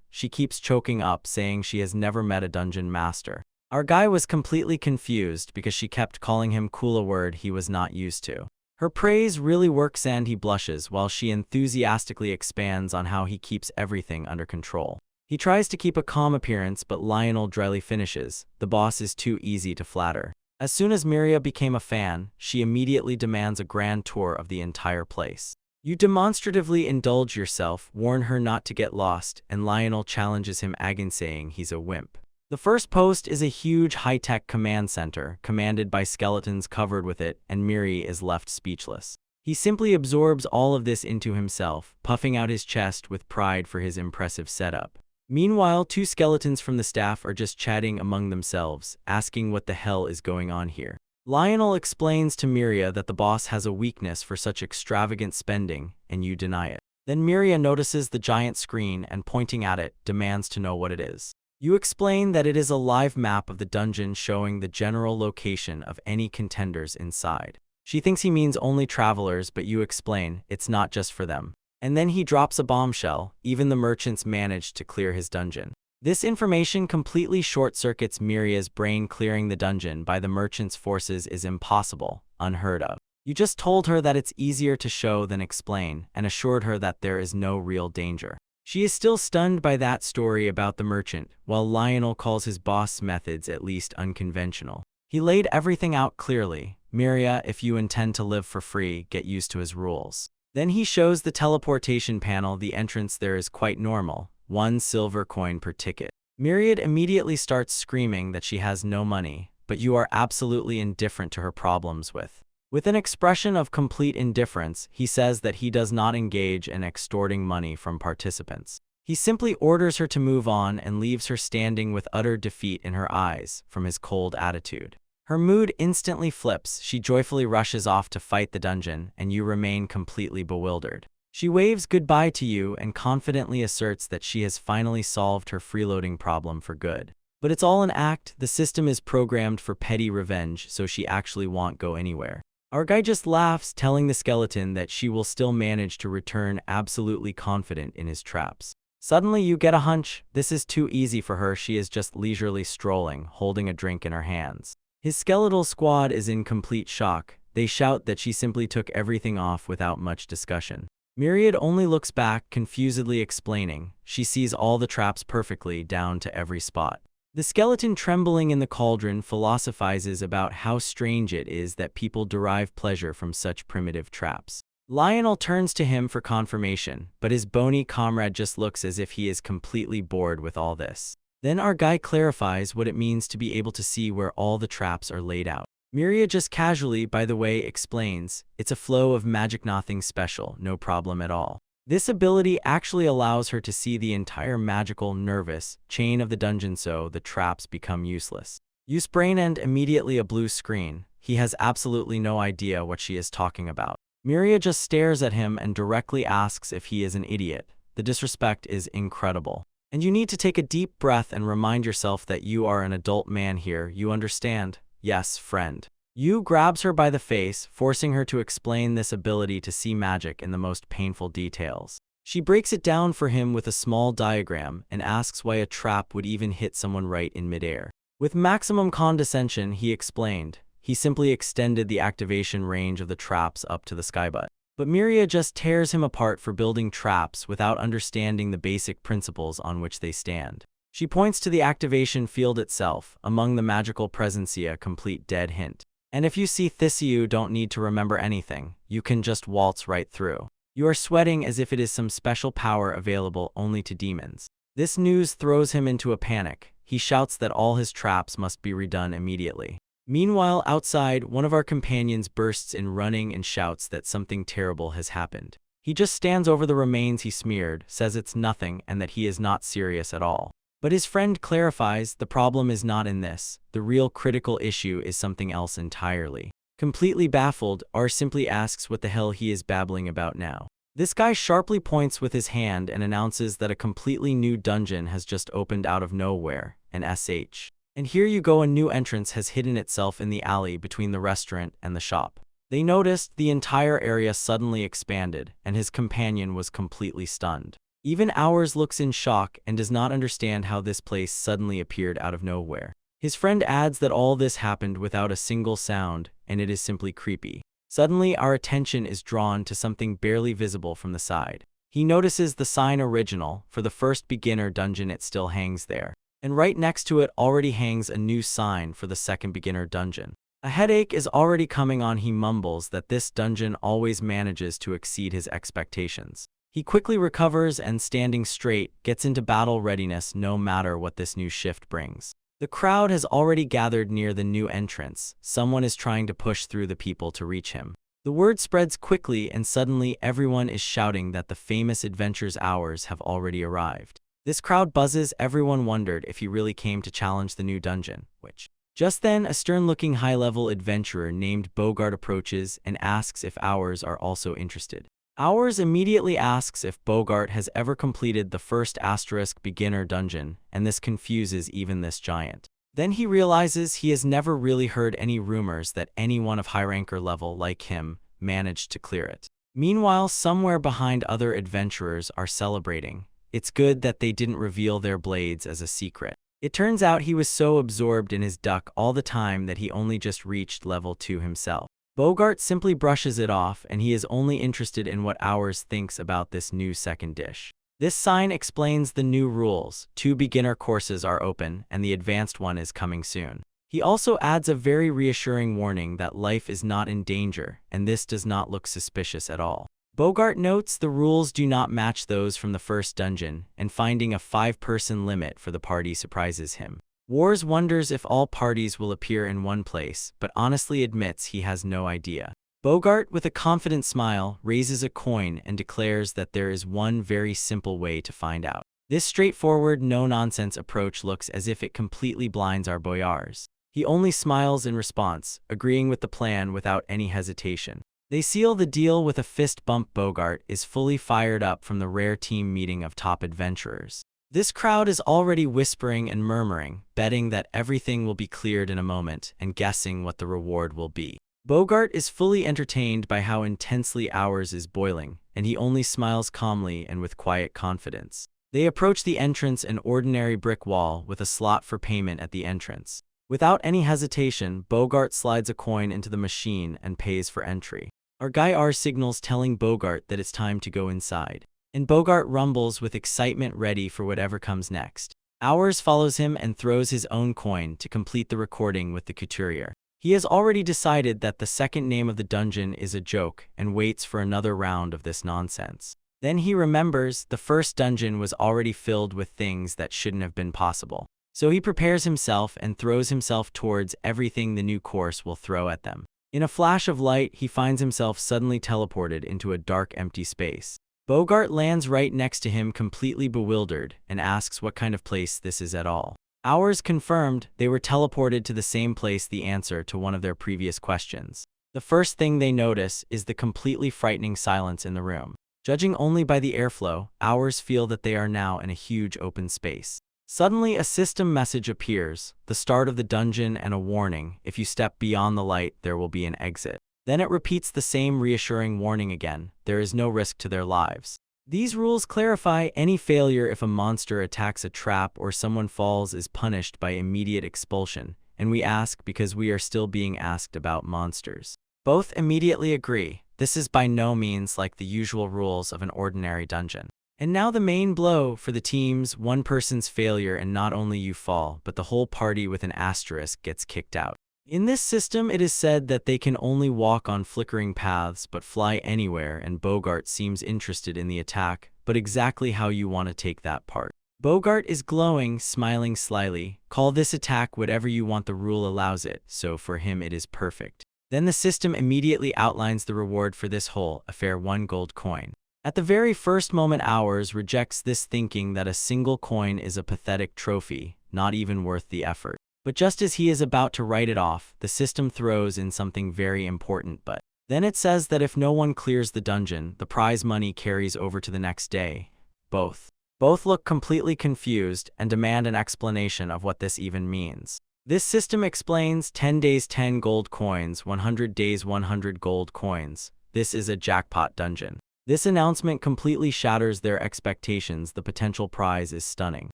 She keeps choking up, saying she has never met a dungeon master. Our guy was completely confused because she kept calling him cool, a word he was not used to. Her praise really works, and he blushes while she enthusiastically expands on how he keeps everything under control. He tries to keep a calm appearance, but Lionel dryly finishes, the boss is too easy to flatter. As soon as Myria became a fan, she immediately demands a grand tour of the entire place. You demonstratively indulge yourself, warn her not to get lost, and Lionel challenges him, saying he's a wimp. The first post is a huge high-tech command center, commanded by skeletons covered with it, and Myria is left speechless. He simply absorbs all of this into himself, puffing out his chest with pride for his impressive setup. Meanwhile, 2 skeletons from the staff are just chatting among themselves, asking what the hell is going on here. Lionel explains to Myria that the boss has a weakness for such extravagant spending, and you deny it. Then Myria notices the giant screen and, pointing at it, demands to know what it is. You explain that it is a live map of the dungeon showing the general location of any contenders inside. She thinks he means only travelers, but you explain it's not just for them. And then he drops a bombshell, even the merchants managed to clear his dungeon. This information completely short-circuits Myria's brain. Clearing the dungeon by the merchants' forces is impossible, unheard of. You just told her that it's easier to show than explain, and assured her that there is no real danger. She is still stunned by that story about the merchant, while Lionel calls his boss' methods at least unconventional. He laid everything out clearly. Myria, if you intend to live for free, get used to his rules. Then he shows the teleportation panel. The entrance there is quite normal, 1 silver coin per ticket. Myria immediately starts screaming that she has no money, but you are absolutely indifferent to her problems with. With an expression of complete indifference, he says that he does not engage in extorting money from participants. He simply orders her to move on and leaves her standing with utter defeat in her eyes from his cold attitude. Her mood instantly flips. She joyfully rushes off to fight the dungeon, and you remain completely bewildered. She waves goodbye to you and confidently asserts that she has finally solved her freeloading problem for good. But it's all an act. The system is programmed for petty revenge, so she actually won't go anywhere. Our guy just laughs, telling the skeleton that she will still manage to return, absolutely confident in his traps. Suddenly you get a hunch. This is too easy for her. She is just leisurely strolling, holding a drink in her hands. His skeletal squad is in complete shock. They shout that she simply took everything off without much discussion. Myria only looks back, confusedly explaining. She sees all the traps perfectly, down to every spot. The skeleton, trembling in the cauldron, philosophizes about how strange it is that people derive pleasure from such primitive traps. Lionel turns to him for confirmation, but his bony comrade just looks as if he is completely bored with all this. Then our guy clarifies what it means to be able to see where all the traps are laid out. Miria just casually, by the way, explains, it's a flow of magic, nothing special, no problem at all. This ability actually allows her to see the entire magical, nervous chain of the dungeon, so the traps become useless. Use brain and immediately a blue screen. He has absolutely no idea what she is talking about. Miria just stares at him and directly asks if he is an idiot. The disrespect is incredible. And you need to take a deep breath and remind yourself that you are an adult man here, you understand? Yes, friend. Yu grabs her by the face, forcing her to explain this ability to see magic in the most painful details. She breaks it down for him with a small diagram and asks why a trap would even hit someone right in midair. With maximum condescension, he explained, he simply extended the activation range of the traps up to the skybutt. But Miria just tears him apart for building traps without understanding the basic principles on which they stand. She points to the activation field itself, among the magical presencia, complete dead hint. And if you see this, you don't need to remember anything, you can just waltz right through. You are sweating as if it is some special power available only to demons. This news throws him into a panic. He shouts that all his traps must be redone immediately. Meanwhile, outside, one of our companions bursts in running and shouts that something terrible has happened. He just stands over the remains he smeared, says it's nothing and that he is not serious at all. But his friend clarifies the problem is not in this, the real critical issue is something else entirely. Completely baffled, R simply asks what the hell he is babbling about now. This guy sharply points with his hand and announces that a completely new dungeon has just opened out of nowhere, an SH. And here you go, a new entrance has hidden itself in the alley between the restaurant and the shop. They noticed the entire area suddenly expanded, and his companion was completely stunned. Even Hours looks in shock and does not understand how this place suddenly appeared out of nowhere. His friend adds that all this happened without a single sound, and it is simply creepy. Suddenly, our attention is drawn to something barely visible from the side. He notices the sign original, for the first beginner dungeon it still hangs there. And right next to it already hangs a new sign for the second beginner dungeon. A headache is already coming on. He mumbles that this dungeon always manages to exceed his expectations. He quickly recovers and, standing straight, gets into battle readiness no matter what this new shift brings. The crowd has already gathered near the new entrance. Someone is trying to push through the people to reach him. The word spreads quickly and suddenly everyone is shouting that the famous adventure's hours have already arrived. This crowd buzzes. Everyone wondered if he really came to challenge the new dungeon, which... Just then, a stern-looking high-level adventurer named Bogart approaches and asks if Hours are also interested. Hours immediately asks if Bogart has ever completed the first * beginner dungeon, and this confuses even this giant. Then he realizes he has never really heard any rumors that anyone of high ranker level like him managed to clear it. Meanwhile, somewhere behind, other adventurers are celebrating. It's good that they didn't reveal their blades as a secret. It turns out he was so absorbed in his duck all the time that he only just reached level 2 himself. Bogart simply brushes it off, and he is only interested in what Hours thinks about this new second dish. This sign explains the new rules. 2 beginner courses are open, and the advanced one is coming soon. He also adds a very reassuring warning that life is not in danger, and this does not look suspicious at all. Bogart notes the rules do not match those from the first dungeon, and finding a 5-person limit for the party surprises him. Wars wonders if all parties will appear in one place, but honestly admits he has no idea. Bogart, with a confident smile, raises a coin and declares that there is one very simple way to find out. This straightforward, no-nonsense approach looks as if it completely blinds our boyars. He only smiles in response, agreeing with the plan without any hesitation. They seal the deal with a fist bump. Bogart is fully fired up from the rare team meeting of top adventurers. This crowd is already whispering and murmuring, betting that everything will be cleared in a moment and guessing what the reward will be. Bogart is fully entertained by how intensely Hours is boiling, and he only smiles calmly and with quiet confidence. They approach the entrance, an ordinary brick wall with a slot for payment at the entrance. Without any hesitation, Bogart slides a coin into the machine and pays for entry. Our guy R signals, telling Bogart that it's time to go inside. And Bogart rumbles with excitement, ready for whatever comes next. Hours follows him and throws his own coin to complete the recording with the couturier. He has already decided that the second name of the dungeon is a joke and waits for another round of this nonsense. Then he remembers the first dungeon was already filled with things that shouldn't have been possible. So he prepares himself and throws himself towards everything the new course will throw at them. In a flash of light, he finds himself suddenly teleported into a dark, empty space. Bogart lands right next to him, completely bewildered, and asks what kind of place this is at all. Hours confirmed, they were teleported to the same place, the answer to one of their previous questions. The first thing they notice is the completely frightening silence in the room. Judging only by the airflow, Hours feel that they are now in a huge open space. Suddenly, a system message appears, the start of the dungeon and a warning: if you step beyond the light, there will be an exit. Then it repeats the same reassuring warning again: there is no risk to their lives. These rules clarify any failure if a monster attacks a trap or someone falls is punished by immediate expulsion, and we ask because we are still being asked about monsters. Both immediately agree. This is by no means like the usual rules of an ordinary dungeon. And now the main blow for the teams: one person's failure and not only you fall, but the whole party with an asterisk gets kicked out. In this system, it is said that they can only walk on flickering paths but fly anywhere, and Bogart seems interested in the attack, but exactly how you want to take that part. Bogart is glowing, smiling slyly. Call this attack whatever you want, the rule allows it, so for him it is perfect. Then the system immediately outlines the reward for this whole affair: 1 gold coin. At the very first moment, Hours rejects this, thinking that a single coin is a pathetic trophy, not even worth the effort. But just as he is about to write it off, the system throws in something very important. But then it says that if no one clears the dungeon, the prize money carries over to the next day. Both look completely confused and demand an explanation of what this even means. This system explains: 10 days 10 gold coins, 100 days 100 gold coins. This is a jackpot dungeon. This announcement completely shatters their expectations. The potential prize is stunning.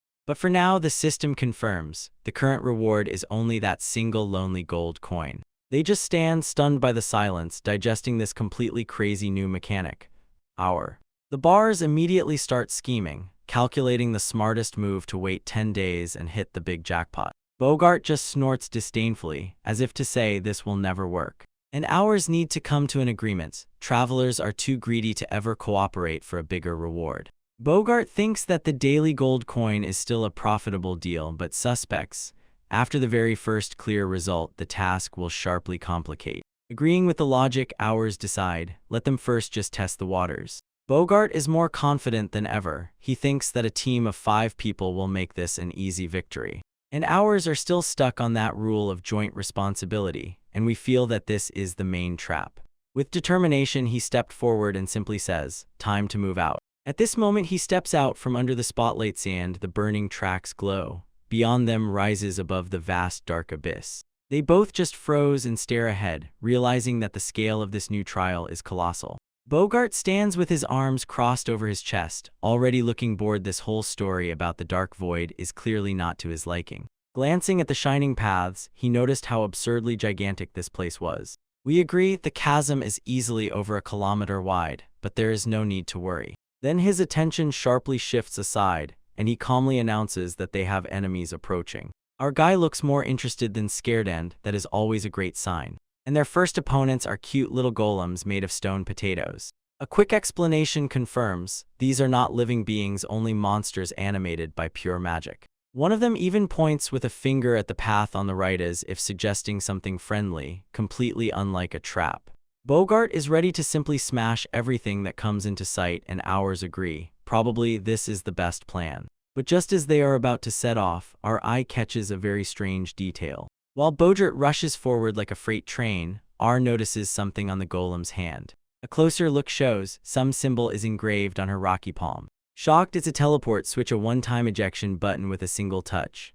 But for now, the system confirms the current reward is only that single lonely gold coin. They just stand stunned by the silence, digesting this completely crazy new mechanic. The bars immediately start scheming, calculating the smartest move to wait 10 days and hit the big jackpot. Bogart just snorts disdainfully, as if to say this will never work. And Hours need to come to an agreement. Travelers are too greedy to ever cooperate for a bigger reward. Bogart thinks that the daily gold coin is still a profitable deal, but suspects, after the very first clear result, the task will sharply complicate. Agreeing with the logic, Hours decide, let them first just test the waters. Bogart is more confident than ever. He thinks that a team of 5 people will make this an easy victory. And Hours are still stuck on that rule of joint responsibility, and we feel that this is the main trap. With determination, he stepped forward and simply says, time to move out. At this moment, he steps out from under the spotlights and the burning tracks glow. Beyond them rises above the vast dark abyss. They both just froze and stare ahead, realizing that the scale of this new trial is colossal. Bogart stands with his arms crossed over his chest, already looking bored. This whole story about the dark void is clearly not to his liking. Glancing at the shining paths, he noticed how absurdly gigantic this place was. We agree, the chasm is easily over a kilometer wide, but there is no need to worry. Then his attention sharply shifts aside, and he calmly announces that they have enemies approaching. Our guy looks more interested than scared, and that is always a great sign. And their first opponents are cute little golems made of stone potatoes. A quick explanation confirms, these are not living beings, only monsters animated by pure magic. One of them even points with a finger at the path on the right as if suggesting something friendly, completely unlike a trap. Bogart is ready to simply smash everything that comes into sight, and Hours agree. Probably this is the best plan. But just as they are about to set off, our eye catches a very strange detail. While Bogart rushes forward like a freight train, R notices something on the golem's hand. A closer look shows some symbol is engraved on her rocky palm. Shocked, it's a teleport switch, a one-time ejection button with a single touch.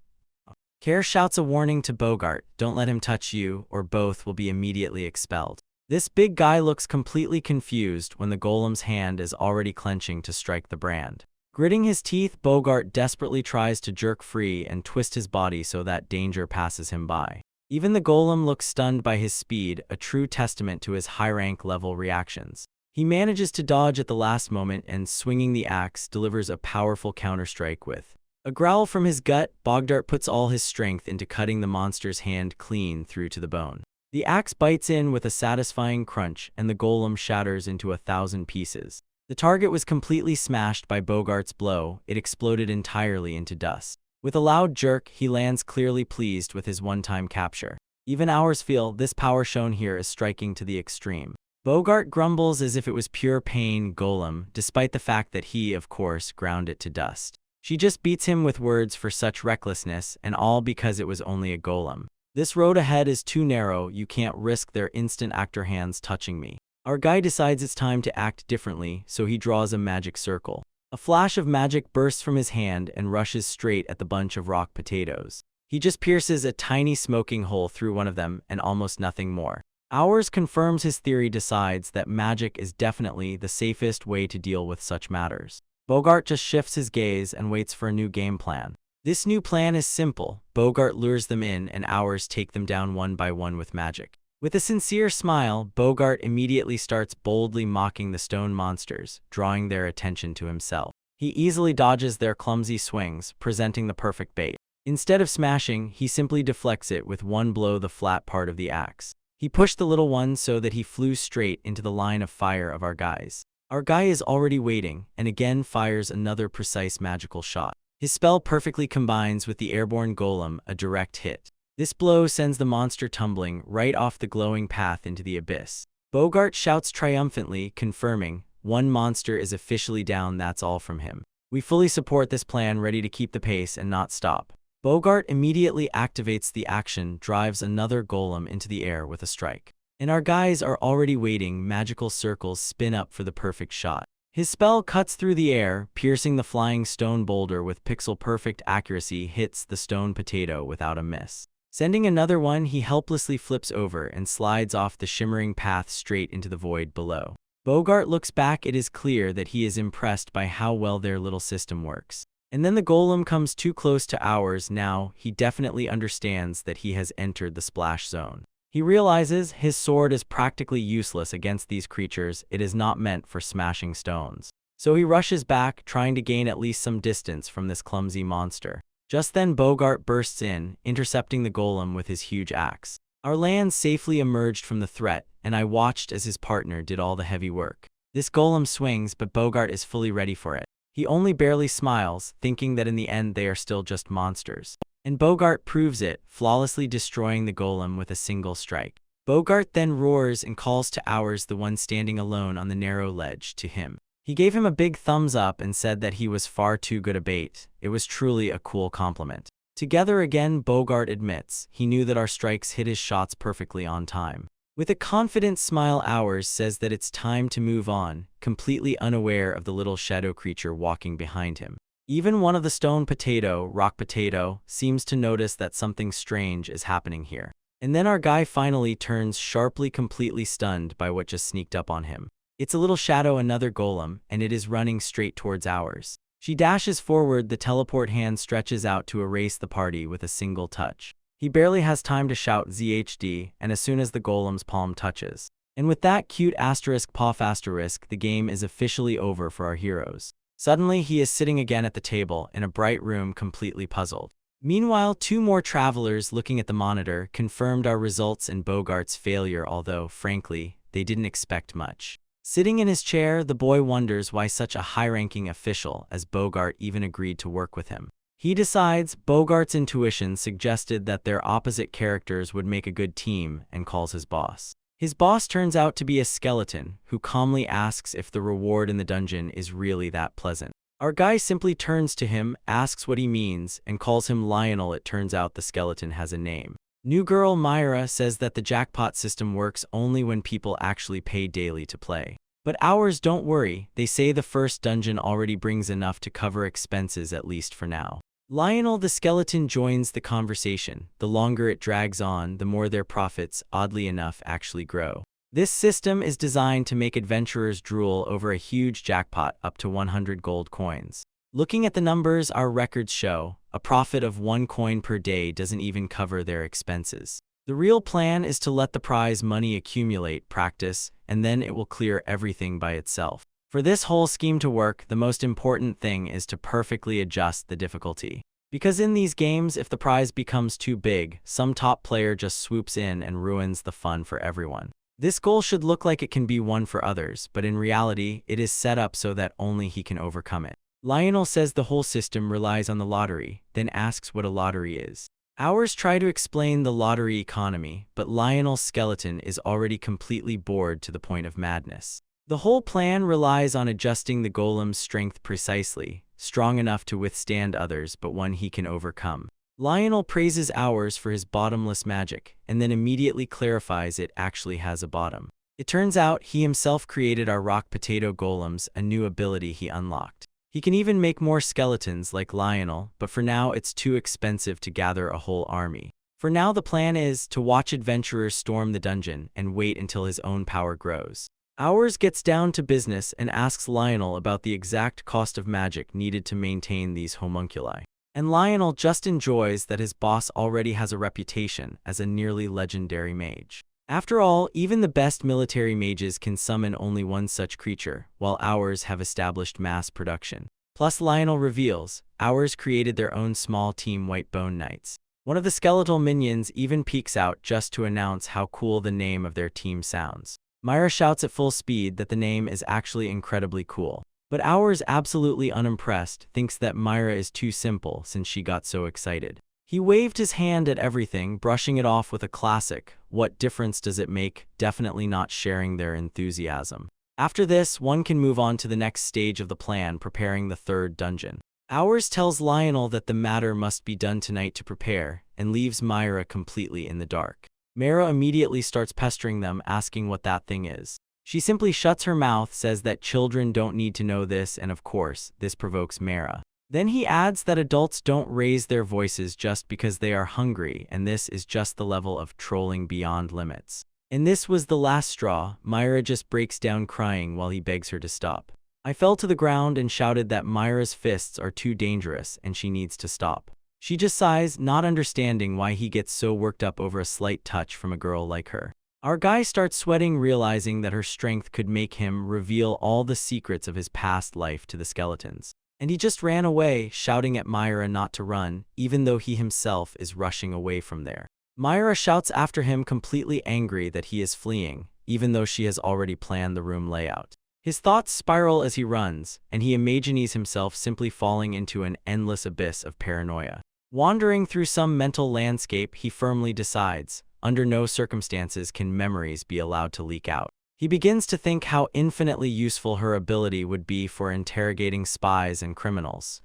Care shouts a warning to Bogart, don't let him touch you, or both will be immediately expelled. This big guy looks completely confused when the golem's hand is already clenching to strike the brand. Gritting his teeth, Bogart desperately tries to jerk free and twist his body so that danger passes him by. Even the golem looks stunned by his speed, a true testament to his high-rank level reactions. He manages to dodge at the last moment and, swinging the axe, delivers a powerful counterstrike with a growl from his gut. Bogart puts all his strength into cutting the monster's hand clean through to the bone. The axe bites in with a satisfying crunch, and the golem shatters into 1,000 pieces. The target was completely smashed by Bogart's blow. It exploded entirely into dust. With a loud jerk, he lands, clearly pleased with his one-time capture. Even ours feel this power shown here is striking to the extreme. Bogart grumbles as if it was pure pain, golem, despite the fact that he, of course, ground it to dust. She just beats him with words for such recklessness, and all because it was only a golem. This road ahead is too narrow, you can't risk their instant actor hands touching me. Our guy decides it's time to act differently, so he draws a magic circle. A flash of magic bursts from his hand and rushes straight at the bunch of rock potatoes. He just pierces a tiny smoking hole through one of them and almost nothing more. Ours confirms his theory, decides that magic is definitely the safest way to deal with such matters. Bogart just shifts his gaze and waits for a new game plan. This new plan is simple. Bogart lures them in and ours take them down one by one with magic. With a sincere smile, Bogart immediately starts boldly mocking the stone monsters, drawing their attention to himself. He easily dodges their clumsy swings, presenting the perfect bait. Instead of smashing, he simply deflects it with one blow, the flat part of the axe. He pushed the little one so that he flew straight into the line of fire of our guys. Our guy is already waiting, and again fires another precise magical shot. His spell perfectly combines with the airborne golem, a direct hit. This blow sends the monster tumbling right off the glowing path into the abyss. Bogart shouts triumphantly, confirming, one monster is officially down, that's all from him. We fully support this plan, ready to keep the pace and not stop. Bogart immediately activates the action, drives another golem into the air with a strike. And our guys are already waiting, magical circles spin up for the perfect shot. His spell cuts through the air, piercing the flying stone boulder with pixel-perfect accuracy, hits the stone potato without a miss. Sending another one, he helplessly flips over and slides off the shimmering path straight into the void below. Bogart looks back. It is clear that he is impressed by how well their little system works. And then the golem comes too close to ours. Now, he definitely understands that he has entered the splash zone. He realizes his sword is practically useless against these creatures. It is not meant for smashing stones. So he rushes back, trying to gain at least some distance from this clumsy monster. Just then Bogart bursts in, intercepting the golem with his huge axe. Our land safely emerged from the threat, and I watched as his partner did all the heavy work. This golem swings, but Bogart is fully ready for it. He only barely smiles, thinking that in the end they are still just monsters. And Bogart proves it, flawlessly destroying the golem with a single strike. Bogart then roars and calls to ours, the one standing alone on the narrow ledge, to him. He gave him a big thumbs up and said that he was far too good a bait. It was truly a cool compliment. Together again, Bogart admits he knew that our strikes hit his shots perfectly on time. With a confident smile, ours says that it's time to move on, completely unaware of the little shadow creature walking behind him. Even one of the stone potato, rock potato, seems to notice that something strange is happening here. And then our guy finally turns sharply, completely stunned by what just sneaked up on him. It's a little shadow, another golem, and it is running straight towards ours. She dashes forward, the teleport hand stretches out to erase the party with a single touch. He barely has time to shout ZHD, and as soon as the golem's palm touches. And with that cute asterisk pof asterisk, the game is officially over for our heroes. Suddenly he is sitting again at the table, in a bright room, completely puzzled. Meanwhile, two more travelers looking at the monitor confirmed our results and Bogart's failure, although, frankly, they didn't expect much. Sitting in his chair, the boy wonders why such a high-ranking official as Bogart even agreed to work with him. He decides Bogart's intuition suggested that their opposite characters would make a good team and calls his boss. His boss turns out to be a skeleton, who calmly asks if the reward in the dungeon is really that pleasant. Our guy simply turns to him, asks what he means, and calls him Lionel. It turns out the skeleton has a name. New girl Myra says that the jackpot system works only when people actually pay daily to play. But ours don't worry, they say the first dungeon already brings enough to cover expenses, at least for now. Lionel the skeleton joins the conversation. The longer it drags on, the more their profits, oddly enough, actually grow. This system is designed to make adventurers drool over a huge jackpot up to 100 gold coins. Looking at the numbers our records show, a profit of 1 coin per day doesn't even cover their expenses. The real plan is to let the prize money accumulate, practice, and then it will clear everything by itself. For this whole scheme to work, the most important thing is to perfectly adjust the difficulty. Because in these games, if the prize becomes too big, some top player just swoops in and ruins the fun for everyone. This goal should look like it can be won for others, but in reality, it is set up so that only he can overcome it. Lionel says the whole system relies on the lottery, then asks what a lottery is. Hours try to explain the lottery economy, but Lionel's skeleton is already completely bored to the point of madness. The whole plan relies on adjusting the golem's strength precisely, strong enough to withstand others but one he can overcome. Lionel praises Hours for his bottomless magic, and then immediately clarifies it actually has a bottom. It turns out he himself created our rock potato golems, a new ability he unlocked. He can even make more skeletons like Lionel, but for now it's too expensive to gather a whole army. For now the plan is to watch adventurers storm the dungeon and wait until his own power grows. Hours gets down to business and asks Lionel about the exact cost of magic needed to maintain these homunculi. And Lionel just enjoys that his boss already has a reputation as a nearly legendary mage. After all, even the best military mages can summon only one such creature, while Hours have established mass production. Plus, Lionel reveals, Hours created their own small team White Bone Knights. One of the skeletal minions even peeks out just to announce how cool the name of their team sounds. Myra shouts at full speed that the name is actually incredibly cool. But Hours, absolutely unimpressed, thinks that Myra is too simple since she got so excited. He waved his hand at everything, brushing it off with a classic, "What difference does it make?" definitely not sharing their enthusiasm. After this, one can move on to the next stage of the plan, preparing the third dungeon. Hours tells Lionel that the matter must be done tonight to prepare, and leaves Myra completely in the dark. Myra immediately starts pestering them, asking what that thing is. She simply shuts her mouth, says that children don't need to know this, and of course, this provokes Myra. Then he adds that adults don't raise their voices just because they are hungry, and this is just the level of trolling beyond limits. And this was the last straw. Myra just breaks down crying while he begs her to stop. I fell to the ground and shouted that Myra's fists are too dangerous and she needs to stop. She just sighs, not understanding why he gets so worked up over a slight touch from a girl like her. Our guy starts sweating, realizing that her strength could make him reveal all the secrets of his past life to the skeletons. And he just ran away, shouting at Myra not to run, even though he himself is rushing away from there. Myra shouts after him, completely angry that he is fleeing, even though she has already planned the room layout. His thoughts spiral as he runs, and he imagines himself simply falling into an endless abyss of paranoia. Wandering through some mental landscape, he firmly decides, under no circumstances can memories be allowed to leak out. He begins to think how infinitely useful her ability would be for interrogating spies and criminals.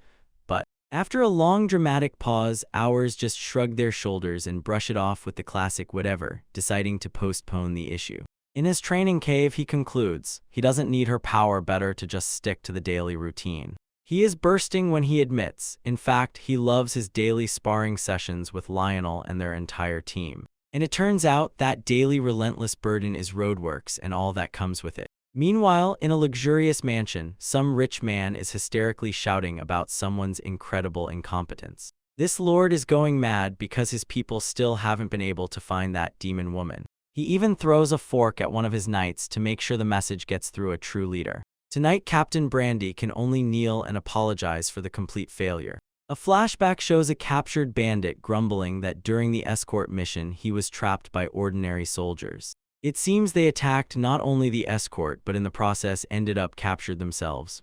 But after a long dramatic pause, Hours just shrug their shoulders and brush it off with the classic whatever, deciding to postpone the issue. In his training cave, he concludes he doesn't need her power, better to just stick to the daily routine. He is bursting when he admits, in fact, he loves his daily sparring sessions with Lionel and their entire team. And it turns out that daily relentless burden is roadworks and all that comes with it. Meanwhile, in a luxurious mansion, some rich man is hysterically shouting about someone's incredible incompetence. This lord is going mad because his people still haven't been able to find that demon woman. He even throws a fork at one of his knights to make sure the message gets through a true leader. Tonight, Captain Brandy can only kneel and apologize for the complete failure. A flashback shows a captured bandit grumbling that during the escort mission he was trapped by ordinary soldiers. It seems they attacked not only the escort but in the process ended up captured themselves,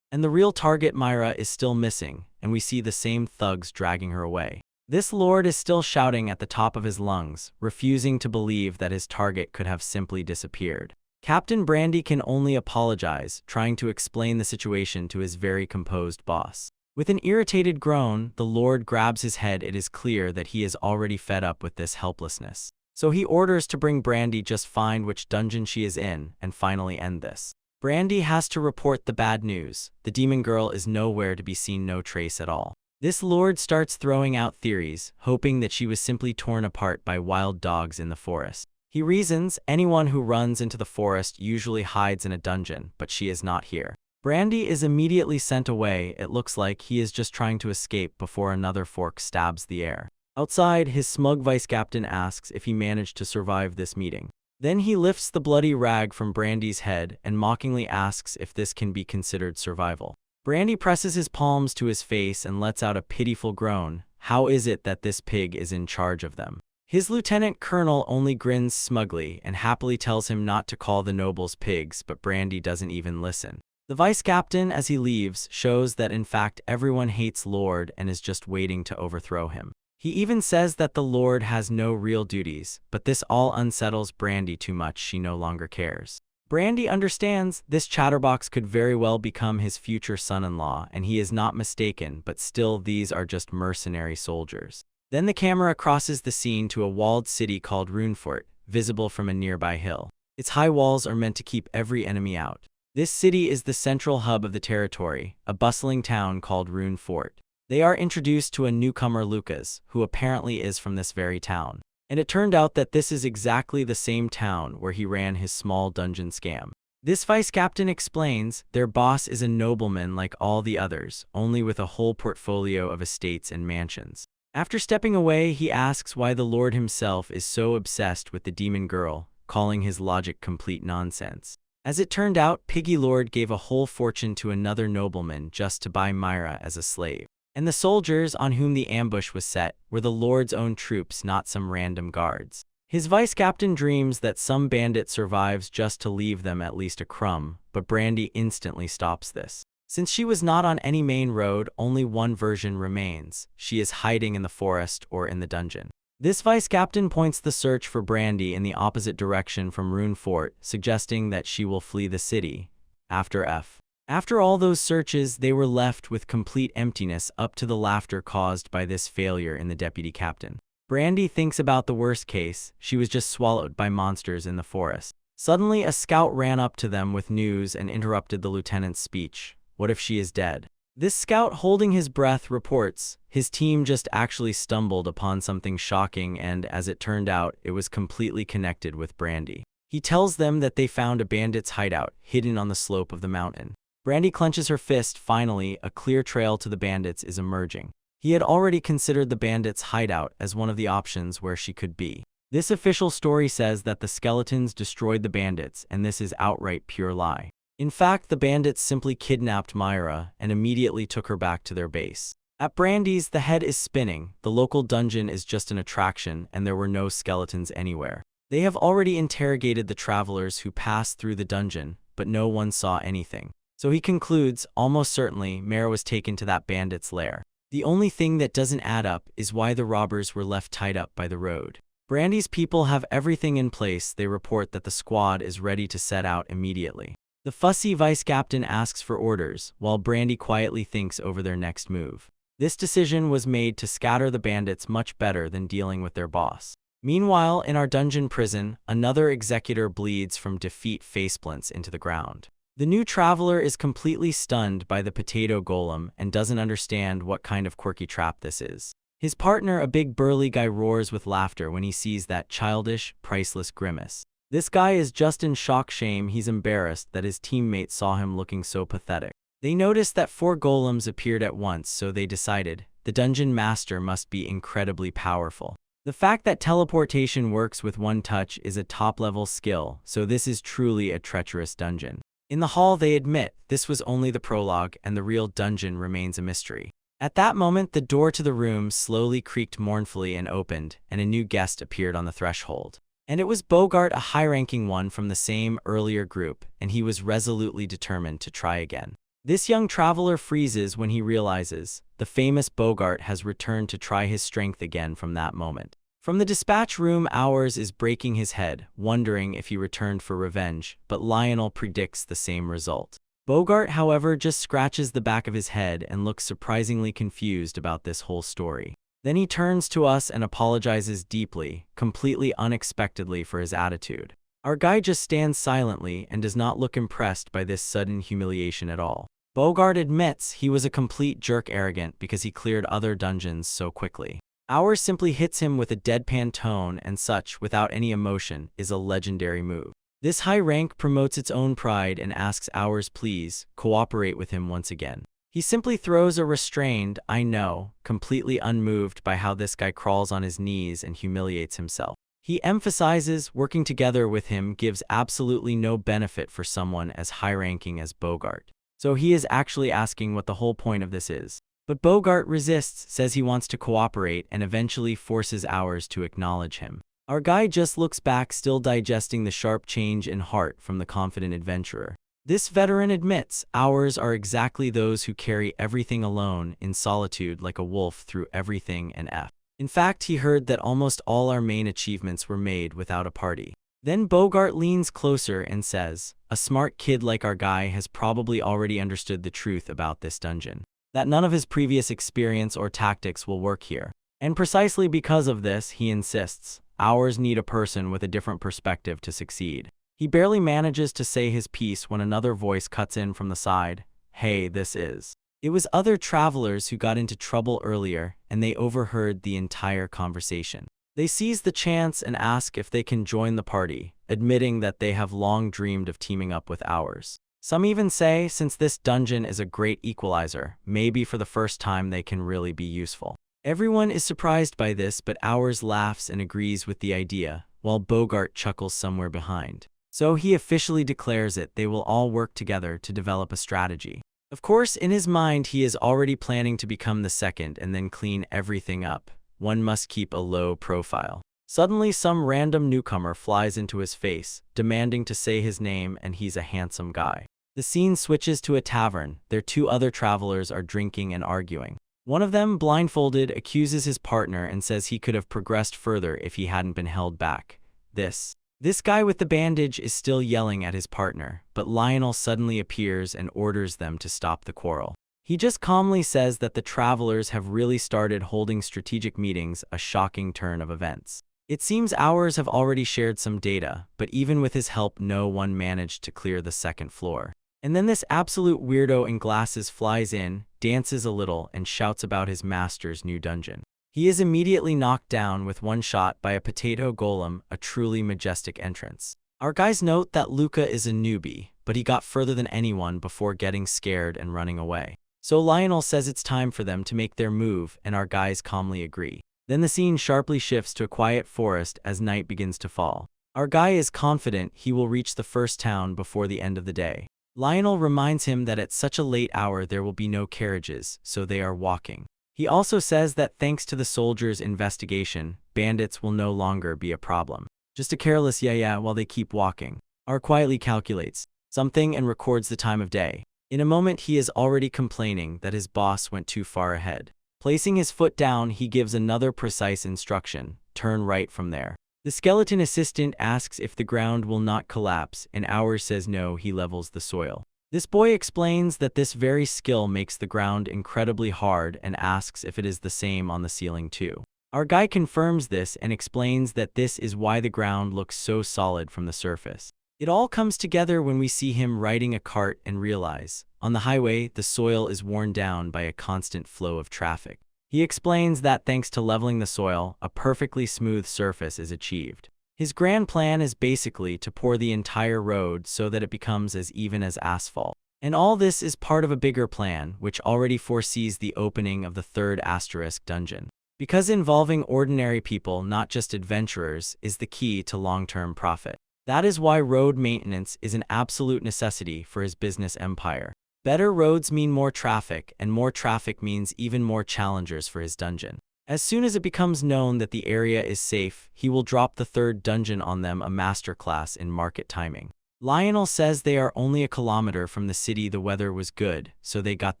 and the real target Myra is still missing, and we see the same thugs dragging her away. This lord is still shouting at the top of his lungs, refusing to believe that his target could have simply disappeared. Captain Brandy can only apologize, trying to explain the situation to his very composed boss. With an irritated groan, the lord grabs his head. It is clear that he is already fed up with this helplessness. So he orders to bring Brandy, just find which dungeon she is in, and finally end this. Brandy has to report the bad news. The demon girl is nowhere to be seen, no trace at all. This lord starts throwing out theories, hoping that she was simply torn apart by wild dogs in the forest. He reasons anyone who runs into the forest usually hides in a dungeon, but she is not here. Brandy is immediately sent away. It looks like he is just trying to escape before another fork stabs the air. Outside, his smug vice captain asks if he managed to survive this meeting. Then he lifts the bloody rag from Brandy's head and mockingly asks if this can be considered survival. Brandy presses his palms to his face and lets out a pitiful groan. How is it that this pig is in charge of them? His lieutenant colonel only grins smugly and happily tells him not to call the nobles pigs, but Brandy doesn't even listen. The vice captain, as he leaves, shows that in fact everyone hates Lord and is just waiting to overthrow him. He even says that the Lord has no real duties, but this all unsettles Brandy too much. She no longer cares. Brandy understands this chatterbox could very well become his future son-in-law, and he is not mistaken, but still these are just mercenary soldiers. Then the camera crosses the scene to a walled city called Runefort, visible from a nearby hill. Its high walls are meant to keep every enemy out. This city is the central hub of the territory, a bustling town called Runefort. They are introduced to a newcomer, Lucas, who apparently is from this very town. And it turned out that this is exactly the same town where he ran his small dungeon scam. This vice captain explains their boss is a nobleman like all the others, only with a whole portfolio of estates and mansions. After stepping away, he asks why the Lord himself is so obsessed with the demon girl, calling his logic complete nonsense. As it turned out, Piggy Lord gave a whole fortune to another nobleman just to buy Myra as a slave. And the soldiers on whom the ambush was set were the Lord's own troops, not some random guards. His vice captain dreams that some bandit survives just to leave them at least a crumb, but Brandy instantly stops this. Since she was not on any main road, only one version remains. She is hiding in the forest or in the dungeon. This vice captain points the search for Brandy in the opposite direction from Runefort, suggesting that she will flee the city. After all those searches, they were left with complete emptiness up to the laughter caused by this failure in the deputy captain. Brandy thinks about the worst case. She was just swallowed by monsters in the forest. Suddenly, a scout ran up to them with news and interrupted the lieutenant's speech. What if she is dead? This scout, holding his breath, reports his team just actually stumbled upon something shocking, and as it turned out, it was completely connected with Brandy. He tells them that they found a bandit's hideout hidden on the slope of the mountain. Brandy clenches her fist. Finally, a clear trail to the bandits is emerging. He had already considered the bandits' hideout as one of the options where she could be. This official story says that the skeletons destroyed the bandits, and this is outright pure lie. In fact, the bandits simply kidnapped Myra and immediately took her back to their base. At Brandy's, the head is spinning. The local dungeon is just an attraction, and there were no skeletons anywhere. They have already interrogated the travelers who passed through the dungeon, but no one saw anything. So he concludes, almost certainly, Myra was taken to that bandit's lair. The only thing that doesn't add up is why the robbers were left tied up by the road. Brandy's people have everything in place. They report that the squad is ready to set out immediately. The fussy vice captain asks for orders, while Brandy quietly thinks over their next move. This decision was made to scatter the bandits much better than dealing with their boss. Meanwhile, in our dungeon prison, another executor bleeds from defeat, faceplants into the ground. The new traveler is completely stunned by the potato golem and doesn't understand what kind of quirky trap this is. His partner, a big burly guy, roars with laughter when he sees that childish, priceless grimace. This guy is just in shock. He's embarrassed that his teammates saw him looking so pathetic. They noticed that 4 golems appeared at once, so they decided the dungeon master must be incredibly powerful. The fact that teleportation works with one touch is a top-level skill, so this is truly a treacherous dungeon. In the hall, they admit this was only the prologue and the real dungeon remains a mystery. At that moment, the door to the room slowly creaked mournfully and opened, and a new guest appeared on the threshold. And it was Bogart, a high-ranking one from the same earlier group, and he was resolutely determined to try again. This young traveler freezes when he realizes the famous Bogart has returned to try his strength again. From that moment, from the dispatch room, Hours is breaking his head, wondering if he returned for revenge, but Lionel predicts the same result. Bogart, however, just scratches the back of his head and looks surprisingly confused about this whole story. Then he turns to us and apologizes deeply, completely unexpectedly, for his attitude. Our guy just stands silently and does not look impressed by this sudden humiliation at all. Bogart admits he was a complete jerk, arrogant because he cleared other dungeons so quickly. Hours simply hits him with a deadpan tone, and such, without any emotion, is a legendary move. This high rank promotes its own pride and asks Hours please cooperate with him once again. He simply throws a restrained, "I know," completely unmoved by how this guy crawls on his knees and humiliates himself. He emphasizes working together with him gives absolutely no benefit for someone as high-ranking as Bogart. so he is actually asking what the whole point of this is. But Bogart resists, says he wants to cooperate, and eventually forces Hours to acknowledge him. Our guy just looks back, still digesting the sharp change in heart from the confident adventurer. This veteran admits Hours are exactly those who carry everything alone, in solitude like a wolf through everything and F. In fact, he heard that almost all our main achievements were made without a party. Then Bogart leans closer and says, a smart kid like our guy has probably already understood the truth about this dungeon, that none of his previous experience or tactics will work here. And precisely because of this, he insists, Hours need a person with a different perspective to succeed. He barely manages to say his piece when another voice cuts in from the side. Hey, this is. It was other travelers who got into trouble earlier, and they overheard the entire conversation. They seize the chance and ask if they can join the party, admitting that they have long dreamed of teaming up with Hours. Some even say, since this dungeon is a great equalizer, maybe for the first time they can really be useful. Everyone is surprised by this, but Hours laughs and agrees with the idea, while Bogart chuckles somewhere behind. So he officially declares it. They will all work together to develop a strategy. Of course, in his mind he is already planning to become the second and then clean everything up. One must keep a low profile. Suddenly some random newcomer flies into his face, demanding to say his name, and he's a handsome guy. The scene switches to a tavern. Their two other travelers are drinking and arguing. One of them, blindfolded, accuses his partner and says he could have progressed further if he hadn't been held back. This guy with the bandage is still yelling at his partner, but Lionel suddenly appears and orders them to stop the quarrel. He just calmly says that the travelers have really started holding strategic meetings, a shocking turn of events. It seems Hours have already shared some data, but even with his help no one managed to clear the second floor. And then this absolute weirdo in glasses flies in, dances a little, and shouts about his master's new dungeon. He is immediately knocked down with one shot by a potato golem, a truly majestic entrance. Our guys note that Luca is a newbie, but he got further than anyone before getting scared and running away. So Lionel says it's time for them to make their move, and our guys calmly agree. Then the scene sharply shifts to a quiet forest as night begins to fall. Our guy is confident he will reach the first town before the end of the day. Lionel reminds him that at such a late hour there will be no carriages, so they are walking. He also says that thanks to the soldiers' investigation, bandits will no longer be a problem. Just a careless yeah while they keep walking. R quietly calculates something and records the time of day. In a moment he is already complaining that his boss went too far ahead. Placing his foot down, he gives another precise instruction: turn right from there. The skeleton assistant asks if the ground will not collapse, and Hours says no, he levels the soil. This boy explains that this very skill makes the ground incredibly hard and asks if it is the same on the ceiling too. Our guy confirms this and explains that this is why the ground looks so solid from the surface. It all comes together when we see him riding a cart and realize, on the highway, the soil is worn down by a constant flow of traffic. He explains that thanks to leveling the soil, a perfectly smooth surface is achieved. His grand plan is basically to pour the entire road so that it becomes as even as asphalt. And all this is part of a bigger plan, which already foresees the opening of the third asterisk dungeon. Because involving ordinary people, not just adventurers, is the key to long-term profit. That is why road maintenance is an absolute necessity for his business empire. Better roads mean more traffic, and more traffic means even more challengers for his dungeon. As soon as it becomes known that the area is safe, he will drop the third dungeon on them, a masterclass in market timing. Lionel says they are only a kilometer from the city. The weather was good, so they got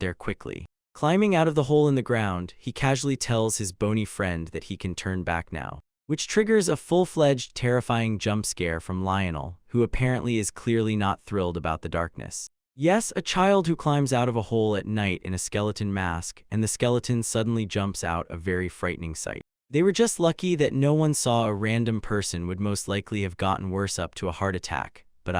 there quickly. Climbing out of the hole in the ground, he casually tells his bony friend that he can turn back now, which triggers a full-fledged terrifying jump scare from Lionel, who apparently is clearly not thrilled about the darkness. Yes, a child who climbs out of a hole at night in a skeleton mask, and the skeleton suddenly jumps out, a very frightening sight. They were just lucky that no one saw. A random person would most likely have gotten worse, up to a heart attack, but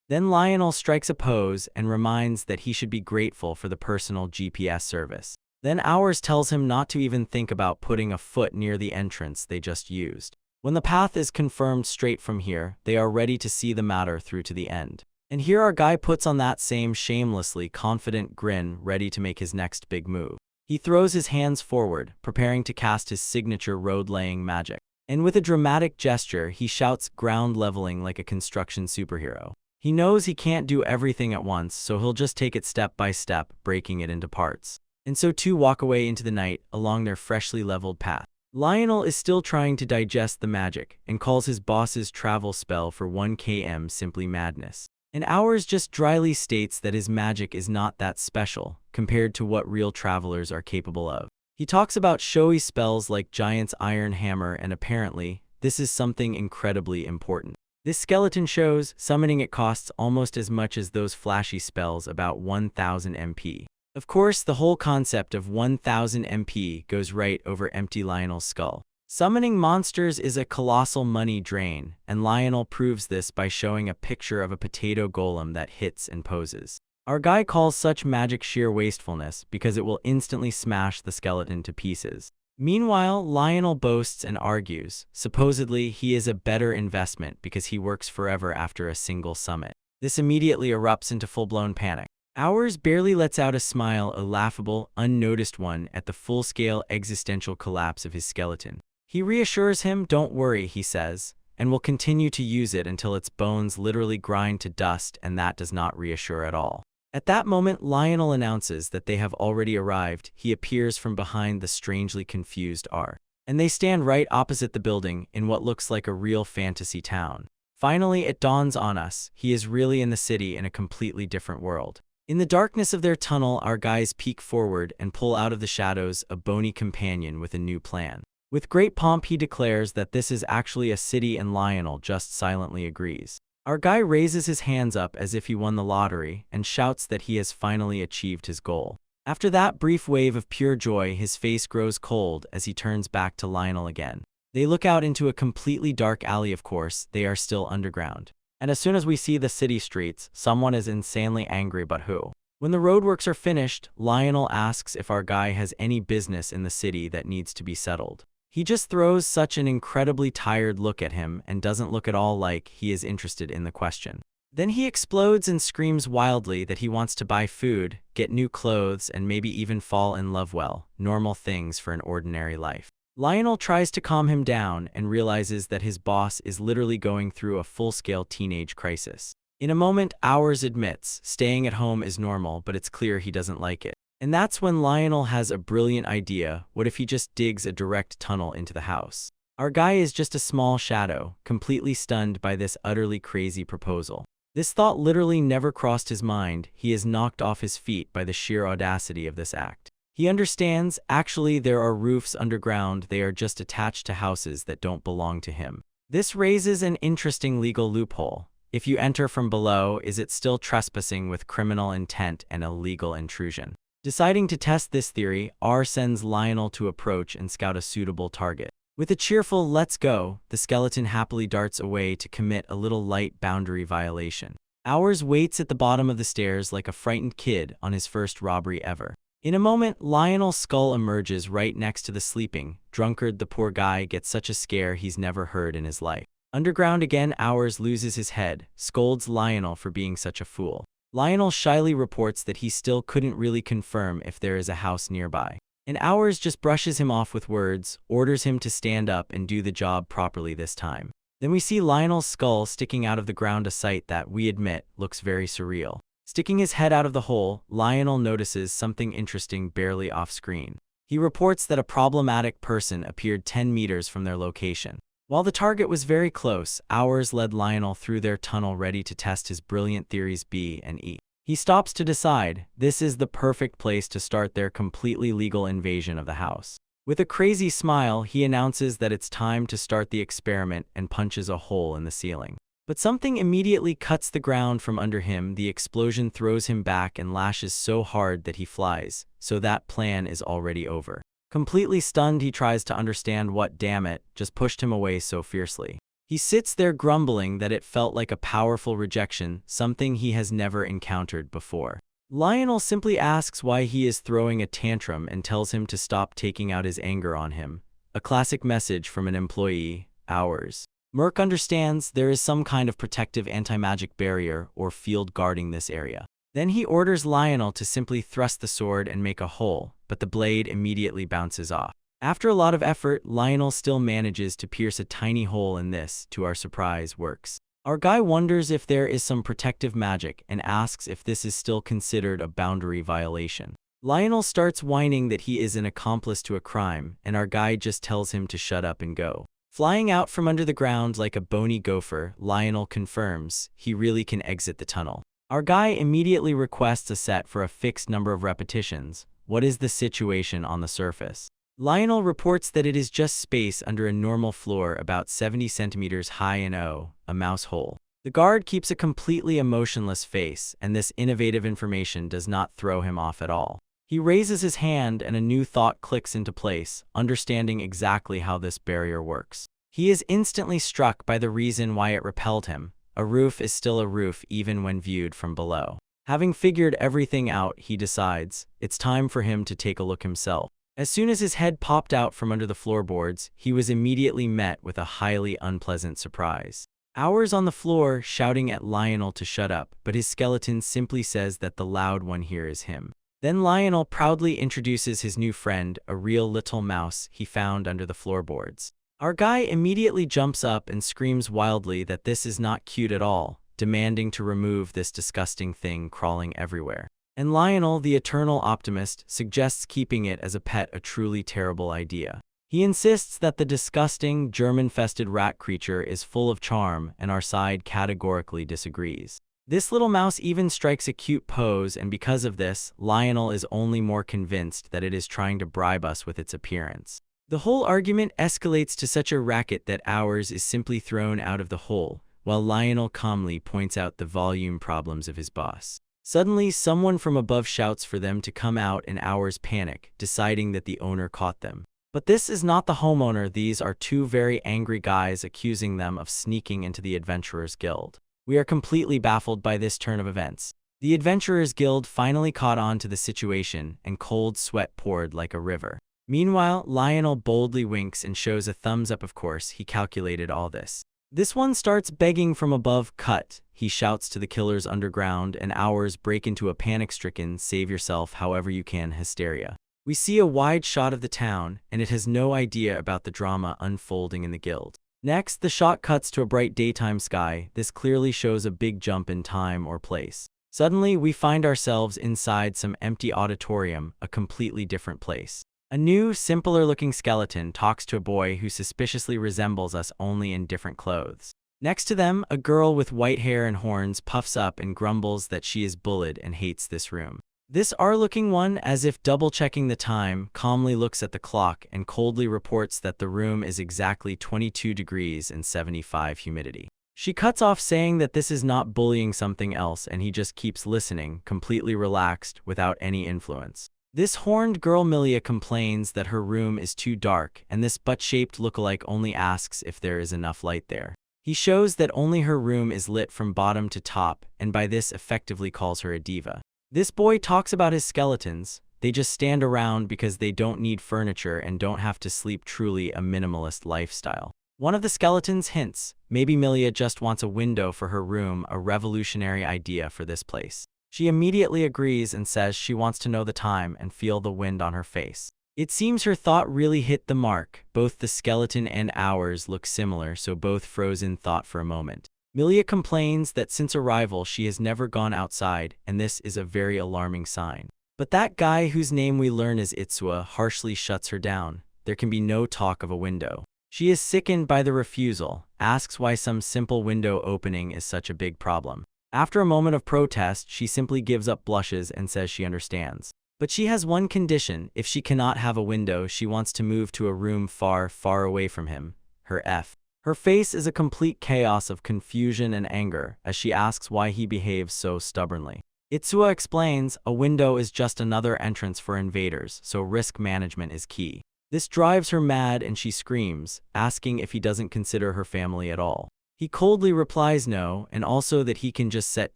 Then Lionel strikes a pose and reminds that he should be grateful for the personal GPS service. Then Hours tells him not to even think about putting a foot near the entrance they just used. When the path is confirmed straight from here, they are ready to see the matter through to the end. And here our guy puts on that same shamelessly confident grin, ready to make his next big move. He throws his hands forward, preparing to cast his signature road-laying magic. And with a dramatic gesture, he shouts, ground leveling, like a construction superhero. He knows he can't do everything at once, so he'll just take it step by step, breaking it into parts. And so two walk away into the night along their freshly leveled path. Lionel is still trying to digest the magic and calls his boss's travel spell for 1 km simply madness. And Hours just dryly states that his magic is not that special compared to what real travelers are capable of. He talks about showy spells like Giant's Iron Hammer, and apparently, this is something incredibly important. This skeleton shows summoning it costs almost as much as those flashy spells, about 1000 MP. Of course, the whole concept of 1000 MP goes right over empty Lionel's skull. Summoning monsters is a colossal money drain, and Lionel proves this by showing a picture of a potato golem that hits and poses. Our guy calls such magic sheer wastefulness because it will instantly smash the skeleton to pieces. Meanwhile, Lionel boasts and argues. Supposedly, he is a better investment because he works forever after a single summit. This immediately erupts into full-blown panic. Hours barely lets out a smile, a laughable, unnoticed one, at the full-scale existential collapse of his skeleton. He reassures him, "Don't worry," he says, and will continue to use it until its bones literally grind to dust, and that does not reassure at all. At that moment, Lionel announces that they have already arrived. He appears from behind the strangely confused R, and they stand right opposite the building in what looks like a real fantasy town. Finally, it dawns on us, he is really in the city in a completely different world. In the darkness of their tunnel, our guys peek forward and pull out of the shadows a bony companion with a new plan. With great pomp, he declares that this is actually a city, and Lionel just silently agrees. Our guy raises his hands up as if he won the lottery and shouts that he has finally achieved his goal. After that brief wave of pure joy, his face grows cold as he turns back to Lionel again. They look out into a completely dark alley. Of course, they are still underground. And as soon as we see the city streets, someone is insanely angry, but who? When the roadworks are finished, Lionel asks if our guy has any business in the city that needs to be settled. He just throws such an incredibly tired look at him and doesn't look at all like he is interested in the question. Then he explodes and screams wildly that he wants to buy food, get new clothes, and maybe even fall in love. Well, normal things for an ordinary life. Lionel tries to calm him down and realizes that his boss is literally going through a full-scale teenage crisis. In a moment, Hours admits staying at home is normal, but it's clear he doesn't like it. And that's when Lionel has a brilliant idea. What if he just digs a direct tunnel into the house? Our guy is just a small shadow, completely stunned by this utterly crazy proposal. This thought literally never crossed his mind. He is knocked off his feet by the sheer audacity of this act. He understands, actually, there are roofs underground. They are just attached to houses that don't belong to him. This raises an interesting legal loophole. If you enter from below, is it still trespassing with criminal intent and illegal intrusion? Deciding to test this theory, R sends Lionel to approach and scout a suitable target. With a cheerful "let's go," the skeleton happily darts away to commit a little light boundary violation. Hours waits at the bottom of the stairs like a frightened kid on his first robbery ever. In a moment, Lionel's skull emerges right next to the sleeping drunkard. The poor guy gets such a scare he's never heard in his life. Underground again, Hours loses his head, scolds Lionel for being such a fool. Lionel shyly reports that he still couldn't really confirm if there is a house nearby. And Hours just brushes him off with words, orders him to stand up and do the job properly this time. Then we see Lionel's skull sticking out of the ground, a sight that, we admit, looks very surreal. Sticking his head out of the hole, Lionel notices something interesting barely off-screen. He reports that a problematic person appeared 10 meters from their location. While the target was very close, Hours led Lionel through their tunnel ready to test his brilliant theories B and E. He stops to decide this is the perfect place to start their completely legal invasion of the house. With a crazy smile, he announces that it's time to start the experiment and punches a hole in the ceiling. But something immediately cuts the ground from under him. The explosion throws him back and lashes so hard that he flies, so that plan is already over. Completely stunned, he tries to understand what, damn it, just pushed him away so fiercely. He sits there grumbling that it felt like a powerful rejection, something he has never encountered before. Lionel simply asks why he is throwing a tantrum and tells him to stop taking out his anger on him. A classic message from an employee, Hours. Merc understands there is some kind of protective anti-magic barrier or field guarding this area. Then he orders Lionel to simply thrust the sword and make a hole, but the blade immediately bounces off. After a lot of effort, Lionel still manages to pierce a tiny hole in this, to our surprise, works. Our guy wonders if there is some protective magic and asks if this is still considered a boundary violation. Lionel starts whining that he is an accomplice to a crime, and our guy just tells him to shut up and go. Flying out from under the ground like a bony gopher, Lionel confirms he really can exit the tunnel. Our guy immediately requests a set for a fixed number of repetitions. What is the situation on the surface? Lionel reports that it is just space under a normal floor about 70 centimeters high and a mouse hole. The guard keeps a completely emotionless face, and this innovative information does not throw him off at all. He raises his hand and a new thought clicks into place, understanding exactly how this barrier works. He is instantly struck by the reason why it repelled him. A roof is still a roof even when viewed from below. Having figured everything out, he decides it's time for him to take a look himself. As soon as his head popped out from under the floorboards, he was immediately met with a highly unpleasant surprise. Hours on the floor, shouting at Lionel to shut up, but his skeleton simply says that the loud one here is him. Then Lionel proudly introduces his new friend, a real little mouse he found under the floorboards. Our guy immediately jumps up and screams wildly that this is not cute at all, demanding to remove this disgusting thing crawling everywhere. And Lionel, the eternal optimist, suggests keeping it as a pet, a truly terrible idea. He insists that the disgusting, germ-infested rat creature is full of charm, and our side categorically disagrees. This little mouse even strikes a cute pose, and because of this, Lionel is only more convinced that it is trying to bribe us with its appearance. The whole argument escalates to such a racket that ours is simply thrown out of the hole, while Lionel calmly points out the volume problems of his boss. Suddenly, someone from above shouts for them to come out, and ours panic, deciding that the owner caught them. But this is not the homeowner. These are two very angry guys accusing them of sneaking into the Adventurers Guild. We are completely baffled by this turn of events. The Adventurers Guild finally caught on to the situation, and cold sweat poured like a river. Meanwhile, Lionel boldly winks and shows a thumbs up. Of course, he calculated all this. This one starts begging from above, "Cut," he shouts to the killers underground, and ours break into a panic-stricken, "save yourself however you can" hysteria. We see a wide shot of the town, and it has no idea about the drama unfolding in the guild. Next, the shot cuts to a bright daytime sky. This clearly shows a big jump in time or place. Suddenly, we find ourselves inside some empty auditorium, a completely different place. A new, simpler-looking skeleton talks to a boy who suspiciously resembles us, only in different clothes. Next to them, a girl with white hair and horns puffs up and grumbles that she is bullied and hates this room. This R-looking one, as if double-checking the time, calmly looks at the clock and coldly reports that the room is exactly 22 degrees and 75 humidity. She cuts off, saying that this is not bullying, something else, and he just keeps listening, completely relaxed, without any influence. This horned girl Milia complains that her room is too dark, and this butt-shaped lookalike only asks if there is enough light there. He shows that only her room is lit from bottom to top, and by this effectively calls her a diva. This boy talks about his skeletons. They just stand around because they don't need furniture and don't have to sleep, truly a minimalist lifestyle. One of the skeletons hints, maybe Milia just wants a window for her room, a revolutionary idea for this place. She immediately agrees and says she wants to know the time and feel the wind on her face. It seems her thought really hit the mark. Both the skeleton and ours look similar, so both froze in thought for a moment. Milia complains that since arrival she has never gone outside, and this is a very alarming sign. But that guy, whose name we learn is Itsua, harshly shuts her down. There can be no talk of a window. She is sickened by the refusal, asks why some simple window opening is such a big problem. After a moment of protest, she simply gives up, blushes, and says she understands. But she has one condition: if she cannot have a window, she wants to move to a room far, far away from him. Her face is a complete chaos of confusion and anger as she asks why he behaves so stubbornly. Itsua explains, a window is just another entrance for invaders, so risk management is key. This drives her mad and she screams, asking if he doesn't consider her family at all. He coldly replies no, and also that he can just set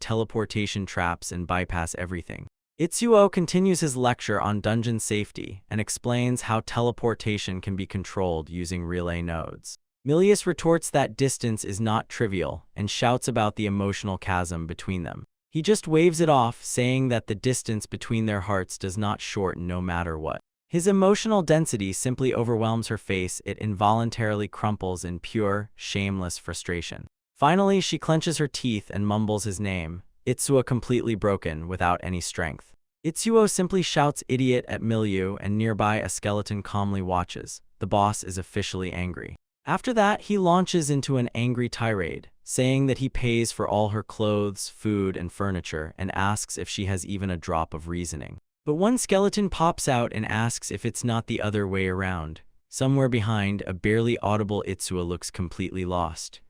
teleportation traps and bypass everything. Itsuo continues his lecture on dungeon safety and explains how teleportation can be controlled using relay nodes. Milius retorts that distance is not trivial and shouts about the emotional chasm between them. He just waves it off, saying that the distance between their hearts does not shorten no matter what. His emotional density simply overwhelms her face. It involuntarily crumples in pure, shameless frustration. Finally, she clenches her teeth and mumbles his name, Itsuo, completely broken, without any strength. Itsuo simply shouts idiot at Milieu, and nearby a skeleton calmly watches. The boss is officially angry. After that, he launches into an angry tirade, saying that he pays for all her clothes, food, and furniture, and asks if she has even a drop of reasoning. But one skeleton pops out and asks if it's not the other way around. Somewhere behind, a barely audible Itsuo looks completely lost.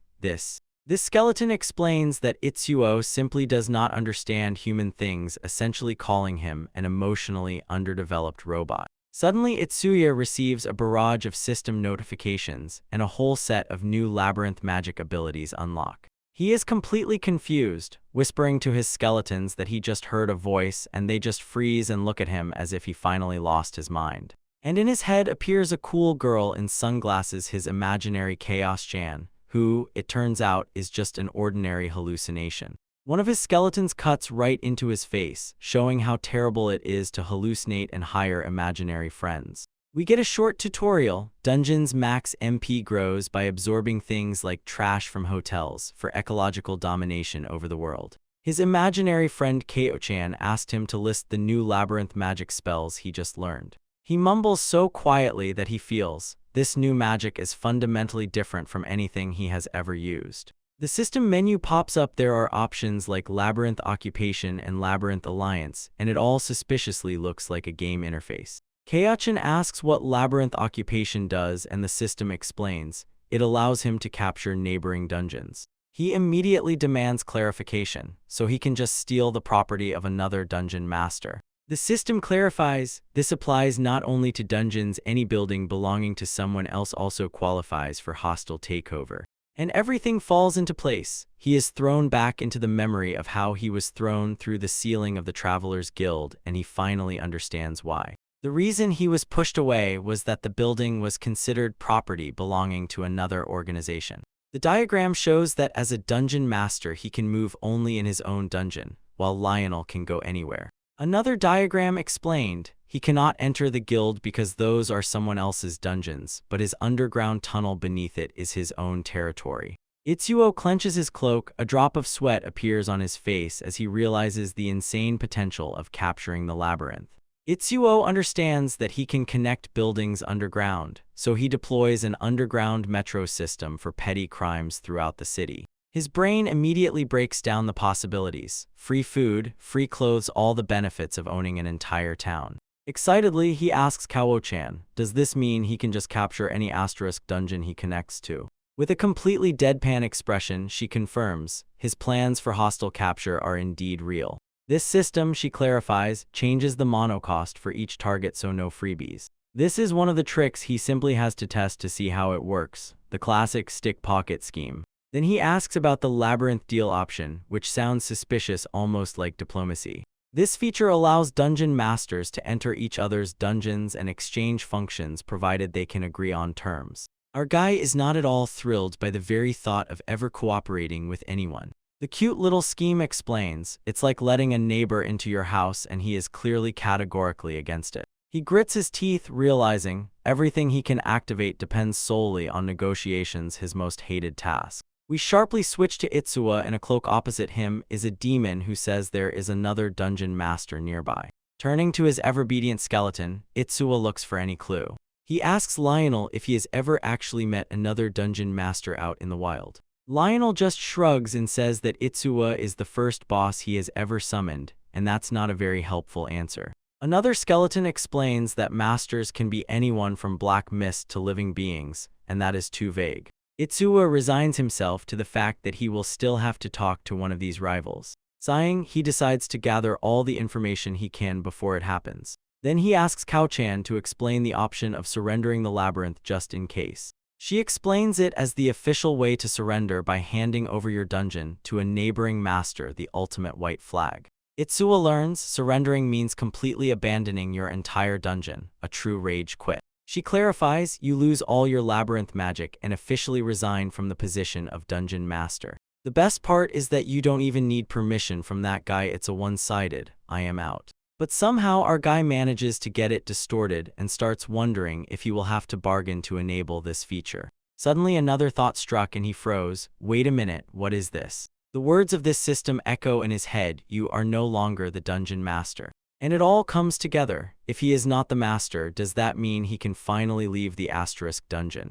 This skeleton explains that Itsuo simply does not understand human things, essentially calling him an emotionally underdeveloped robot. Suddenly, Itsuya receives a barrage of system notifications, and a whole set of new labyrinth magic abilities unlock. He is completely confused, whispering to his skeletons that he just heard a voice, and they just freeze and look at him as if he finally lost his mind. And in his head appears a cool girl in sunglasses, his imaginary Chaos-chan, who, it turns out, is just an ordinary hallucination. One of his skeletons cuts right into his face, showing how terrible it is to hallucinate and hire imaginary friends. We get a short tutorial. Dungeon's max MP grows by absorbing things like trash from hotels for ecological domination over the world. His imaginary friend Kaihou-chan asked him to list the new labyrinth magic spells he just learned. He mumbles so quietly that he feels this new magic is fundamentally different from anything he has ever used. The system menu pops up. There are options like Labyrinth Occupation and Labyrinth Alliance, and it all suspiciously looks like a game interface. Kaihou-chan asks what Labyrinth Occupation does, and the system explains it allows him to capture neighboring dungeons. He immediately demands clarification, so he can just steal the property of another dungeon master. The system clarifies this applies not only to dungeons, any building belonging to someone else also qualifies for hostile takeover. And everything falls into place. He is thrown back into the memory of how he was thrown through the ceiling of the Travelers Guild, and he finally understands why. The reason he was pushed away was that the building was considered property belonging to another organization. The diagram shows that as a dungeon master he can move only in his own dungeon, while Lionel can go anywhere. Another diagram explained he cannot enter the guild because those are someone else's dungeons, but his underground tunnel beneath it is his own territory. Itsuo clenches his cloak. A drop of sweat appears on his face as he realizes the insane potential of capturing the labyrinth. Itsuo understands that he can connect buildings underground, so he deploys an underground metro system for petty crimes throughout the city. His brain immediately breaks down the possibilities: free food, free clothes, all the benefits of owning an entire town. Excitedly, he asks Kaihou-chan, does this mean he can just capture any asterisk dungeon he connects to? With a completely deadpan expression, she confirms his plans for hostile capture are indeed real. This system, she clarifies, changes the mono cost for each target, so no freebies. This is one of the tricks he simply has to test to see how it works, the classic stick pocket scheme. Then he asks about the labyrinth deal option, which sounds suspicious, almost like diplomacy. This feature allows dungeon masters to enter each other's dungeons and exchange functions provided they can agree on terms. Our guy is not at all thrilled by the very thought of ever cooperating with anyone. The cute little scheme explains, it's like letting a neighbor into your house, and he is clearly categorically against it. He grits his teeth, realizing everything he can activate depends solely on negotiations, his most hated task. We sharply switch to Itsuo, and a cloak opposite him is a demon who says there is another dungeon master nearby. Turning to his ever-obedient skeleton, Itsuo looks for any clue. He asks Lionel if he has ever actually met another dungeon master out in the wild. Lionel just shrugs and says that Itsuo is the first boss he has ever summoned, and that's not a very helpful answer. Another skeleton explains that masters can be anyone from black mist to living beings, and that is too vague. Itsuo resigns himself to the fact that he will still have to talk to one of these rivals. Sighing, he decides to gather all the information he can before it happens. Then he asks Kaihou-chan to explain the option of surrendering the labyrinth just in case. She explains it as the official way to surrender by handing over your dungeon to a neighboring master, the ultimate white flag. Itsuo learns surrendering means completely abandoning your entire dungeon, a true rage quit. She clarifies you lose all your labyrinth magic and officially resign from the position of dungeon master. The best part is that you don't even need permission from that guy. It's a one-sided, I am out. But somehow our guy manages to get it distorted and starts wondering if he will have to bargain to enable this feature. Suddenly another thought struck and he froze. Wait a minute, what is this? The words of this system echo in his head. You are no longer the dungeon master. And it all comes together. If he is not the master, does that mean he can finally leave the asterisk dungeon?